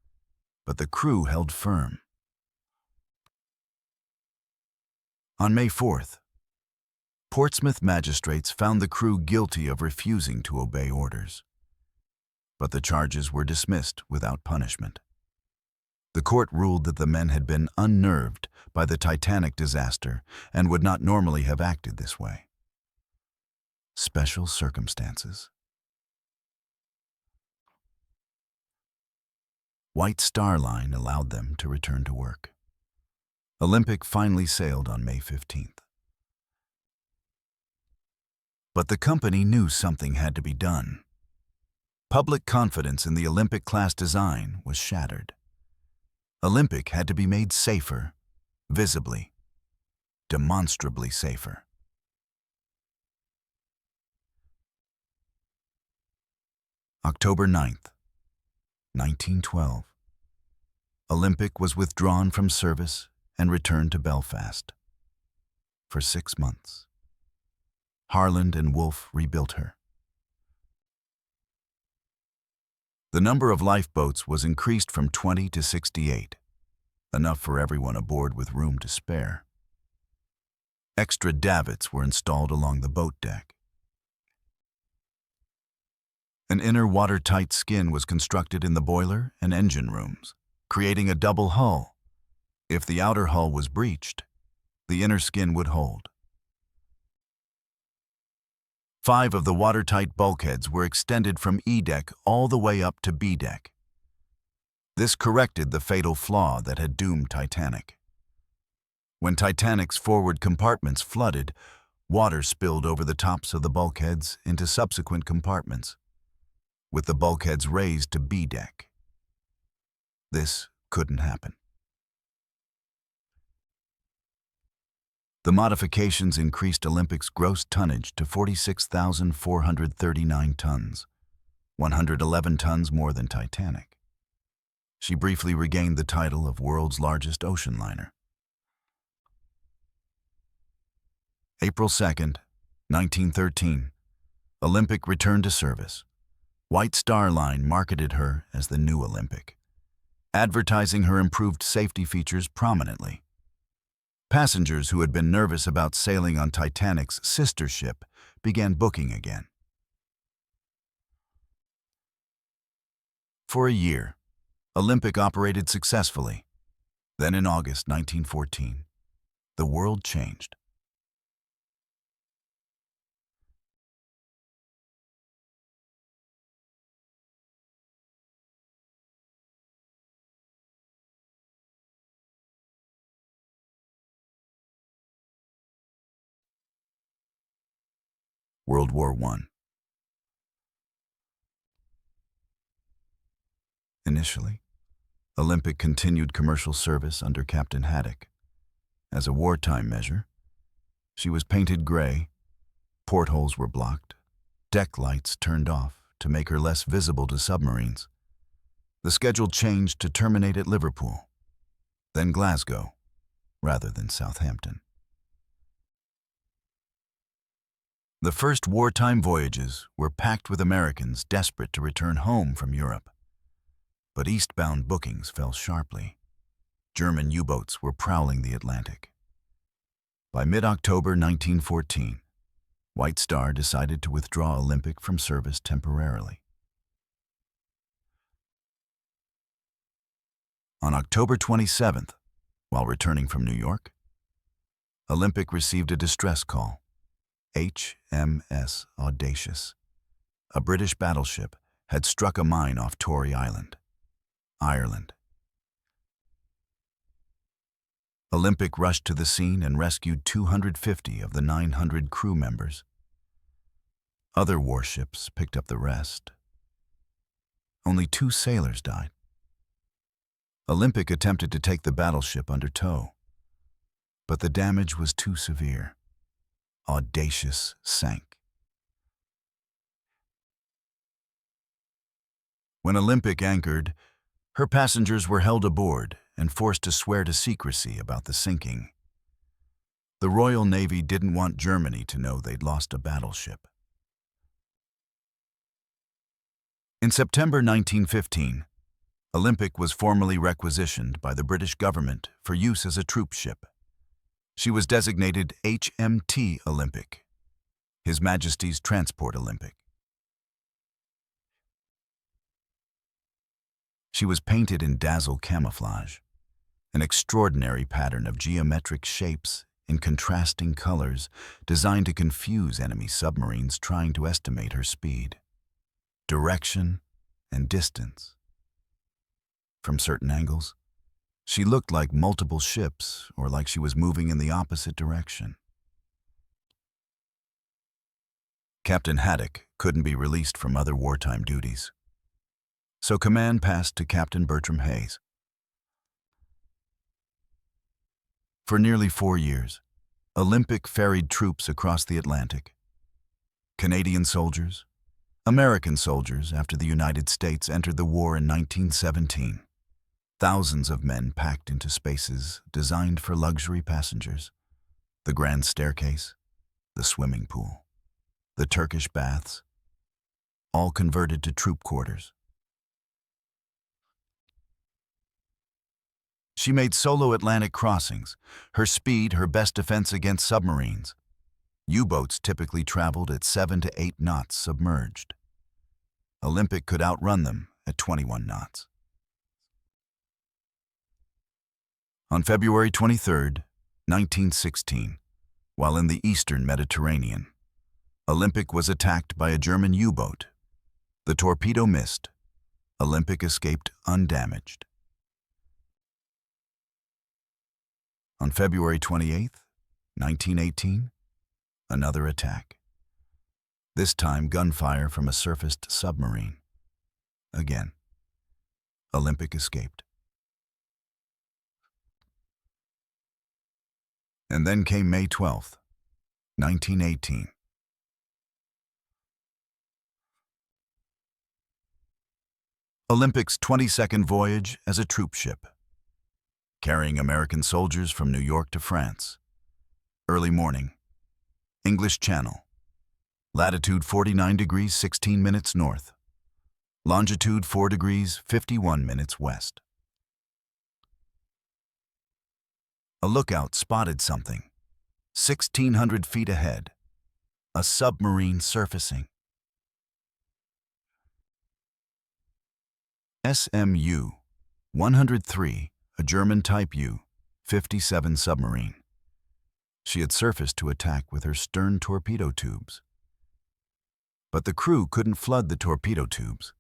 Speaker 1: but the crew held firm. On May 4th, Portsmouth magistrates found the crew guilty of refusing to obey orders. But the charges were dismissed without punishment. The court ruled that the men had been unnerved by the Titanic disaster and would not normally have acted this way. Special circumstances. White Star Line allowed them to return to work. Olympic finally sailed on May 15th. But the company knew something had to be done. Public confidence in the Olympic-class design was shattered. Olympic had to be made safer, visibly, demonstrably safer. October 9th, 1912. Olympic was withdrawn from service and returned to Belfast. For 6 months, Harland and Wolff rebuilt her. The number of lifeboats was increased from 20 to 68, enough for everyone aboard with room to spare. Extra davits were installed along the boat deck. An inner watertight skin was constructed in the boiler and engine rooms. creating a double hull. If the outer hull was breached, the inner skin would hold. 5 of the watertight bulkheads were extended from E deck all the way up to B deck. This corrected the fatal flaw that had doomed Titanic. When Titanic's forward compartments flooded, water spilled over the tops of the bulkheads into subsequent compartments, with the bulkheads raised to B deck. This couldn't happen. The modifications increased Olympic's gross tonnage to 46,439 tons, 111 tons more than Titanic. She briefly regained the title of world's largest ocean liner. April 2nd, 1913, Olympic returned to service. White Star Line marketed her as the new Olympic, advertising her improved safety features prominently. Passengers who had been nervous about sailing on Titanic's sister ship began booking again. For a year, Olympic operated successfully. Then in August 1914, the world changed. World War I. Initially, Olympic continued commercial service under Captain Haddock. As a wartime measure, she was painted gray, portholes were blocked, deck lights turned off to make her less visible to submarines. The schedule changed to terminate at Liverpool, then Glasgow, rather than Southampton. The first wartime voyages were packed with Americans desperate to return home from Europe. But eastbound bookings fell sharply. German U-boats were prowling the Atlantic. By mid-October 1914, White Star decided to withdraw Olympic from service temporarily. On October 27th, while returning from New York, Olympic received a distress call. HMS Audacious, a British battleship, had struck a mine off Tory Island, Ireland. Olympic rushed to the scene and rescued 250 of the 900 crew members. Other warships picked up the rest. Only 2 sailors died. Olympic attempted to take the battleship under tow, but the damage was too severe. Audacious sank. When Olympic anchored, her passengers were held aboard and forced to swear to secrecy about the sinking. The Royal Navy didn't want Germany to know they'd lost a battleship. In September 1915, Olympic was formally requisitioned by the British government for use as a troop ship. She was designated HMT Olympic, His Majesty's Transport Olympic. She was painted in dazzle camouflage, an extraordinary pattern of geometric shapes in contrasting colors designed to confuse enemy submarines trying to estimate her speed, direction, and distance. From certain angles, she looked like multiple ships or like she was moving in the opposite direction. Captain Haddock couldn't be released from other wartime duties, so command passed to Captain Bertram Hayes. For nearly 4 years, Olympic ferried troops across the Atlantic. Canadian soldiers, American soldiers after the United States entered the war in 1917. Thousands of men packed into spaces designed for luxury passengers. The grand staircase, the swimming pool, the Turkish baths, all converted to troop quarters. She made solo Atlantic crossings, her speed her best defense against submarines. U-boats typically traveled at 7 to 8 knots submerged. Olympic could outrun them at 21 knots. On February 23, 1916, while in the eastern Mediterranean, Olympic was attacked by a German U-boat. The torpedo missed. Olympic escaped undamaged. On February 28, 1918, another attack. This time gunfire from a surfaced submarine. Again, Olympic escaped. And then came May 12, 1918. Olympic's 22nd voyage as a troop ship, carrying American soldiers from New York to France. Early morning, English Channel, latitude 49 degrees 16 minutes north, longitude 4 degrees 51 minutes west. A lookout spotted something, 1,600 feet ahead, a submarine surfacing. SMU 103, a German Type U-57 submarine. She had surfaced to attack with her stern torpedo tubes. But the crew couldn't flood the torpedo tubes.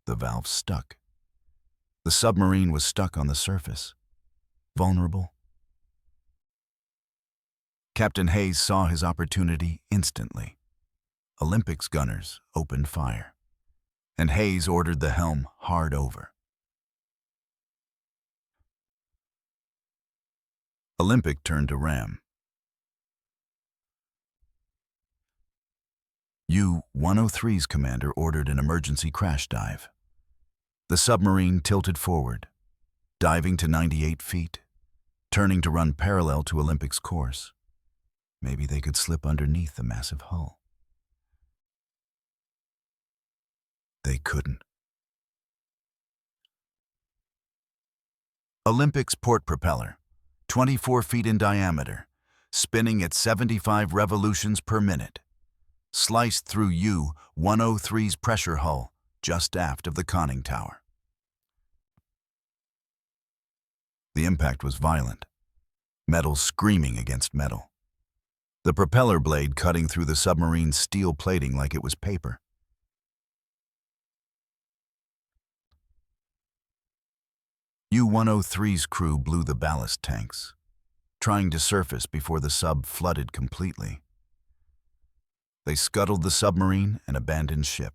Speaker 1: The valves stuck. The submarine was stuck on the surface, vulnerable. Captain Hayes saw his opportunity instantly. Olympic's gunners opened fire, and Hayes ordered the helm hard over. Olympic turned to ram. U-103's commander ordered an emergency crash dive. The submarine tilted forward, diving to 98 feet, turning to run parallel to Olympic's course. Maybe they could slip underneath the massive hull. They couldn't. Olympic's port propeller, 24 feet in diameter, spinning at 75 revolutions per minute, sliced through U-103's pressure hull just aft of the conning tower. The impact was violent, metal screaming against metal. The propeller blade cutting through the submarine's steel plating like it was paper. U-103's crew blew the ballast tanks, trying to surface before the sub flooded completely. They scuttled the submarine and abandoned ship.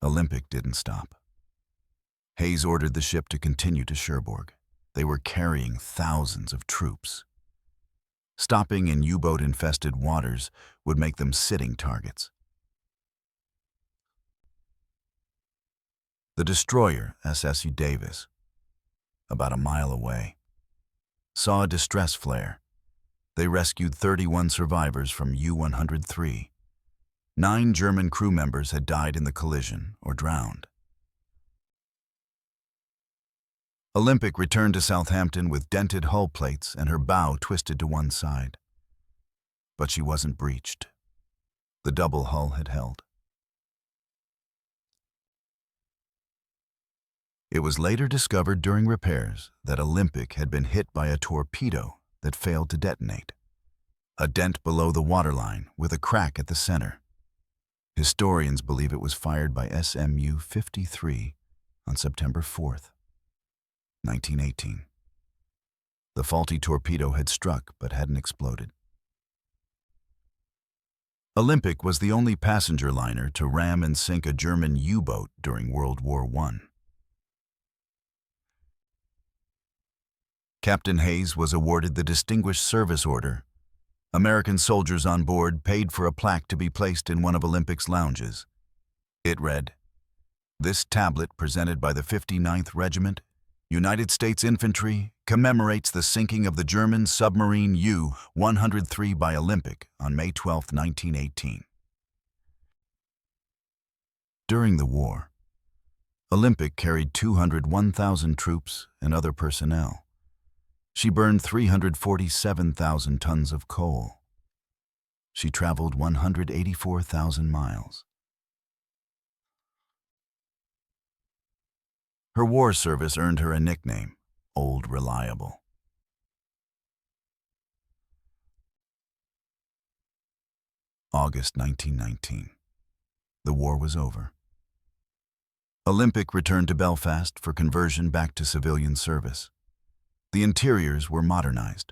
Speaker 1: Olympic didn't stop. Hayes ordered the ship to continue to Cherbourg. They were carrying thousands of troops. Stopping in U-boat-infested waters would make them sitting targets. The destroyer, SS Davis, about a mile away, saw a distress flare. They rescued 31 survivors from U-103. 9 German crew members had died in the collision or drowned. Olympic returned to Southampton with dented hull plates and her bow twisted to one side. But she wasn't breached. The double hull had held. It was later discovered during repairs that Olympic had been hit by a torpedo that failed to detonate. A dent below the waterline with a crack at the center. Historians believe it was fired by SMU 53 on September 4th, 1918. The faulty torpedo had struck but hadn't exploded. Olympic was the only passenger liner to ram and sink a German U-boat during World War I. Captain Hayes was awarded the Distinguished Service Order. American soldiers on board paid for a plaque to be placed in one of Olympic's lounges. It read, "This tablet presented by the 59th Regiment, United States Infantry, commemorates the sinking of the German submarine U-103 by Olympic on May 12, 1918. During the war, Olympic carried 201,000 troops and other personnel. She burned 347,000 tons of coal. She traveled 184,000 miles. Her war service earned her a nickname, Old Reliable. August 1919. The war was over. Olympic returned to Belfast for conversion back to civilian service. The interiors were modernized.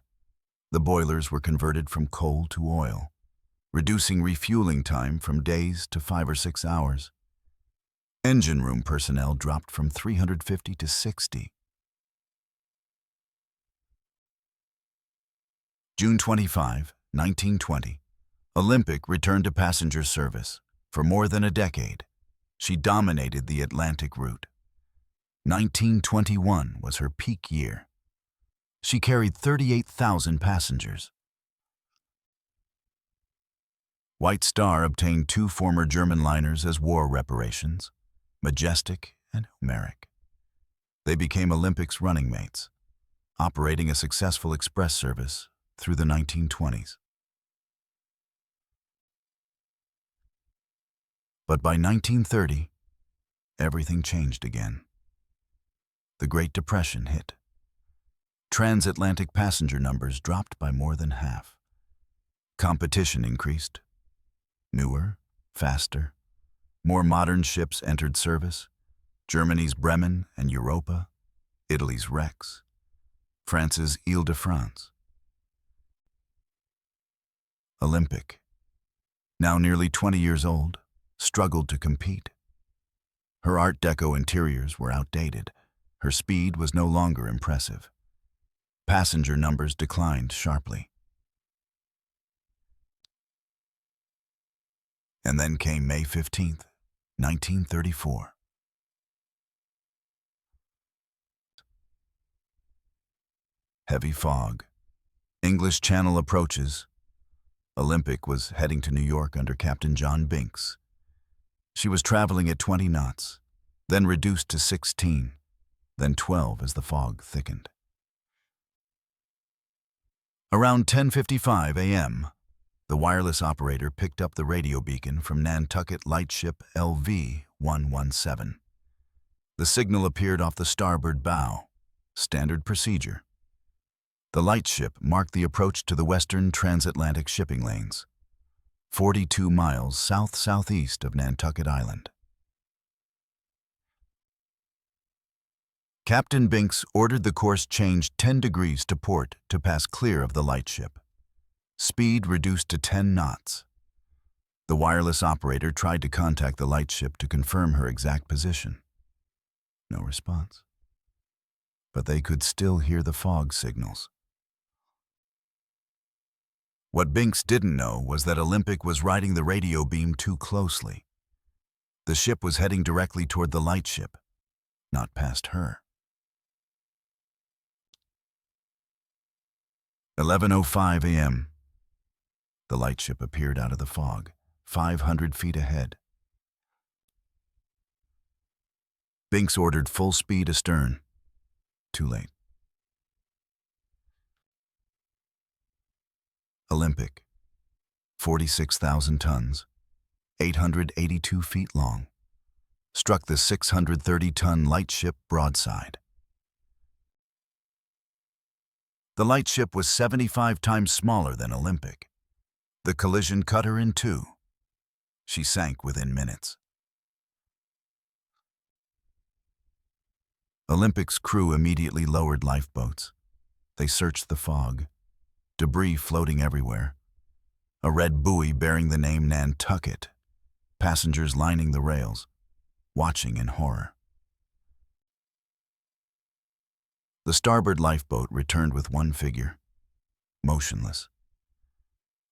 Speaker 1: The boilers were converted from coal to oil, reducing refueling time from days to 5 or 6 hours. Engine room personnel dropped from 350 to 60. June 25, 1920, Olympic returned to passenger service. For more than a decade, she dominated the Atlantic route. 1921 was her peak year. She carried 38,000 passengers. White Star obtained 2 former German liners as war reparations, Majestic and Merrick. They became Olympic's running mates, operating a successful express service through the 1920s. But by 1930, everything changed again. The Great Depression hit. Transatlantic passenger numbers dropped by more than half. Competition increased. Newer, faster, more modern ships entered service. Germany's Bremen and Europa, Italy's Rex, France's Ile-de-France. Olympic, now nearly 20 years old, struggled to compete. Her Art Deco interiors were outdated. Her speed was no longer impressive. Passenger numbers declined sharply. And then came May 15th, 1934. Heavy fog. English Channel approaches. Olympic was heading to New York under Captain John Binks. She was traveling at 20 knots, then reduced to 16, then 12 as the fog thickened. Around 10:55 a.m., the wireless operator picked up the radio beacon from Nantucket lightship LV-117. The signal appeared off the starboard bow, standard procedure. The lightship marked the approach to the western transatlantic shipping lanes, 42 miles south-southeast of Nantucket Island. Captain Binks ordered the course changed 10 degrees to port to pass clear of the lightship. Speed reduced to 10 knots. The wireless operator tried to contact the lightship to confirm her exact position. No response. But they could still hear the fog signals. What Binks didn't know was that Olympic was riding the radio beam too closely. The ship was heading directly toward the lightship, not past her. 11:05 a.m. The lightship appeared out of the fog, 500 feet ahead. Binks ordered full speed astern. Too late. Olympic, 46,000 tons, 882 feet long, struck the 630-ton lightship broadside. The lightship was 75 times smaller than Olympic. The collision cut her in two. She sank within minutes. Olympic's crew immediately lowered lifeboats. They searched the fog, debris floating everywhere. A red buoy bearing the name Nantucket, passengers lining the rails, watching in horror. The starboard lifeboat returned with one figure, motionless.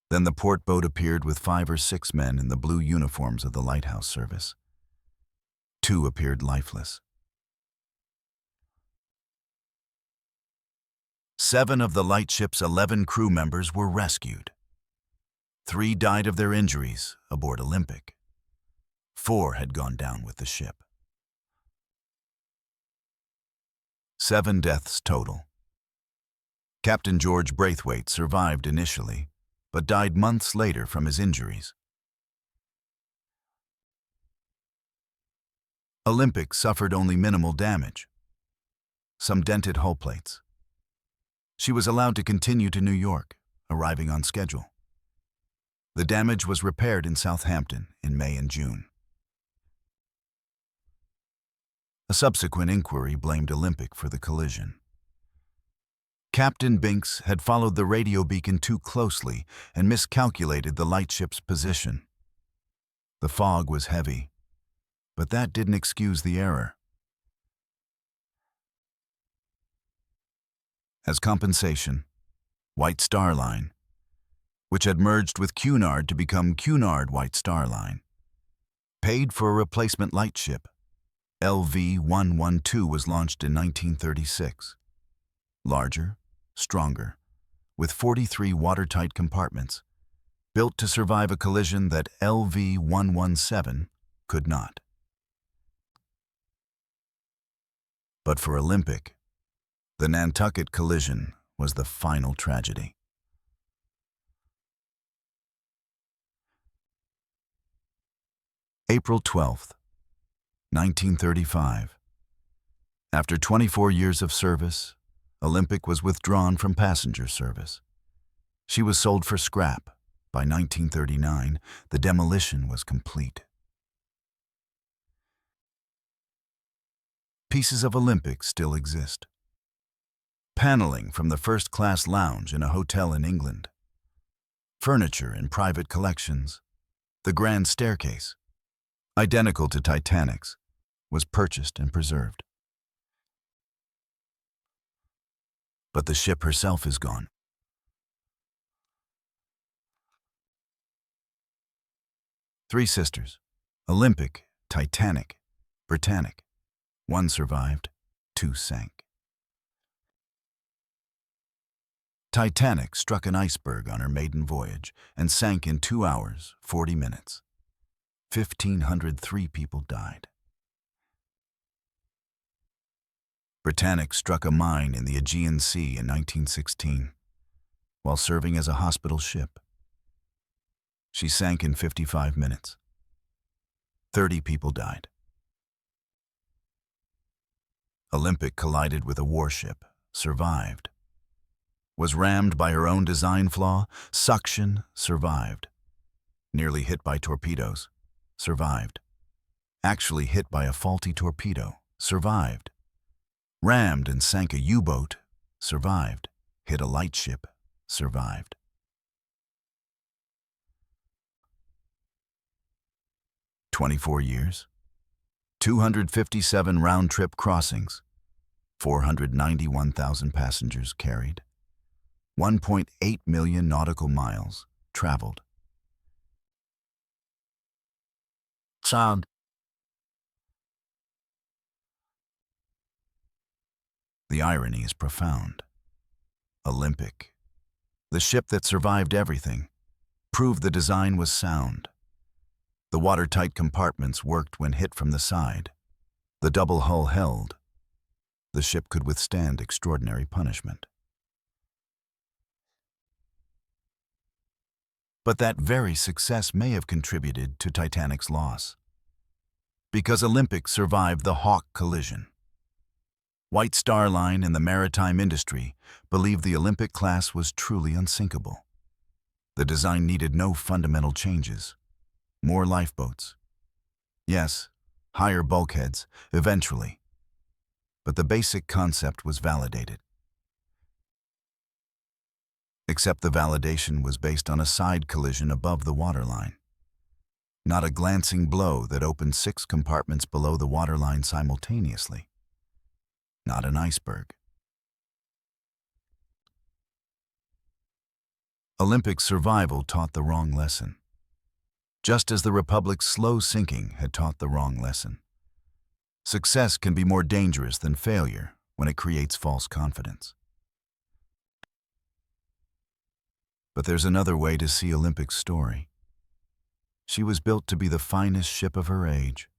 Speaker 1: Then the port boat appeared with 5 or 6 men in the blue uniforms of the lighthouse service. 2 appeared lifeless. 7 of the lightship's 11 crew members were rescued. 3 died of their injuries aboard Olympic. 4 had gone down with the ship. 7 deaths total. Captain George Braithwaite survived initially, but died months later from his injuries. Olympic suffered only minimal damage, some dented hull plates. She was allowed to continue to New York, arriving on schedule. The damage was repaired in Southampton in May and June. A subsequent inquiry blamed Olympic for the collision. Captain Binks had followed the radio beacon too closely and miscalculated the lightship's position. The fog was heavy, but that didn't excuse the error. As compensation, White Star Line, which had merged with Cunard to become Cunard White Star Line, paid for a replacement lightship. LV-112 was launched in 1936. Larger, stronger, with 43 watertight compartments, built to survive a collision that LV-117 could not. But for Olympic, the Nantucket collision was the final tragedy. April 12, 1935. After 24 years of service, Olympic was withdrawn from passenger service. She was sold for scrap. By 1939, the demolition was complete. Pieces of Olympic still exist. Paneling from the first-class lounge in a hotel in England. Furniture in private collections. The grand staircase, identical to Titanic's, was purchased and preserved. But the ship herself is gone. Three sisters, Olympic, Titanic, Britannic. One survived, two sank. Titanic struck an iceberg on her maiden voyage and sank in 2 hours, 40 minutes. 1,503 people died. Britannic struck a mine in the Aegean Sea in 1916 while serving as a hospital ship. She sank in 55 minutes. 30 people died. Olympic collided with a warship, survived. Was rammed by her own design flaw, suction, survived. Nearly hit by torpedoes, survived. Actually hit by a faulty torpedo, survived. Rammed and sank a U-boat, survived. Hit a lightship, survived. "24 years, 257 round-trip crossings, 491,000 passengers carried, 1.8 million nautical miles traveled." Sound. The irony is profound. Olympic, the ship that survived everything, proved the design was sound. The watertight compartments worked when hit from the side. The double hull held. The ship could withstand extraordinary punishment. But that very success may have contributed to Titanic's loss. Because Olympic survived the Hawk collision. White Star Line and the maritime industry believed the Olympic class was truly unsinkable. The design needed no fundamental changes. More lifeboats. Yes, higher bulkheads, eventually. But the basic concept was validated. Except the validation was based on a side collision above the waterline. Not a glancing blow that opened 6 compartments below the waterline simultaneously. Not an iceberg. Olympic survival taught the wrong lesson. Just as the Republic's slow sinking had taught the wrong lesson. Success can be more dangerous than failure when it creates false confidence. But there's another way to see Olympic's story. She was built to be the finest ship of her age.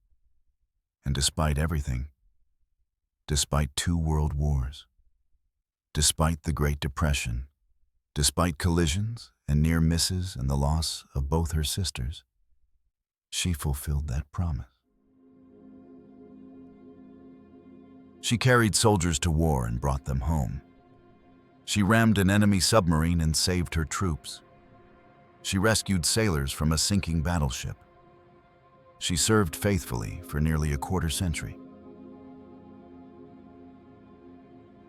Speaker 1: And despite everything, despite 2 world wars, despite the Great Depression, despite collisions and near misses and the loss of both her sisters, she fulfilled that promise. She carried soldiers to war and brought them home. She rammed an enemy submarine and saved her troops. She rescued sailors from a sinking battleship. She served faithfully for nearly a quarter century.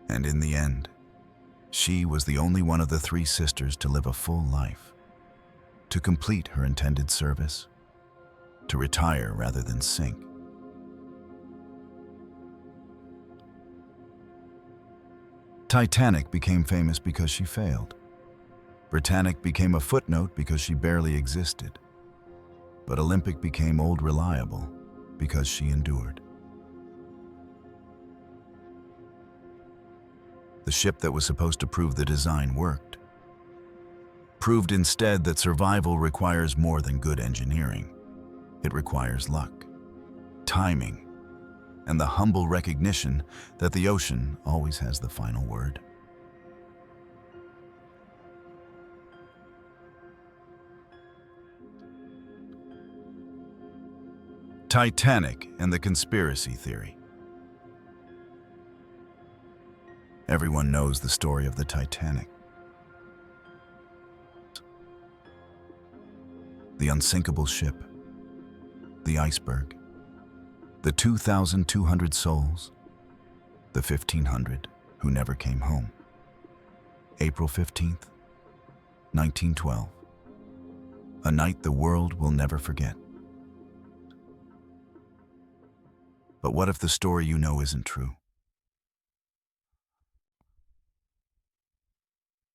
Speaker 1: And in the end, she was the only one of the three sisters to live a full life, to complete her intended service, to retire rather than sink. Titanic became famous because she failed. Britannic became a footnote because she barely existed. But Olympic became old reliable because she endured. The ship that was supposed to prove the design worked, proved instead that survival requires more than good engineering. It requires luck, timing, and the humble recognition that the ocean always has the final word. Titanic and the conspiracy theory. Everyone knows the story of the Titanic. The unsinkable ship, the iceberg, the 2,200 souls, the 1,500 who never came home. April 15th, 1912. A night the world will never forget. But what if the story you know isn't true?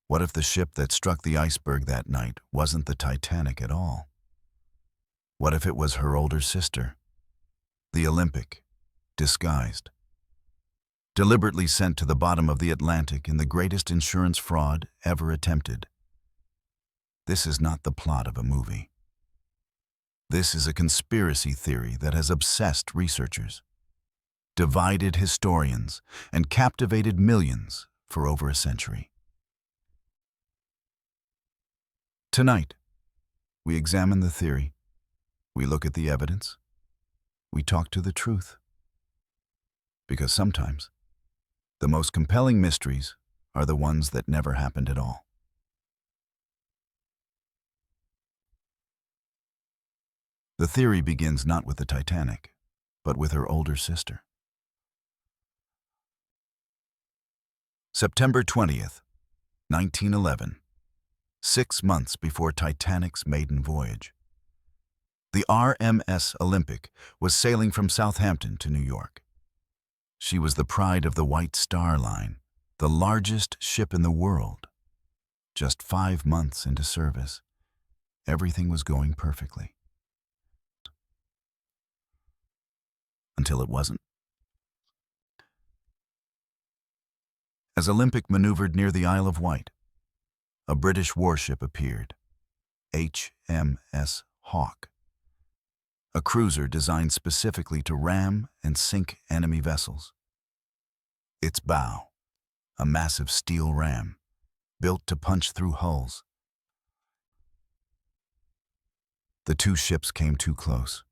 Speaker 1: What if the ship that struck the iceberg that night wasn't the Titanic at all? What if it was her older sister, the Olympic, disguised, deliberately sent to the bottom of the Atlantic in the greatest insurance fraud ever attempted? This is not the plot of a movie. This is a conspiracy theory that has obsessed researchers, divided historians, and captivated millions for over a century. Tonight, we examine the theory, we look at the evidence, we talk to the truth. Because sometimes, the most compelling mysteries are the ones that never happened at all. The theory begins not with the Titanic, but with her older sister. September 20th, 1911, 6 months before Titanic's maiden voyage. The RMS Olympic was sailing from Southampton to New York. She was the pride of the White Star Line, the largest ship in the world. Just 5 months into service, everything was going perfectly. Until it wasn't. As Olympic maneuvered near the Isle of Wight, a British warship appeared, HMS Hawke, a cruiser designed specifically to ram and sink enemy vessels. Its bow, a massive steel ram, built to punch through hulls. The two ships came too close.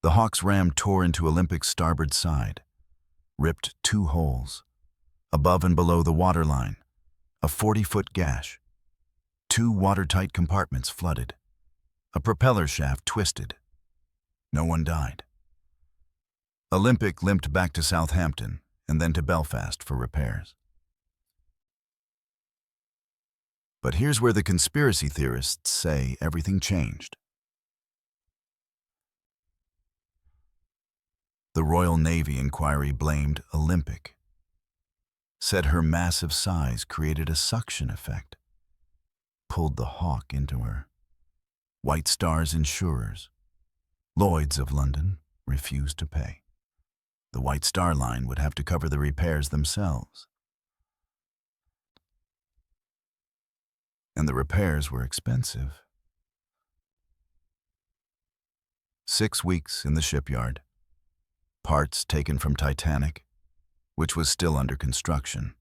Speaker 1: The Hawke's ram tore into Olympic's starboard side, ripped 2 holes, above and below the waterline, a 40-foot gash. 2 watertight compartments flooded. A propeller shaft twisted. No one died. Olympic limped back to Southampton and then to Belfast for repairs. But here's where the conspiracy theorists say everything changed. The Royal Navy inquiry blamed Olympic, said her massive size created a suction effect, pulled the Hawke into her. White Star's insurers, Lloyd's of London, refused to pay. The White Star Line would have to cover the repairs themselves. And the repairs were expensive. 6 weeks in the shipyard, parts taken from Titanic, which was still under construction.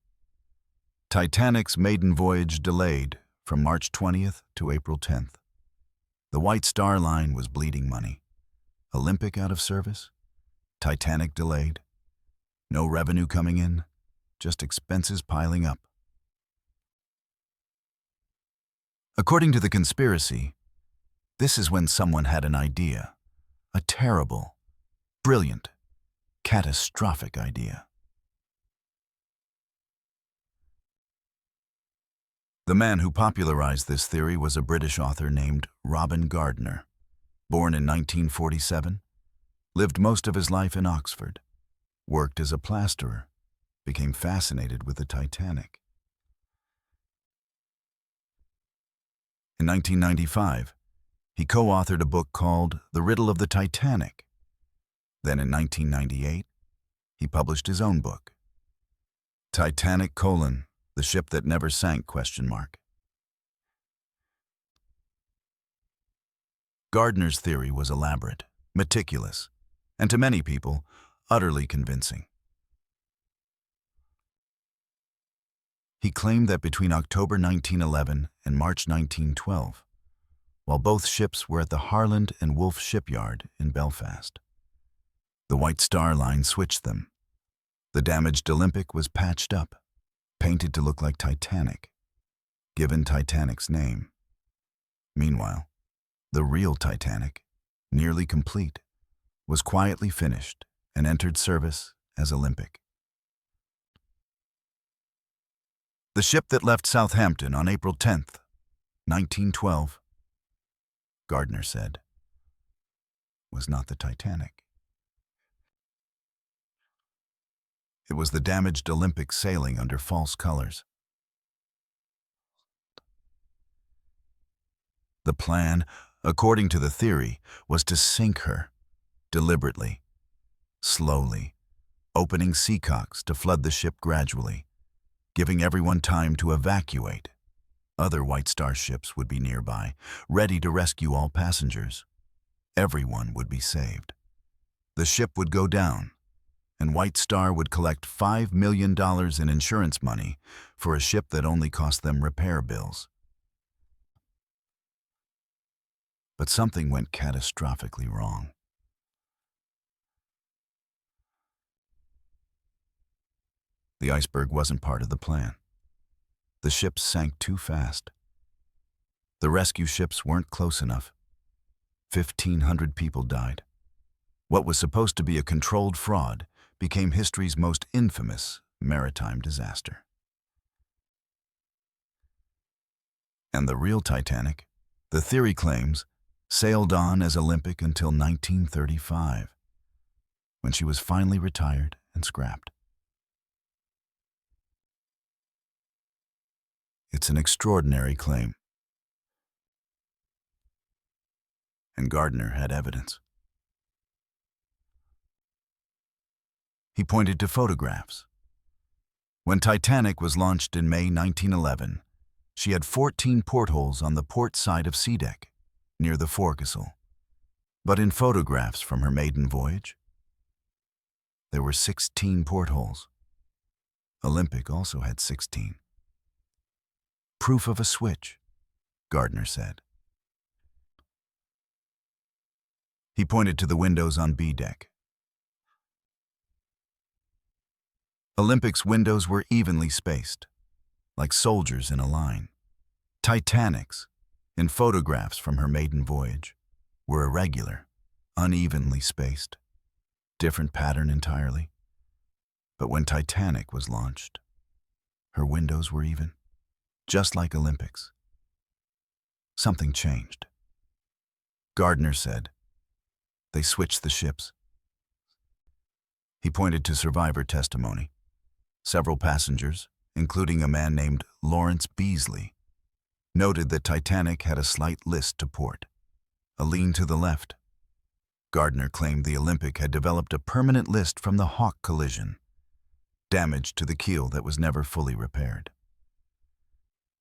Speaker 1: Titanic's maiden voyage delayed from March 20th to April 10th. The White Star Line was bleeding money. Olympic out of service, Titanic delayed. No revenue coming in, just expenses piling up. According to the conspiracy, this is when someone had an idea, a terrible, brilliant, catastrophic idea. The man who popularized this theory was a British author named Robin Gardner. Born in 1947, lived most of his life in Oxford, worked as a plasterer, became fascinated with the Titanic. In 1995, he co-authored a book called The Riddle of the Titanic. Then in 1998, he published his own book, Titanic: The Ship That Never Sank? Gardner's theory was elaborate, meticulous, and to many people, utterly convincing. He claimed that between October 1911 and March 1912, while both ships were at the Harland and Wolff shipyard in Belfast, the White Star Line switched them. The damaged Olympic was patched up, painted to look like Titanic, given Titanic's name. Meanwhile, the real Titanic, nearly complete, was quietly finished and entered service as Olympic. The ship that left Southampton on April 10th, 1912, Gardner said, was not the Titanic. It was the damaged Olympic sailing under false colors. The plan, according to the theory, was to sink her, deliberately, slowly, opening seacocks to flood the ship gradually, giving everyone time to evacuate. Other White Star ships would be nearby, ready to rescue all passengers. Everyone would be saved. The ship would go down, and White Star would collect $5 million in insurance money for a ship that only cost them repair bills. But something went catastrophically wrong. The iceberg wasn't part of the plan. The ships sank too fast. The rescue ships weren't close enough. 1,500 people died. What was supposed to be a controlled fraud became history's most infamous maritime disaster. And the real Titanic, the theory claims, sailed on as Olympic until 1935, when she was finally retired and scrapped. It's an extraordinary claim. And Gardner had evidence. He pointed to photographs. When Titanic was launched in May 1911, she had 14 portholes on the port side of sea deck, near the forecastle. But in photographs from her maiden voyage, there were 16 portholes. Olympic also had 16. Proof of a switch, Gardner said. He pointed to the windows on B deck. Olympic's windows were evenly spaced, like soldiers in a line. Titanic's, in photographs from her maiden voyage, were irregular, unevenly spaced, different pattern entirely. But when Titanic was launched, her windows were even, just like Olympic's. Something changed. Gardner said, they switched the ships. He pointed to survivor testimony. Several passengers, including a man named Lawrence Beasley, noted that Titanic had a slight list to port, a lean to the left. Gardner claimed the Olympic had developed a permanent list from the Hawk collision, damage to the keel that was never fully repaired.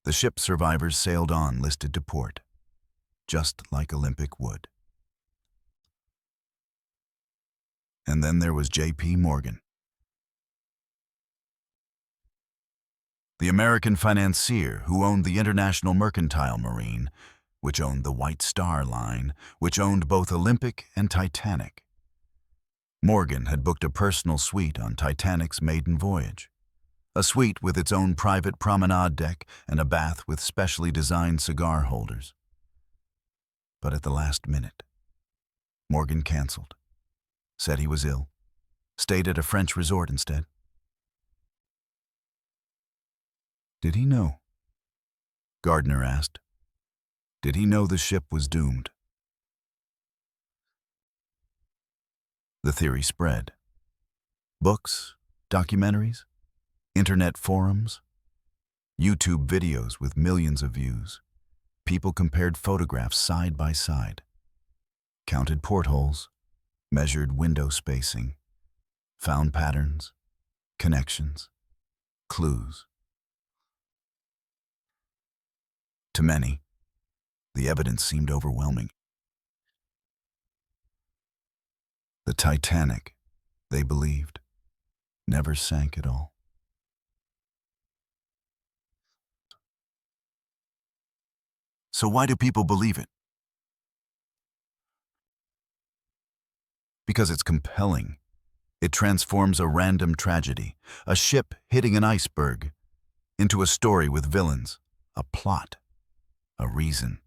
Speaker 1: The ship survivors sailed on listed to port, just like Olympic would. And then there was J.P. Morgan, the American financier who owned the International Mercantile Marine, which owned the White Star Line, which owned both Olympic and Titanic. Morgan had booked a personal suite on Titanic's maiden voyage, a suite with its own private promenade deck and a bath with specially designed cigar holders. But at the last minute, Morgan canceled, said he was ill, stayed at a French resort instead. Did he know? Gardner asked. Did he know the ship was doomed? The theory spread. Books, documentaries, internet forums, YouTube videos with millions of views. People compared photographs side by side, counted portholes, measured window spacing, found patterns, connections, clues. To many, the evidence seemed overwhelming. The Titanic, they believed, never sank at all. So why do people believe it? Because it's compelling. It transforms a random tragedy, a ship hitting an iceberg, into a story with villains, a plot, a reason.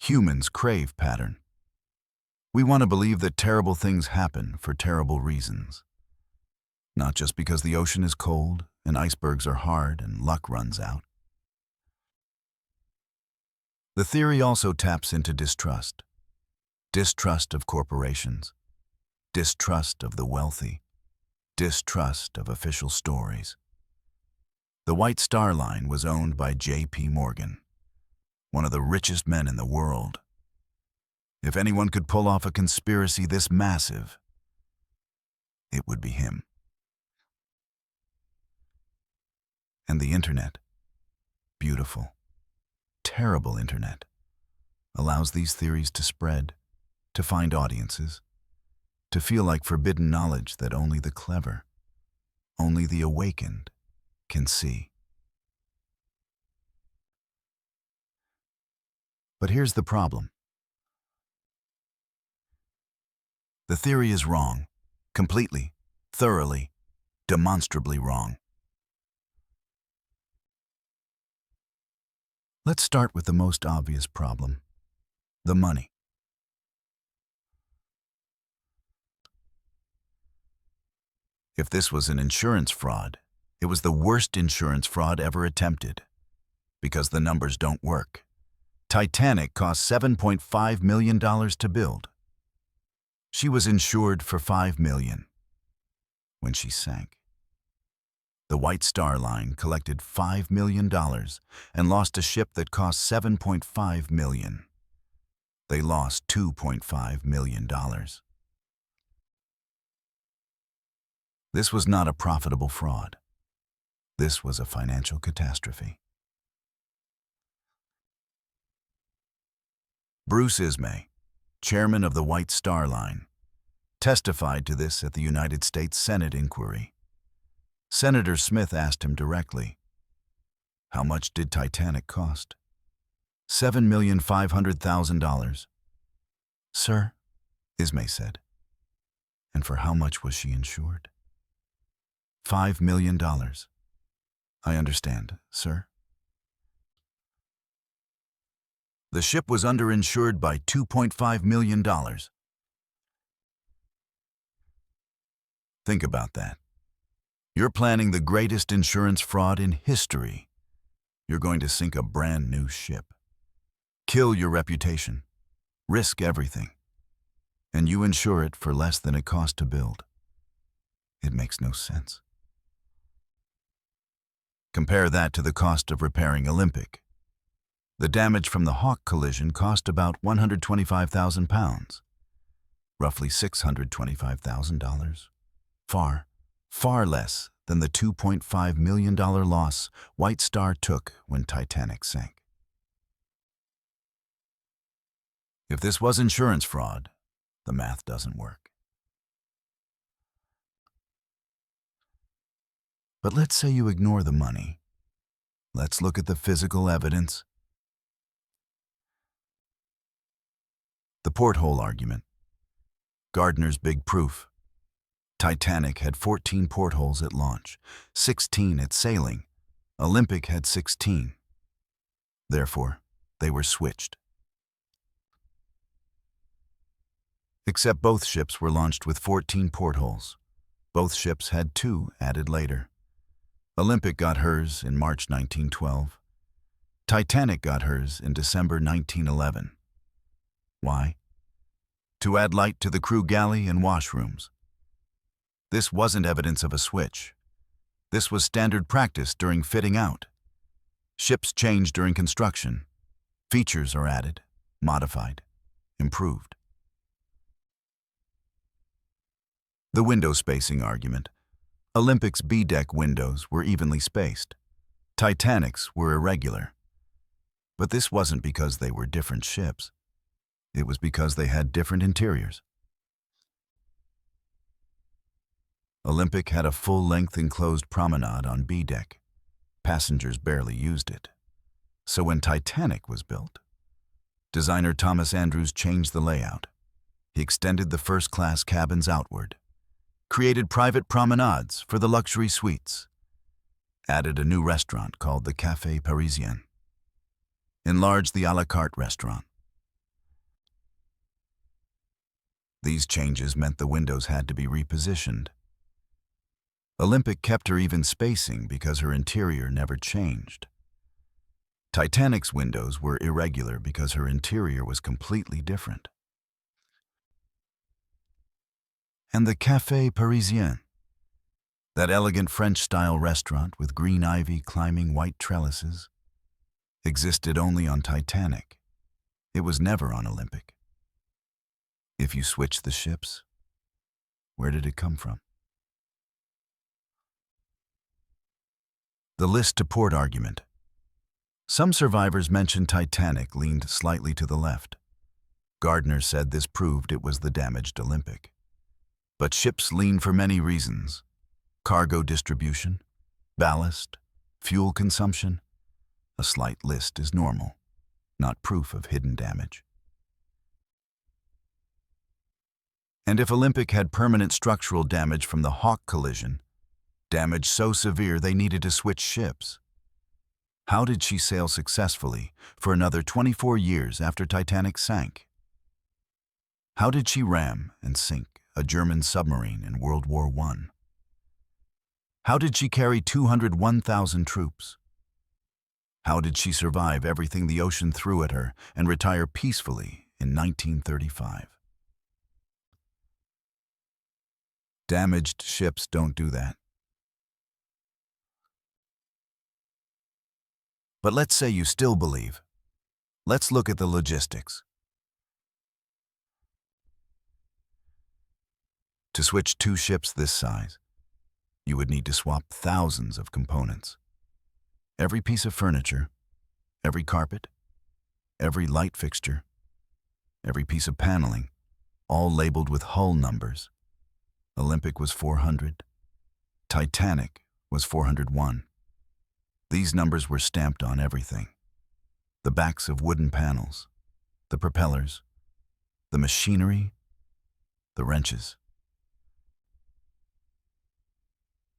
Speaker 1: Humans crave pattern. We want to believe that terrible things happen for terrible reasons. Not just because the ocean is cold and icebergs are hard and luck runs out. The theory also taps into distrust. Distrust of corporations. Distrust of the wealthy. Distrust of official stories. The White Star Line was owned by J.P. Morgan, one of the richest men in the world. If anyone could pull off a conspiracy this massive, it would be him. And the internet, beautiful, terrible internet, allows these theories to spread, to find audiences, to feel like forbidden knowledge that only the clever, only the awakened can see. But here's the problem. The theory is wrong, completely, thoroughly, demonstrably wrong. Let's start with the most obvious problem, the money. If this was an insurance fraud, it was the worst insurance fraud ever attempted, because the numbers don't work. Titanic cost $7.5 million to build. She was insured for $5 million when she sank. The White Star Line collected $5 million and lost a ship that cost $7.5 million. They lost $2.5 million. This was not a profitable fraud. This was a financial catastrophe. Bruce Ismay, chairman of the White Star Line, testified to this at the United States Senate inquiry. Senator Smith asked him directly, "How much did Titanic cost?" $7,500,000. "Sir," Ismay said. "And for how much was she insured?" $5 million. "I understand, sir." The ship was underinsured by $2.5 million. Think about that. You're planning the greatest insurance fraud in history. You're going to sink a brand new ship. Kill your reputation. Risk everything. And you insure it for less than it cost to build. It makes no sense. Compare that to the cost of repairing Olympic. The damage from the Hawk collision cost about £125,000, roughly $625,000. Far less than the $2.5 million loss White Star took when Titanic sank. If this was insurance fraud, the math doesn't work. But let's say you ignore the money. Let's look at the physical evidence. The porthole argument. Gardner's big proof. Titanic had 14 portholes at launch, 16 at sailing. Olympic had 16. Therefore, they were switched. Except both ships were launched with 14 portholes. Both ships had 2 added later. Olympic got hers in March 1912. Titanic got hers in December 1911. Why? To add light to the crew galley and washrooms. This wasn't evidence of a switch. This was standard practice during fitting out. Ships change during construction. Features are added, modified, improved. The window spacing argument. Olympic's B-deck windows were evenly spaced. Titanic's were irregular. But this wasn't because they were different ships. It was because they had different interiors. Olympic had a full-length enclosed promenade on B-deck. Passengers barely used it. So when Titanic was built, designer Thomas Andrews changed the layout. He extended the first-class cabins outward, created private promenades for the luxury suites, added a new restaurant called the Café Parisien, enlarged the a la carte restaurant. These changes meant the windows had to be repositioned. Olympic kept her even spacing because her interior never changed. Titanic's windows were irregular because her interior was completely different. And the Café Parisien, that elegant French-style restaurant with green ivy climbing white trellises, existed only on Titanic. It was never on Olympic. If you switch the ships, where did it come from? The list to port argument. Some survivors mentioned Titanic leaned slightly to the left. Gardner said this proved it was the damaged Olympic. But ships lean for many reasons: cargo distribution, ballast, fuel consumption. A slight list is normal, not proof of hidden damage. And if Olympic had permanent structural damage from the Hawk collision, damage so severe they needed to switch ships, how did she sail successfully for another 24 years after Titanic sank? How did she ram and sink a German submarine in World War I? How did she carry 201,000 troops? How did she survive everything the ocean threw at her and retire peacefully in 1935? Damaged ships don't do that. But let's say you still believe. Let's look at the logistics. To switch 2 ships this size, you would need to swap thousands of components. Every piece of furniture, every carpet, every light fixture, every piece of paneling, all labeled with hull numbers. Olympic was 400. Titanic was 401. These numbers were stamped on everything: the backs of wooden panels, the propellers, the machinery, the wrenches.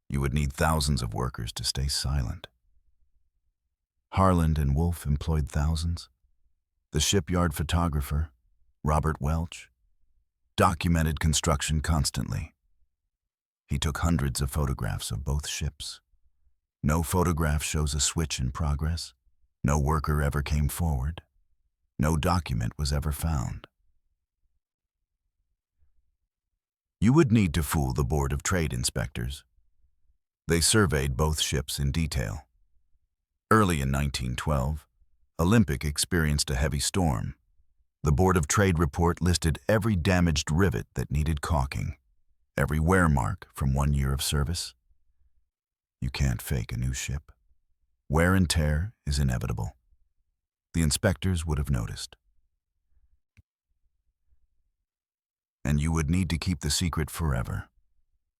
Speaker 1: You would need thousands of workers to stay silent. Harland and Wolff employed thousands. The shipyard photographer, Robert Welch, documented construction constantly. He took hundreds of photographs of both ships. No photograph shows a switch in progress. No worker ever came forward. No document was ever found. You would need to fool the Board of Trade inspectors. They surveyed both ships in detail. Early in 1912, Olympic experienced a heavy storm. The Board of Trade report listed every damaged rivet that needed caulking, every wear mark from 1 year of service. You can't fake a new ship. Wear and tear is inevitable. The inspectors would have noticed. And you would need to keep the secret forever.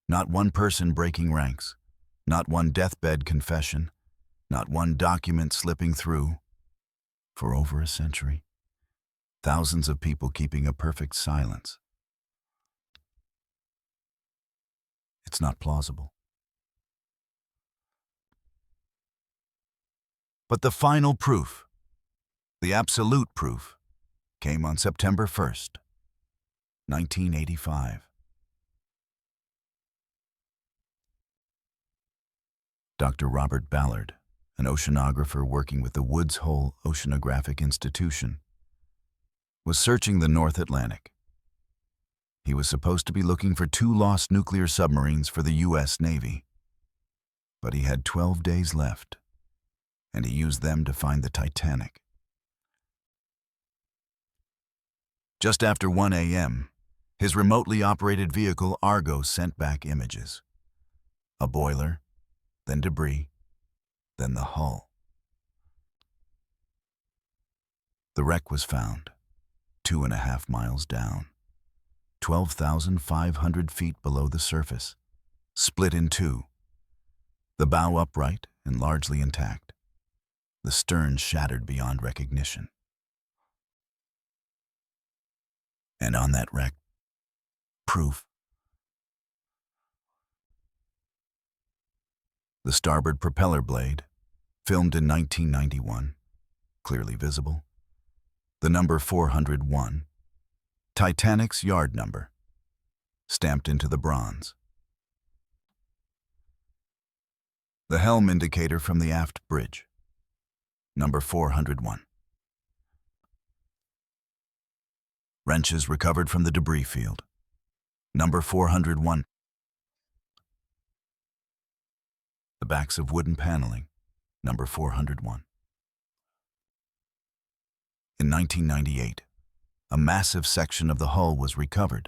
Speaker 1: Not one person breaking ranks, not one deathbed confession, not one document slipping through. For over a century, thousands of people keeping a perfect silence. It's not plausible. But the final proof, the absolute proof, came on September 1st, 1985. Dr. Robert Ballard, an oceanographer working with the Woods Hole Oceanographic Institution, was searching the North Atlantic. He was supposed to be looking for 2 lost nuclear submarines for the U.S. Navy. But he had 12 days left, and he used them to find the Titanic. Just after 1 a.m., his remotely operated vehicle Argo sent back images. A boiler, then debris, then the hull. The wreck was found, 2.5 miles down, 12,500 feet below the surface, split in 2. The bow upright and largely intact, the stern shattered beyond recognition. And on that wreck, proof. The starboard propeller blade, filmed in 1991, clearly visible. The number 401, Titanic's yard number, stamped into the bronze. The helm indicator from the aft bridge, number 401. Wrenches recovered from the debris field, number 401. The backs of wooden paneling, number 401. In 1998, a massive section of the hull was recovered.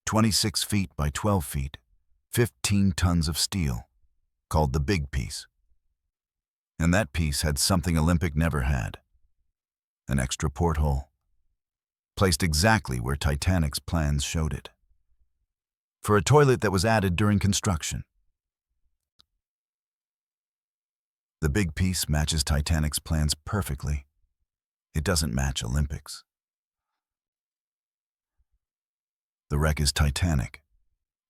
Speaker 1: 26 feet by 12 feet, 15 tons of steel, called the big piece. And that piece had something Olympic never had, an extra porthole, placed exactly where Titanic's plans showed it, for a toilet that was added during construction. The big piece matches Titanic's plans perfectly. It doesn't match Olympic's. The wreck is Titanic,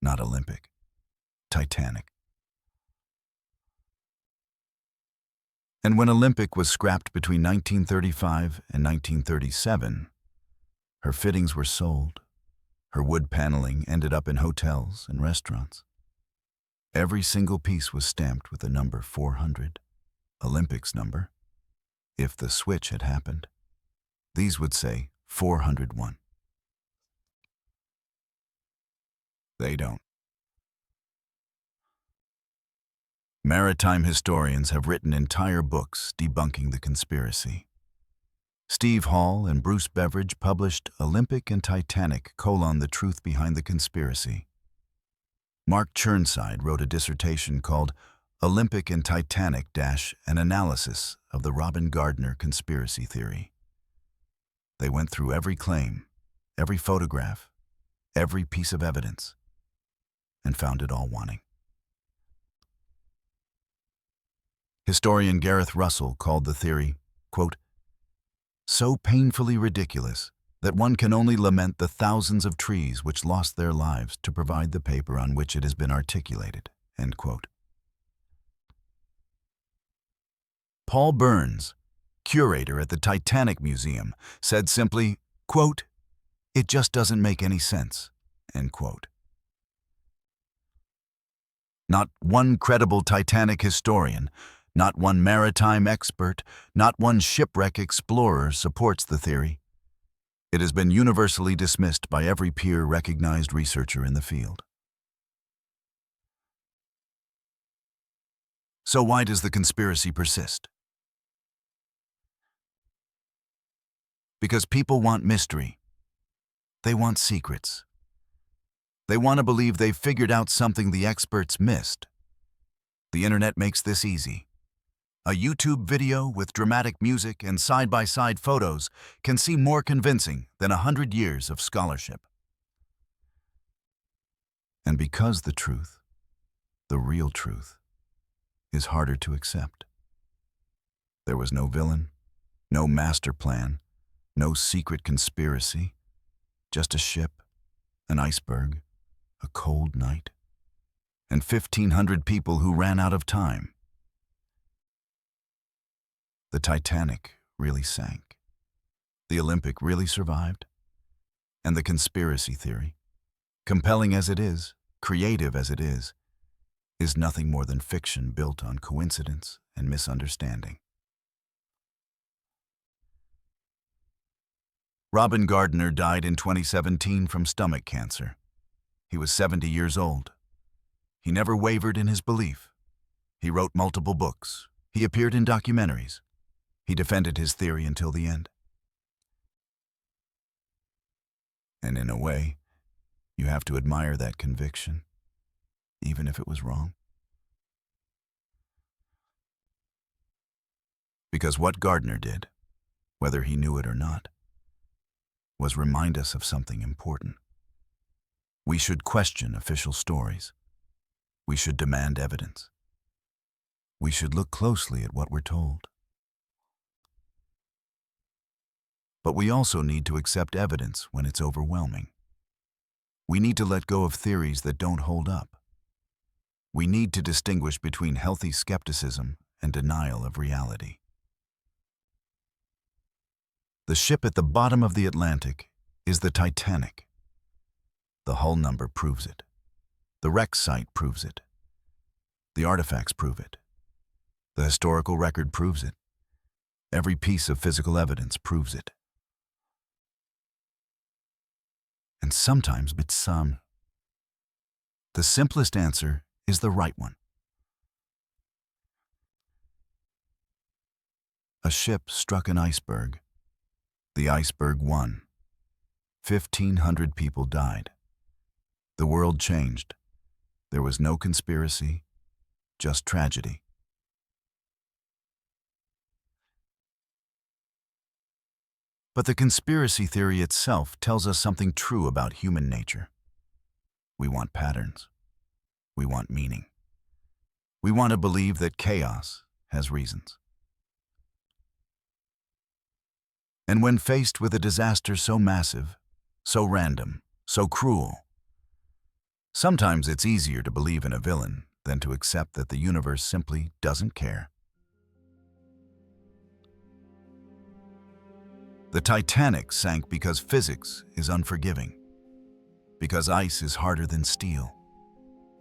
Speaker 1: not Olympic. Titanic. And when Olympic was scrapped between 1935 and 1937, her fittings were sold. Her wood paneling ended up in hotels and restaurants. Every single piece was stamped with the number 400, Olympic's number. If the switch had happened, these would say 401. They don't. Maritime historians have written entire books debunking the conspiracy. Steve Hall and Bruce Beveridge published Olympic and Titanic: The Truth Behind the Conspiracy. Mark Chirnside wrote a dissertation called Olympic and Titanic – An Analysis of the Robin Gardner Conspiracy Theory. They went through every claim, every photograph, every piece of evidence, and found it all wanting. Historian Gareth Russell called the theory, quote, so painfully ridiculous that one can only lament the thousands of trees which lost their lives to provide the paper on which it has been articulated, end quote. Paul Burns, curator at the Titanic Museum, said simply, quote, it just doesn't make any sense, end quote. Not one credible Titanic historian, not one maritime expert, not one shipwreck explorer supports the theory. It has been universally dismissed by every peer-recognized researcher in the field. So why does the conspiracy persist? Because people want mystery. They want secrets. They want to believe they've figured out something the experts missed. The internet makes this easy. A YouTube video with dramatic music and side-by-side photos can seem more convincing than 100 years of scholarship. And because the truth, the real truth, is harder to accept. There was no villain, no master plan, no secret conspiracy, just a ship, an iceberg, a cold night, and 1,500 people who ran out of time. The Titanic really sank. The Olympic really survived. And the conspiracy theory, compelling as it is, creative as it is nothing more than fiction built on coincidence and misunderstanding. Robin Gardner died in 2017 from stomach cancer. He was 70 years old. He never wavered in his belief. He wrote multiple books. He appeared in documentaries. He defended his theory until the end. And in a way, you have to admire that conviction, even if it was wrong. Because what Gardner did, whether he knew it or not, was remind us of something important. We should question official stories. We should demand evidence. We should look closely at what we're told. But we also need to accept evidence when it's overwhelming. We need to let go of theories that don't hold up. We need to distinguish between healthy skepticism and denial of reality. The ship at the bottom of the Atlantic is the Titanic. The hull number proves it. The wreck site proves it. The artifacts prove it. The historical record proves it. Every piece of physical evidence proves it. And sometimes it's some. The simplest answer is the right one. A ship struck an iceberg. The iceberg won. 1,500 people died. The world changed. There was no conspiracy, just tragedy. But the conspiracy theory itself tells us something true about human nature. We want patterns. We want meaning. We want to believe that chaos has reasons. And when faced with a disaster so massive, so random, so cruel, sometimes it's easier to believe in a villain than to accept that the universe simply doesn't care. The Titanic sank because physics is unforgiving, because ice is harder than steel,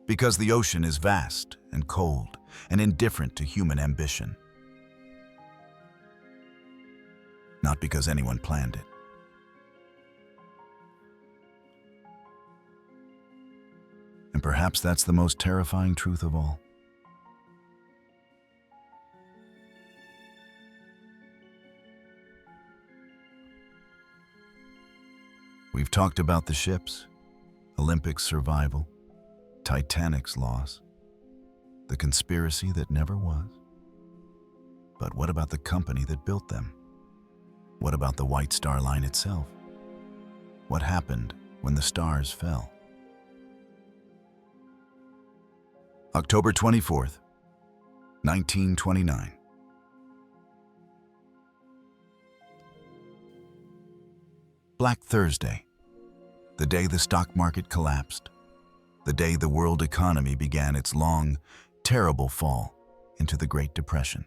Speaker 1: because the ocean is vast and cold and indifferent to human ambition. Not because anyone planned it. And perhaps that's the most terrifying truth of all. We've talked about the ships, Olympic's survival, Titanic's loss, the conspiracy that never was. But what about the company that built them? What about the White Star Line itself? What happened when the stars fell? October 24th, 1929. Black Thursday, the day the stock market collapsed, the day the world economy began its long, terrible fall into the Great Depression.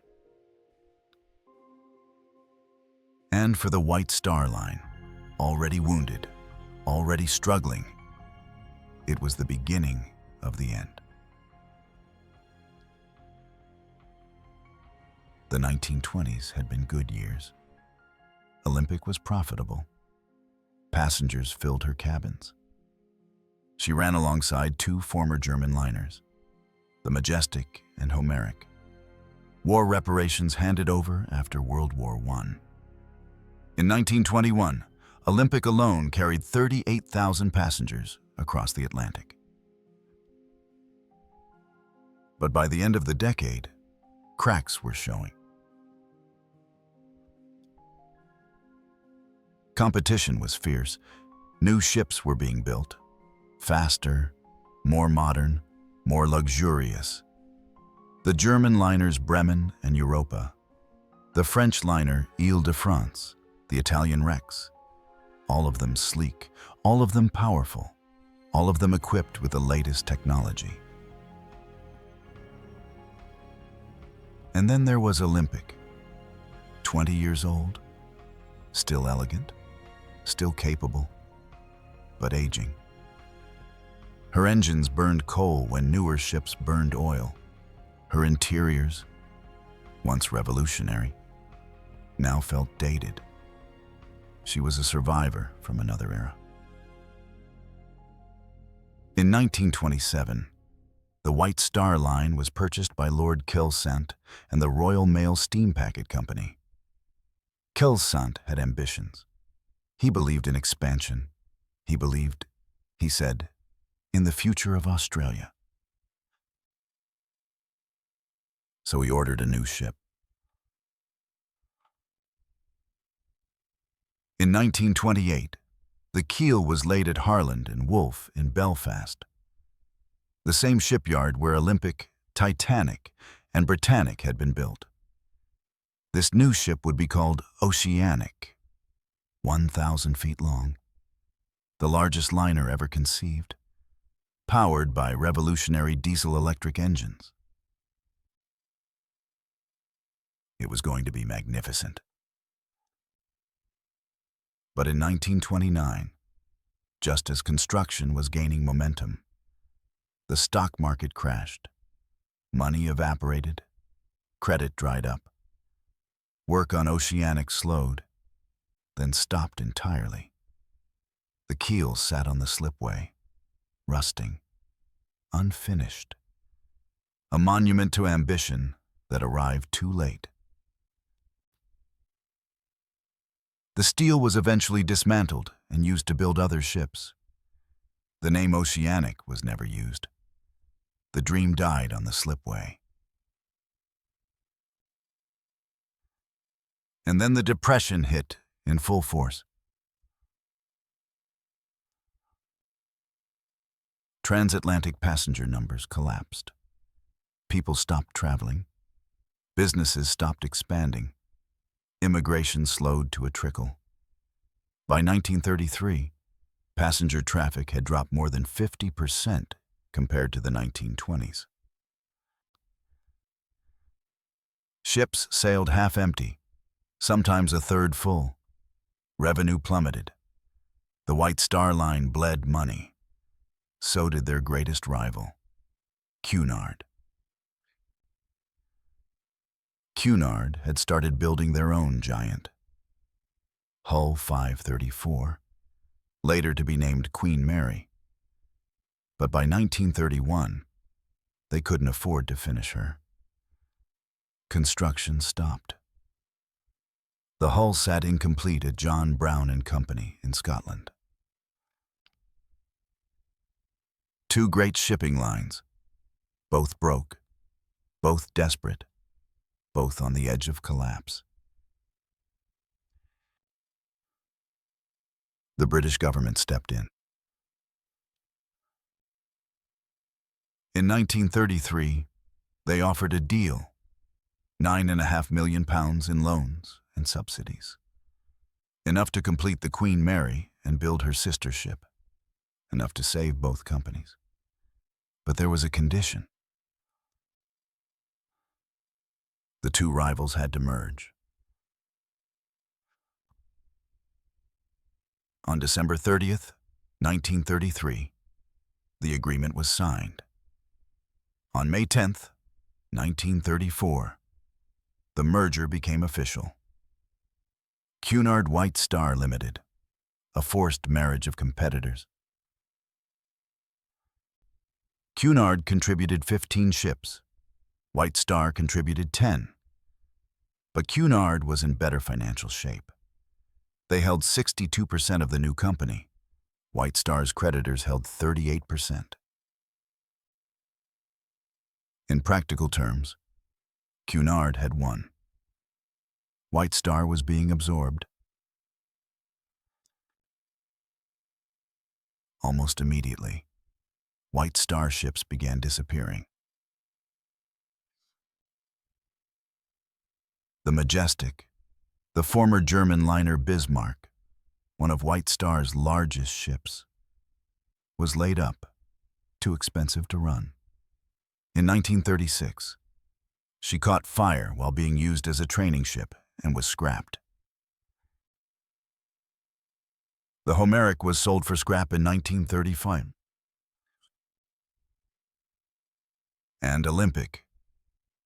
Speaker 1: And for the White Star Line, already wounded, already struggling, it was the beginning of the end. The 1920s had been good years. Olympic was profitable. Passengers filled her cabins. She ran alongside two former German liners, the Majestic and Homeric, war reparations handed over after World War I. In 1921, Olympic alone carried 38,000 passengers across the Atlantic. But by the end of the decade, cracks were showing. Competition was fierce. New ships were being built, faster, more modern, more luxurious. The German liners Bremen and Europa, the French liner Ile-de-France, the Italian Rex, all of them sleek, all of them powerful, all of them equipped with the latest technology. And then there was Olympic, 20 years old, still elegant, still capable, but aging. Her engines burned coal when newer ships burned oil. Her interiors, once revolutionary, now felt dated. She was a survivor from another era. In 1927, the White Star Line was purchased by Lord Kilsant and the Royal Mail Steam Packet Company. Kilsant had ambitions. He believed in expansion. He believed, he said, in the future of Australia. So he ordered a new ship. In 1928, the keel was laid at Harland and Wolff in Belfast, the same shipyard where Olympic, Titanic, and Britannic had been built. This new ship would be called Oceanic, 1,000 feet long, the largest liner ever conceived, powered by revolutionary diesel-electric engines. It was going to be magnificent. But in 1929, just as construction was gaining momentum, the stock market crashed. Money evaporated. Credit dried up. Work on Oceanic slowed, then stopped entirely. The keel sat on the slipway, rusting, unfinished. A monument to ambition that arrived too late. The steel was eventually dismantled and used to build other ships. The name Oceanic was never used. The dream died on the slipway. And then the Depression hit in full force. Transatlantic passenger numbers collapsed. People stopped traveling. Businesses stopped expanding. Immigration slowed to a trickle. By 1933, passenger traffic had dropped more than 50% compared to the 1920s. Ships sailed half empty, sometimes a third full. Revenue plummeted. The White Star Line bled money. So did their greatest rival, Cunard. Cunard had started building their own giant, Hull 534, later to be named Queen Mary. But by 1931, they couldn't afford to finish her. Construction stopped. The hull sat incomplete at John Brown and Company in Scotland. Two great shipping lines, both broke, both desperate, both on the edge of collapse. The British government stepped in. In 1933, they offered a deal, £9.5 million in loans and subsidies, enough to complete the Queen Mary and build her sister ship, enough to save both companies. But there was a condition. The two rivals had to merge. On December 30th, 1933, the agreement was signed. On May 10th, 1934, the merger became official. Cunard White Star Limited, a forced marriage of competitors. Cunard contributed 15 ships. White Star contributed 10. But Cunard was in better financial shape. They held 62% of the new company. White Star's creditors held 38%. In practical terms, Cunard had won. White Star was being absorbed. Almost immediately, White Star ships began disappearing. The Majestic, the former German liner Bismarck, one of White Star's largest ships, was laid up, too expensive to run. In 1936, She caught fire while being used as a training ship and was scrapped. The Homeric was sold for scrap in 1935. And Olympic,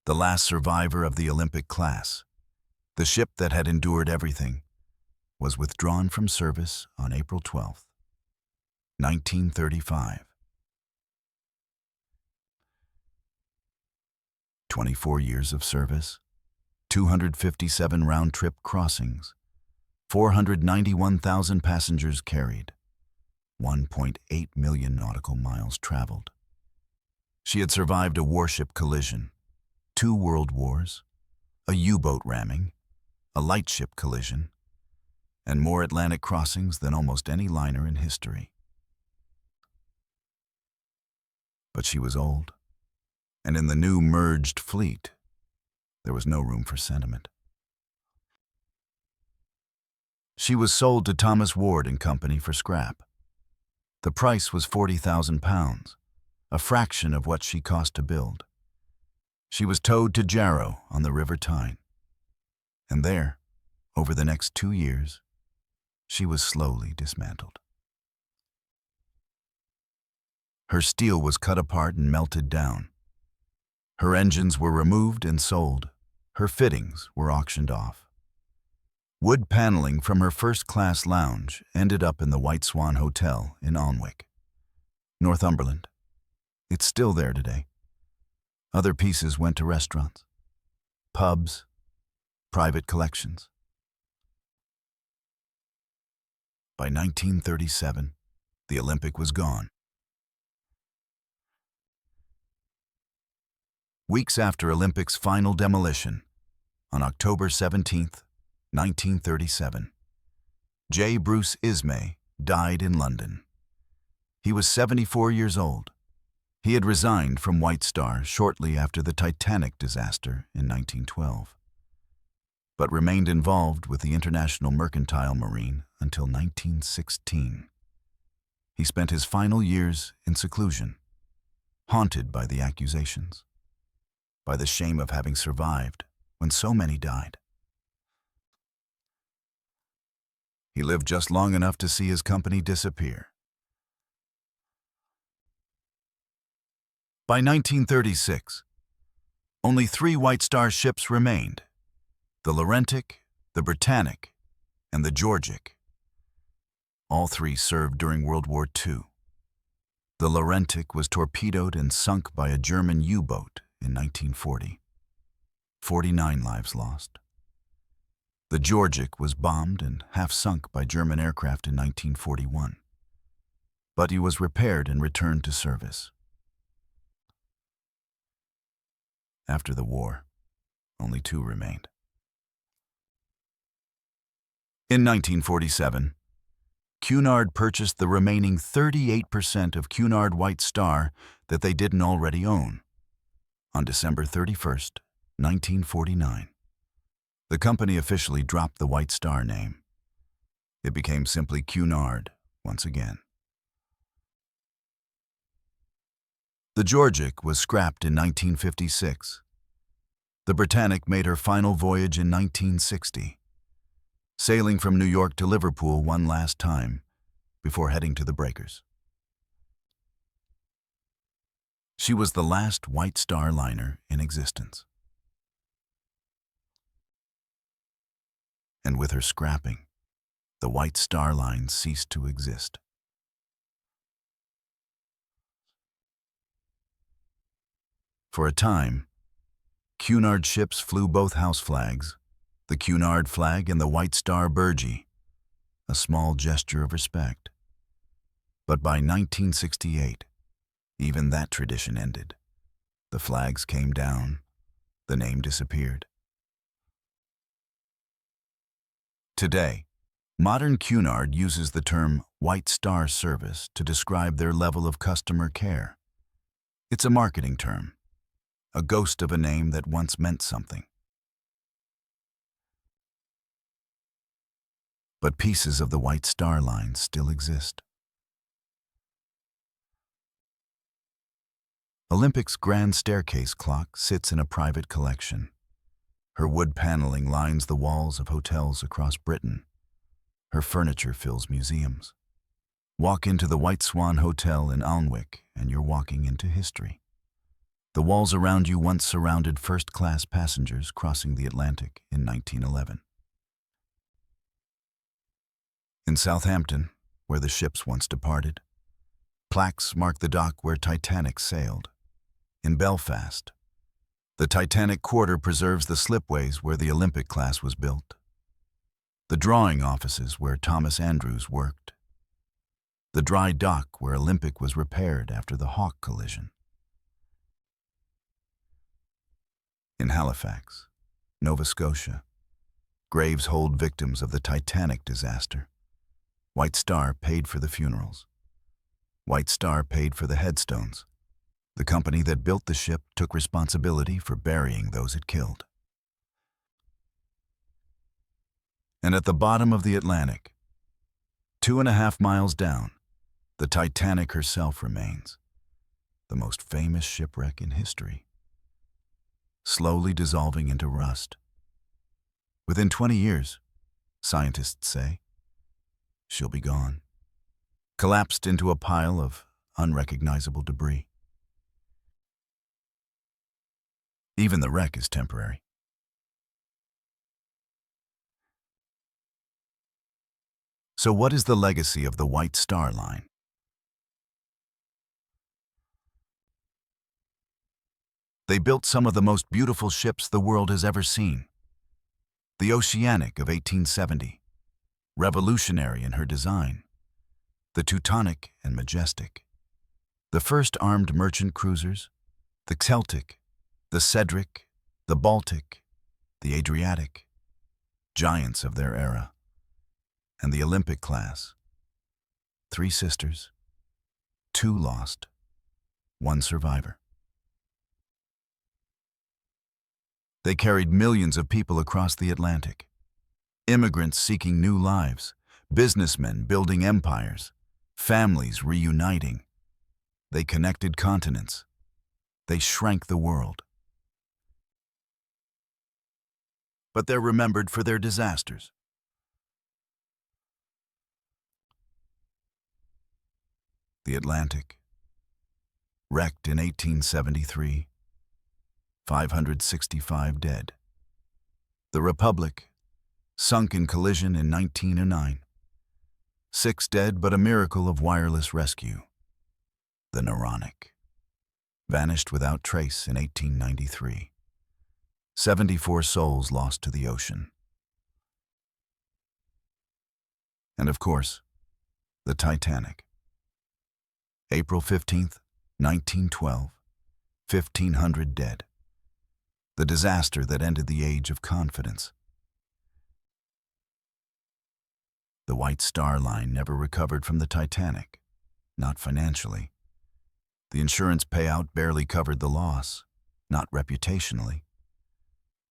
Speaker 1: the last survivor of the Olympic class, the ship that had endured everything, was withdrawn from service on April 12, 1935. 24 years of service, 257 round-trip crossings, 491,000 passengers carried, 1.8 million nautical miles traveled. She had survived a warship collision, 2 world wars, a U-boat ramming, a lightship collision, and more Atlantic crossings than almost any liner in history. But she was old, and in the new merged fleet, there was no room for sentiment. She was sold to Thomas Ward and Company for scrap. The price was £40,000, a fraction of what she cost to build. She was towed to Jarrow on the River Tyne, and there, over the next 2 years, she was slowly dismantled. Her steel was cut apart and melted down. Her engines were removed and sold. Her fittings were auctioned off. Wood paneling from her first-class lounge ended up in the White Swan Hotel in Alnwick, Northumberland. It's still there today. Other pieces went to restaurants, pubs, private collections. By 1937, the Olympic was gone. Weeks after Olympic's final demolition, on October 17, 1937, J. Bruce Ismay died in London. He was 74 years old. He had resigned from White Star shortly after the Titanic disaster in 1912, but remained involved with the International Mercantile Marine until 1916. He spent his final years in seclusion, haunted by the accusations, by the shame of having survived when so many died. He lived just long enough to see his company disappear. By 1936, only 3 White Star ships remained: the Laurentic, the Britannic, and the Georgic. All 3 served during World War II. The Laurentic was torpedoed and sunk by a German U-boat in 1940. 49 lives lost. The Georgic was bombed and half sunk by German aircraft in 1941, but he was repaired and returned to service. After the war, only 2 remained. In 1947, Cunard purchased the remaining 38% of Cunard White Star that they didn't already own. On December 31st, 1949, the company officially dropped the White Star name. It became simply Cunard once again. The Georgic was scrapped in 1956. The Britannic made her final voyage in 1960, sailing from New York to Liverpool one last time before heading to the breakers. She was the last White Star liner in existence. And with her scrapping, the White Star Line ceased to exist. For a time, Cunard ships flew both house flags, the Cunard flag and the White Star burgee, a small gesture of respect. But by 1968, even that tradition ended. The flags came down, the name disappeared. Today, modern Cunard uses the term White Star Service to describe their level of customer care. It's a marketing term, a ghost of a name that once meant something. But pieces of the White Star Line still exist. Olympic's grand staircase clock sits in a private collection. Her wood paneling lines the walls of hotels across Britain. Her furniture fills museums. Walk into the White Swan Hotel in Alnwick and you're walking into history. The walls around you once surrounded first-class passengers crossing the Atlantic in 1911. In Southampton, where the ships once departed, plaques mark the dock where Titanic sailed. In Belfast, the Titanic Quarter preserves the slipways where the Olympic class was built, the drawing offices where Thomas Andrews worked, the dry dock where Olympic was repaired after the Hawke collision. In Halifax, Nova Scotia, graves hold victims of the Titanic disaster. White Star paid for the funerals. White Star paid for the headstones. The company that built the ship took responsibility for burying those it killed. And at the bottom of the Atlantic, 2.5 miles down, the Titanic herself remains, the most famous shipwreck in history, slowly dissolving into rust. Within 20 years, scientists say, she'll be gone, collapsed into a pile of unrecognizable debris. Even the wreck is temporary. So what is the legacy of the White Star Line? They built some of the most beautiful ships the world has ever seen. The Oceanic of 1870, revolutionary in her design. The Teutonic and majestic. The first armed merchant cruisers, the Celtic, the Cedric, the Baltic, the Adriatic, giants of their era. And the Olympic class. 3 sisters, 2 lost, 1 survivor. They carried millions of people across the Atlantic. Immigrants seeking new lives, businessmen building empires, families reuniting. They connected continents. They shrank the world. But they're remembered for their disasters. The Atlantic, wrecked in 1873, 565 dead. The Republic, sunk in collision in 1909, 6 dead but a miracle of wireless rescue. The Naronic, vanished without trace in 1893, 74 souls lost to the ocean. And of course, the Titanic. April 15th, 1912, 1,500 dead. The disaster that ended the age of confidence. The White Star Line never recovered from the Titanic, not financially. The insurance payout barely covered the loss, not reputationally.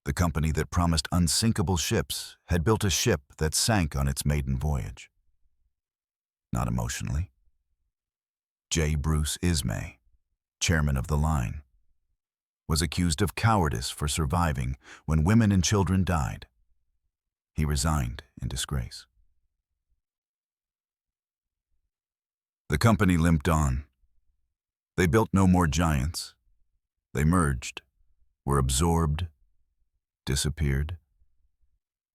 Speaker 1: The company that promised unsinkable ships had built a ship that sank on its maiden voyage. Not emotionally. J. Bruce Ismay, chairman of the line, was accused of cowardice for surviving when women and children died. He resigned in disgrace. The company limped on. They built no more giants. They merged, were absorbed, disappeared,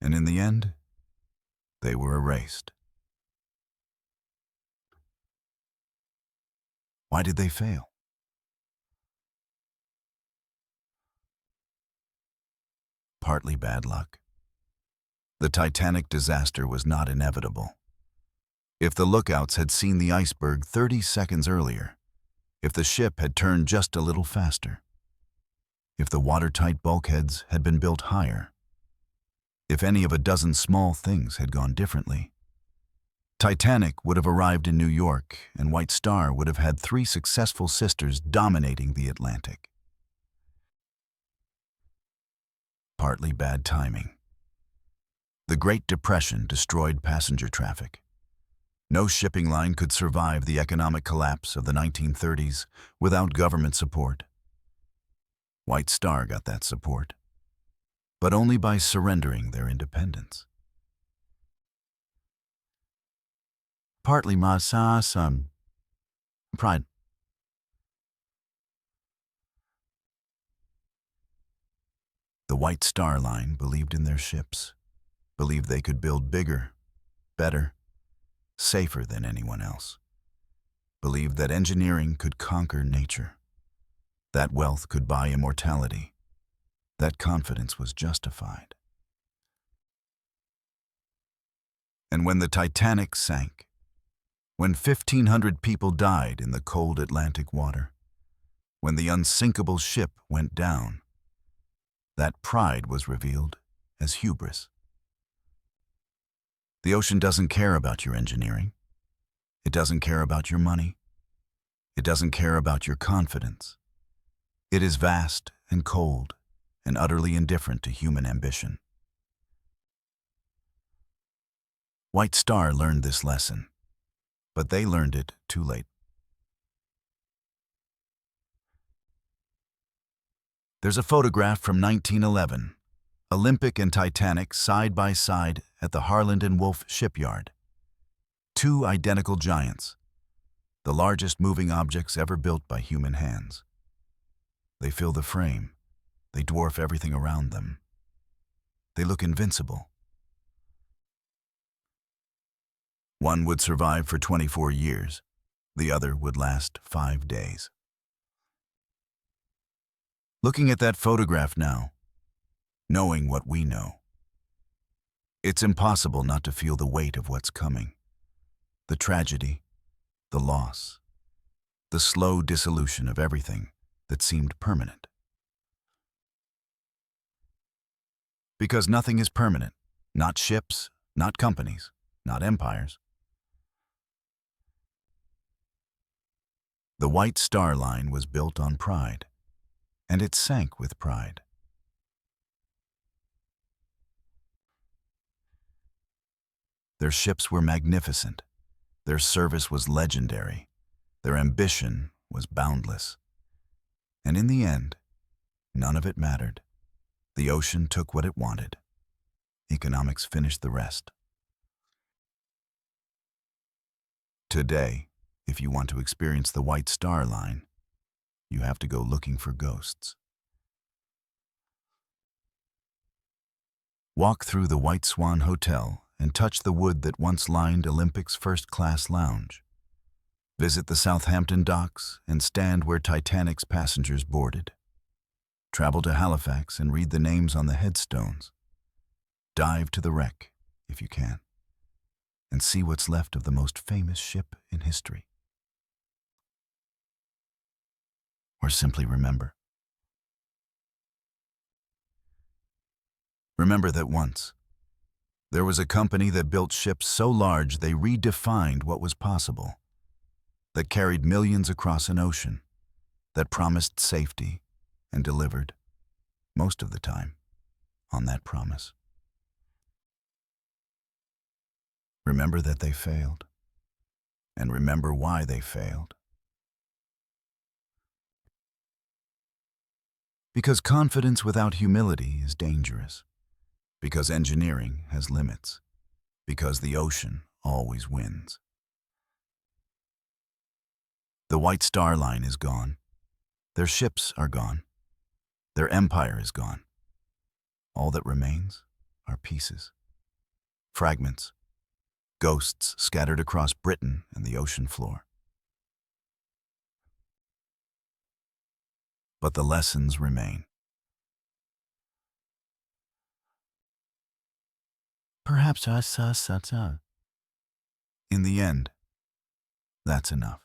Speaker 1: and in the end, they were erased. Why did they fail? Partly bad luck. The Titanic disaster was not inevitable. If the lookouts had seen the iceberg 30 seconds earlier, if the ship had turned just a little faster, if the watertight bulkheads had been built higher, if any of a dozen small things had gone differently, Titanic would have arrived in New York and White Star would have had 3 successful sisters dominating the Atlantic. Partly bad timing. The Great Depression destroyed passenger traffic. No shipping line could survive the economic collapse of the 1930s without government support. White Star got that support, but only by surrendering their independence. Partly some pride. The White Star Line believed in their ships, believed they could build bigger, better, safer than anyone else, believed that engineering could conquer nature, that wealth could buy immortality, that confidence was justified. And when the Titanic sank, when 1,500 people died in the cold Atlantic water, when the unsinkable ship went down, that pride was revealed as hubris. The ocean doesn't care about your engineering. It doesn't care about your money. It doesn't care about your confidence. It is vast and cold and utterly indifferent to human ambition. White Star learned this lesson, but they learned it too late. There's a photograph from 1911, Olympic and Titanic side by side at the Harland and Wolff shipyard. Two identical giants, the largest moving objects ever built by human hands. They fill the frame. They dwarf everything around them. They look invincible. One would survive for 24 years. The other would last 5 days. Looking at that photograph now, knowing what we know, it's impossible not to feel the weight of what's coming. The tragedy, the loss, the slow dissolution of everything that seemed permanent. Because nothing is permanent, not ships, not companies, not empires. The White Star Line was built on pride, and it sank with pride. Their ships were magnificent. Their service was legendary. Their ambition was boundless. And in the end, none of it mattered. The ocean took what it wanted. Economics finished the rest. Today, if you want to experience the White Star Line, you have to go looking for ghosts. Walk through the White Swan Hotel and touch the wood that once lined Olympic's first-class lounge. Visit the Southampton docks and stand where Titanic's passengers boarded. Travel to Halifax and read the names on the headstones. Dive to the wreck, if you can, and see what's left of the most famous ship in history. Or simply remember. Remember that once, there was a company that built ships so large they redefined what was possible, that carried millions across an ocean, that promised safety and delivered, most of the time, on that promise. Remember that they failed, and remember why they failed. Because confidence without humility is dangerous. Because engineering has limits. Because the ocean always wins. The White Star Line is gone. Their ships are gone. Their empire is gone. All that remains are pieces. Fragments. Ghosts scattered across Britain and the ocean floor. But the lessons remain. Perhaps in the end, that's enough.